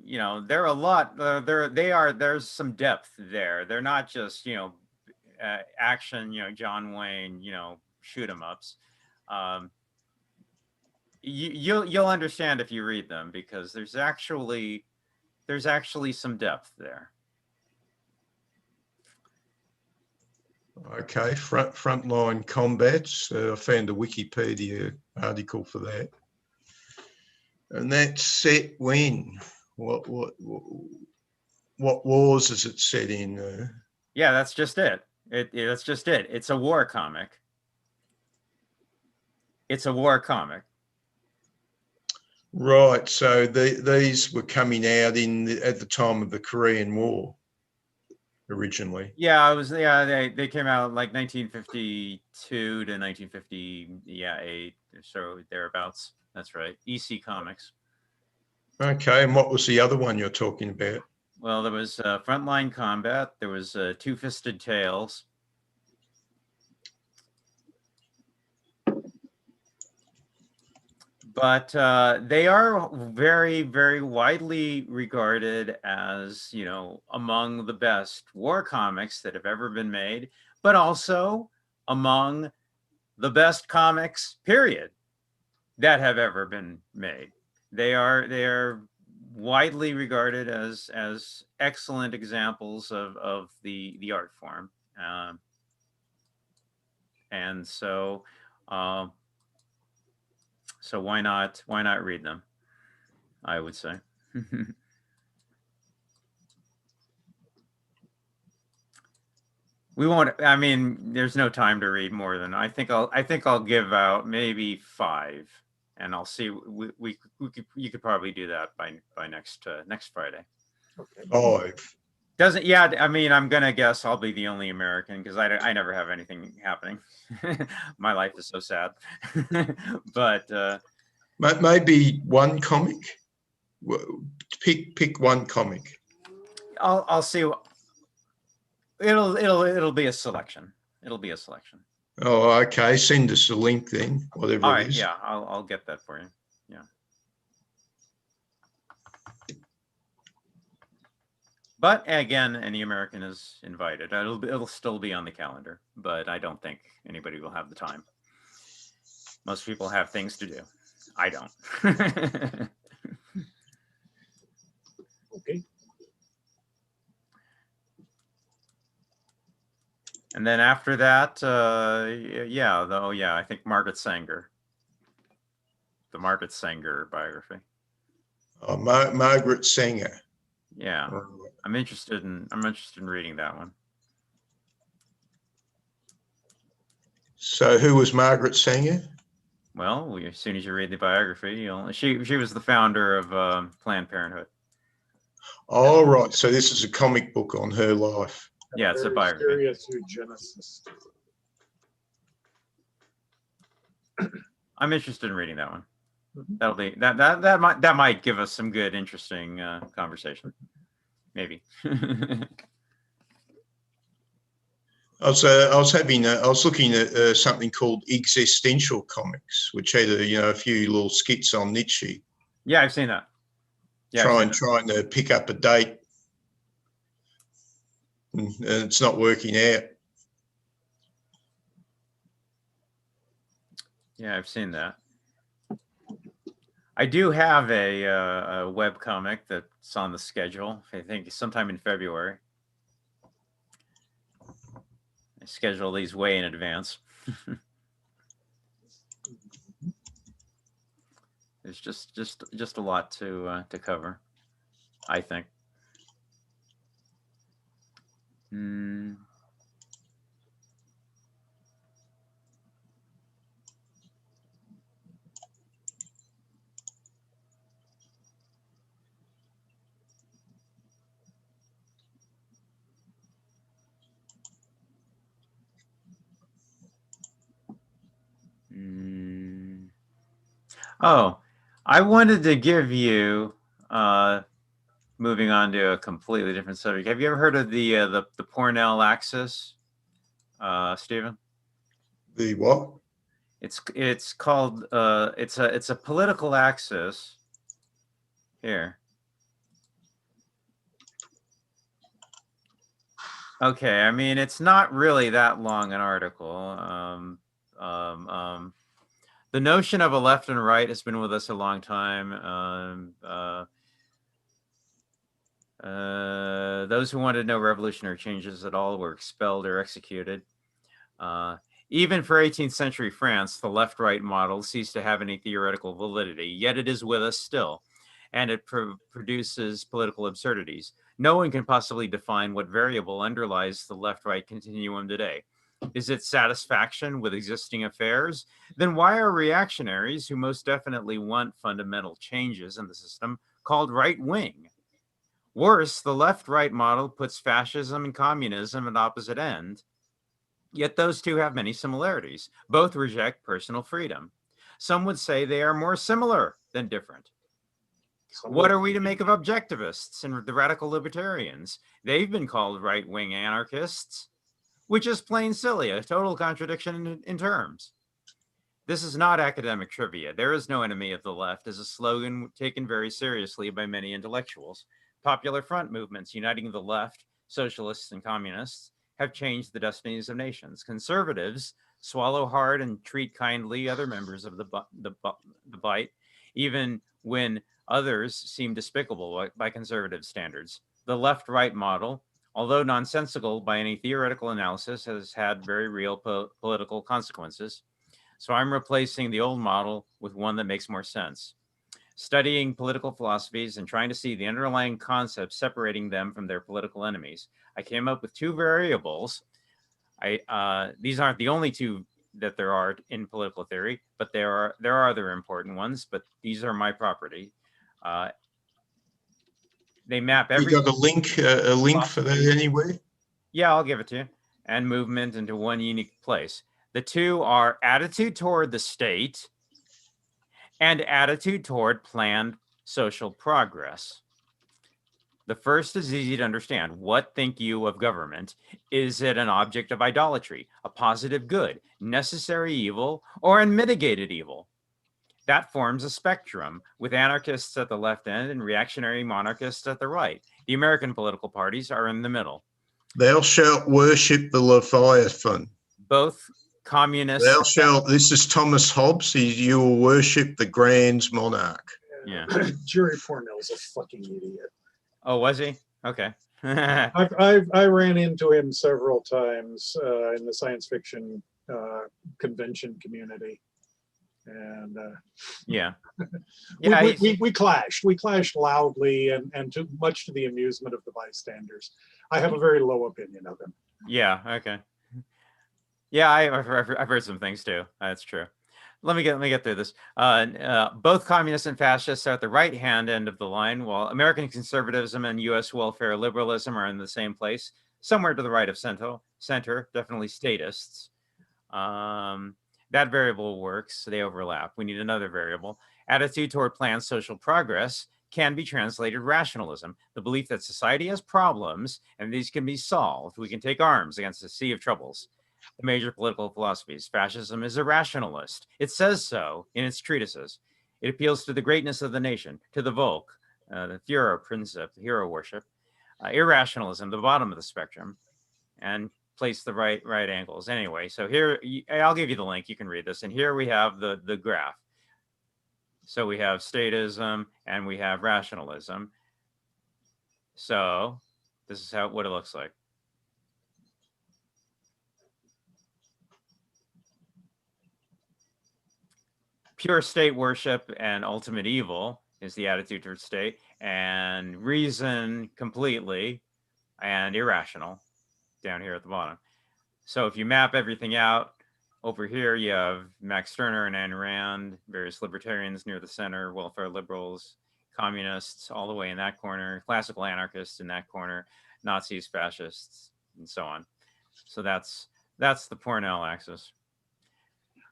you know, there are a lot. There's some depth there. They're not just action, John Wayne, shoot 'em ups. You'll understand if you read them, because there's actually some depth there. Okay, Frontline Combats. I found a Wikipedia article for that. And that's set when? What wars is it set in? Yeah, that's just it. That's just it. It's a war comic. Right. So these were coming out at the time of the Korean War originally. Yeah, it was. Yeah, they came out like 1952 to 1958, so thereabouts. That's right. EC Comics. Okay, and what was the other one you're talking about? Well, there was Frontline Combat. There was Two-Fisted Tales. But they are very, very widely regarded as, among the best war comics that have ever been made, but also among the best comics, period, that have ever been made. They are widely regarded as excellent examples of the art form, and so why not read them, I would say. We won't. I mean, there's no time to read more than I think I'll give out maybe 5 and I'll see. You could probably do that by next Friday. Okay. Oh, Doesn't, yeah, I mean, I'm gonna guess I'll be the only American because I never have anything happening. My life is so sad. But maybe one comic. Pick one comic. I'll see. It'll be a selection. It'll be a selection. Oh, okay. Send us a link then, whatever All it right, is. yeah, I'll get that for you. Yeah. But again, any American is invited. It'll still be on the calendar, but I don't think anybody will have the time. Most people have things to do. I don't. Okay. And then after that, I think Margaret Sanger. The Margaret Sanger biography. Oh, Margaret Sanger. Yeah. I'm interested in reading that one. So who was Margaret Sanger? Well, as soon as you read the biography, she was the founder of Planned Parenthood. Oh, right. So this is a comic book on her life. Yeah, it's a Very biography. serious eugenicist. I'm interested in reading that one. Mhm. That'll be that might give us some good, interesting conversation. Maybe. I was looking at something called existential comics, which had a few little skits on Nietzsche. Yeah, I've seen that. Yeah, trying to pick up a date, and it's not working out. Yeah, I've seen that. I do have a web comic that's on the schedule. I think sometime in February. I schedule these way in advance. There's just a lot to cover, I think. Oh, I wanted to give you, moving on to a completely different subject. Have you ever heard of the Pornell axis, Stephen? The what? It's called it's a political axis. Here. Okay, I mean, it's not really that long an article. The notion of a left and right has been with us a long time. Those who wanted no revolutionary changes at all were expelled or executed. Even for 18th century France, the left-right model ceased to have any theoretical validity, yet it is with us still, and it produces political absurdities. No one can possibly define what variable underlies the left-right continuum today. Is it satisfaction with existing affairs? Then why are reactionaries, who most definitely want fundamental changes in the system, called right-wing? Worse, the left-right model puts fascism and communism at opposite ends, yet those two have many similarities. Both reject personal freedom. Some would say they are more similar than different. What are we to make of objectivists and the radical libertarians? They've been called right-wing anarchists, which is plain silly, a total contradiction in terms. This is not academic trivia. There is no enemy of the left as a slogan taken very seriously by many intellectuals. Popular front movements uniting the left, socialists and communists, have changed the destinies of nations. Conservatives swallow hard and treat kindly other members of the bite, even when others seem despicable by conservative standards. The left-right model, although nonsensical by any theoretical analysis, has had very real political consequences. So I'm replacing the old model with one that makes more sense. Studying political philosophies and trying to see the underlying concepts separating them from their political enemies, I came up with two variables. These aren't the only two that there are in political theory, but there are other important ones, but these are my property. They map You every got a link for that anywhere? Yeah, I'll give it to you. And movement into one unique place. The two are attitude toward the state and attitude toward planned social progress. The first is easy to understand. What think you of government? Is it an object of idolatry, a positive good, necessary evil, or unmitigated evil? That forms a spectrum, with anarchists at the left end and reactionary monarchists at the right. The American political parties are in the middle. Thou shalt worship the Leviathan. Both communists. Thou shalt, this is Thomas Hobbes, you will worship the grand monarch. Yeah. Jerry Pournelle's a fucking idiot. Oh, was he? Okay. I ran into him several times in the science fiction convention community, and yeah, we clashed. We clashed loudly and too much to the amusement of the bystanders. I have a very low opinion of him. Yeah. Okay. Yeah, I've heard some things too. That's true. Let me get through this. Both communists and fascists are at the right-hand end of the line, while American conservatism and U.S. welfare liberalism are in the same place, somewhere to the right of center, definitely statists. That variable works. They overlap. We need another variable. Attitude toward planned social progress can be translated rationalism, the belief that society has problems and these can be solved. We can take arms against a sea of troubles. The major political philosophies. Fascism is a rationalist. It says so in its treatises. It appeals to the greatness of the nation, to the Volk, the Führer principle, the hero worship. Irrationalism, the bottom of the spectrum, and place the right angles. Anyway, so here, I'll give you the link. You can read this. And here we have the graph. So we have statism and we have rationalism. So this is what it looks like. Pure state worship and ultimate evil is the attitude towards state, and reason completely and irrational down here at the bottom. So if you map everything out, over here you have Max Stirner and Ayn Rand, various libertarians near the center, welfare liberals, communists all the way in that corner, classical anarchists in that corner, Nazis, fascists, and so on. So that's the Pournelle axis.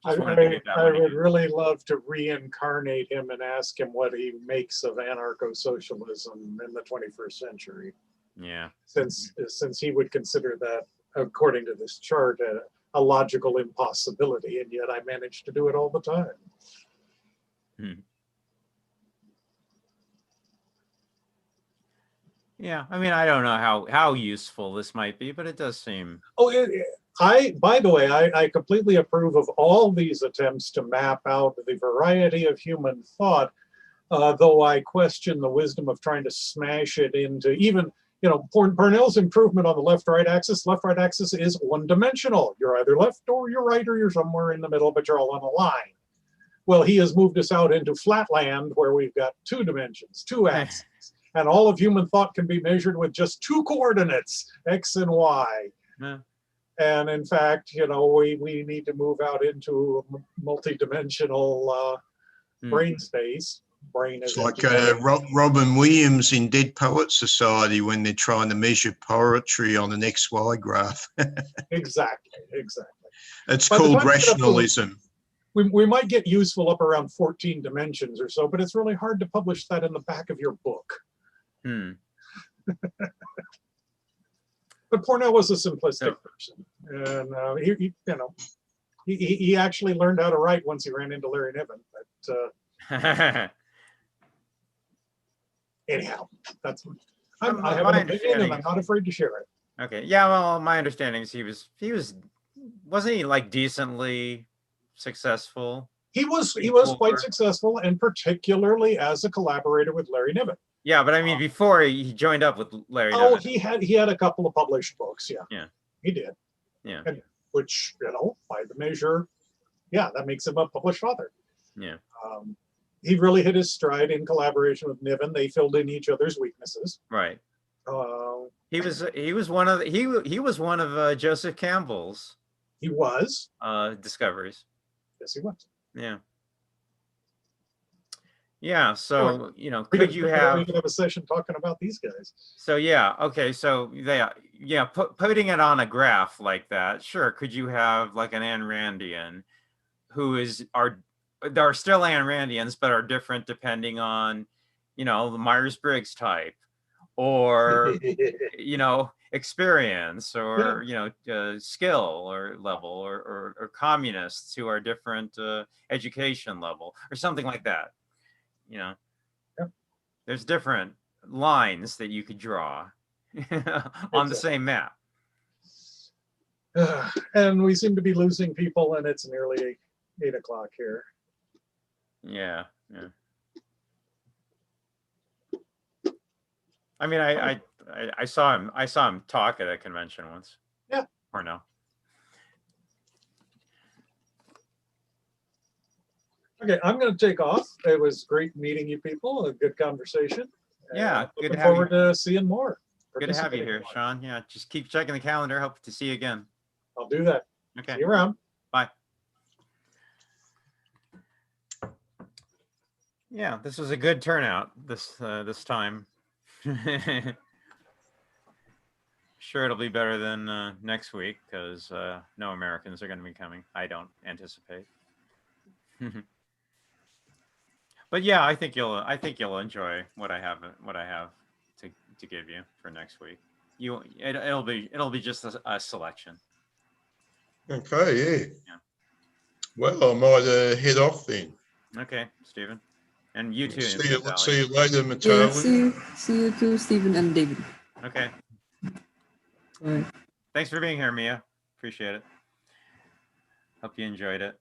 I would really love to reincarnate him and ask him what he makes of anarcho-socialism in the 21st century. Yeah. Since he would consider that, according to this chart, a logical impossibility, and yet I manage to do it all the time. Yeah, I mean, I don't know how useful this might be, but it does seem. Oh, by the way, I completely approve of all these attempts to map out the variety of human thought, though I question the wisdom of trying to smash it into even, Pournelle's improvement on the left-right axis. Left-right axis is one-dimensional. You're either left or you're right or you're somewhere in the middle, but you're all on a line. Well, he has moved us out into flatland where we've got 2 dimensions, 2 axes, and all of human thought can be measured with just 2 coordinates, X and Y. Yeah. And in fact, we need to move out into a multi-dimensional brain space. It's like Robin Williams in Dead Poets Society when they're trying to measure poetry on an XY graph. Exactly. It's called rationalism. We might get useful up around 14 dimensions or so, but it's really hard to publish that in the back of your book. But Pournelle was a simplistic person, and he actually learned how to write once he ran into Larry Niven. But anyhow, I have an opinion, and I'm not afraid to share it. Okay, yeah. Well, my understanding is wasn't he like decently successful? He was quite successful, and particularly as a collaborator with Larry Niven. Yeah, but I mean, before he joined up with Larry. Oh, Niven. he had a couple of published books. Yeah, he did. Yeah, and which by the measure, that makes him a published author. Yeah. He really hit his stride in collaboration with Niven. They filled in each other's weaknesses. Right. He was one of Joseph Campbell's He was. Discoveries. Yes, he was. Yeah. Yeah. So, Anyway, you know, We could could, you we have, could have a session talking about these guys. so yeah, okay, so yeah, putting it on a graph like that, sure. Could you have like an Ayn Randian who there are still Ayn Randians, but are different depending on, you know, the Myers-Briggs type, or you know, experience, or you know, skill or level, or communists who are different education level, or something like that. You know, Yeah. there's different lines that you could draw on the same map. And we seem to be losing people, and it's nearly 8 o'clock here. Yeah, yeah. I mean, I saw him talk at a convention once. Yeah. Or no. Okay, I'm going to take off. It was great meeting you people. A good conversation. Yeah, And good looking to have you. forward to seeing more. Good to have you participating here, more. Sean. Yeah, just keep checking the calendar. Hope to see you again. I'll do that. Okay. See you around. Bye. Yeah, this was a good turnout this time. Sure, it'll be better than next week because no Americans are going to be coming. I don't anticipate. But yeah, I think you'll enjoy what I have to give you for next week. It'll be just a selection. Okay, yeah. Yeah. Well, I might head off then. Okay, Stephen, and you too. See you Natalie. later, Yeah, Matali. see you too, Stephen and David. Okay. All right. Thanks for being here, Mia. Appreciate it. Hope you enjoyed it.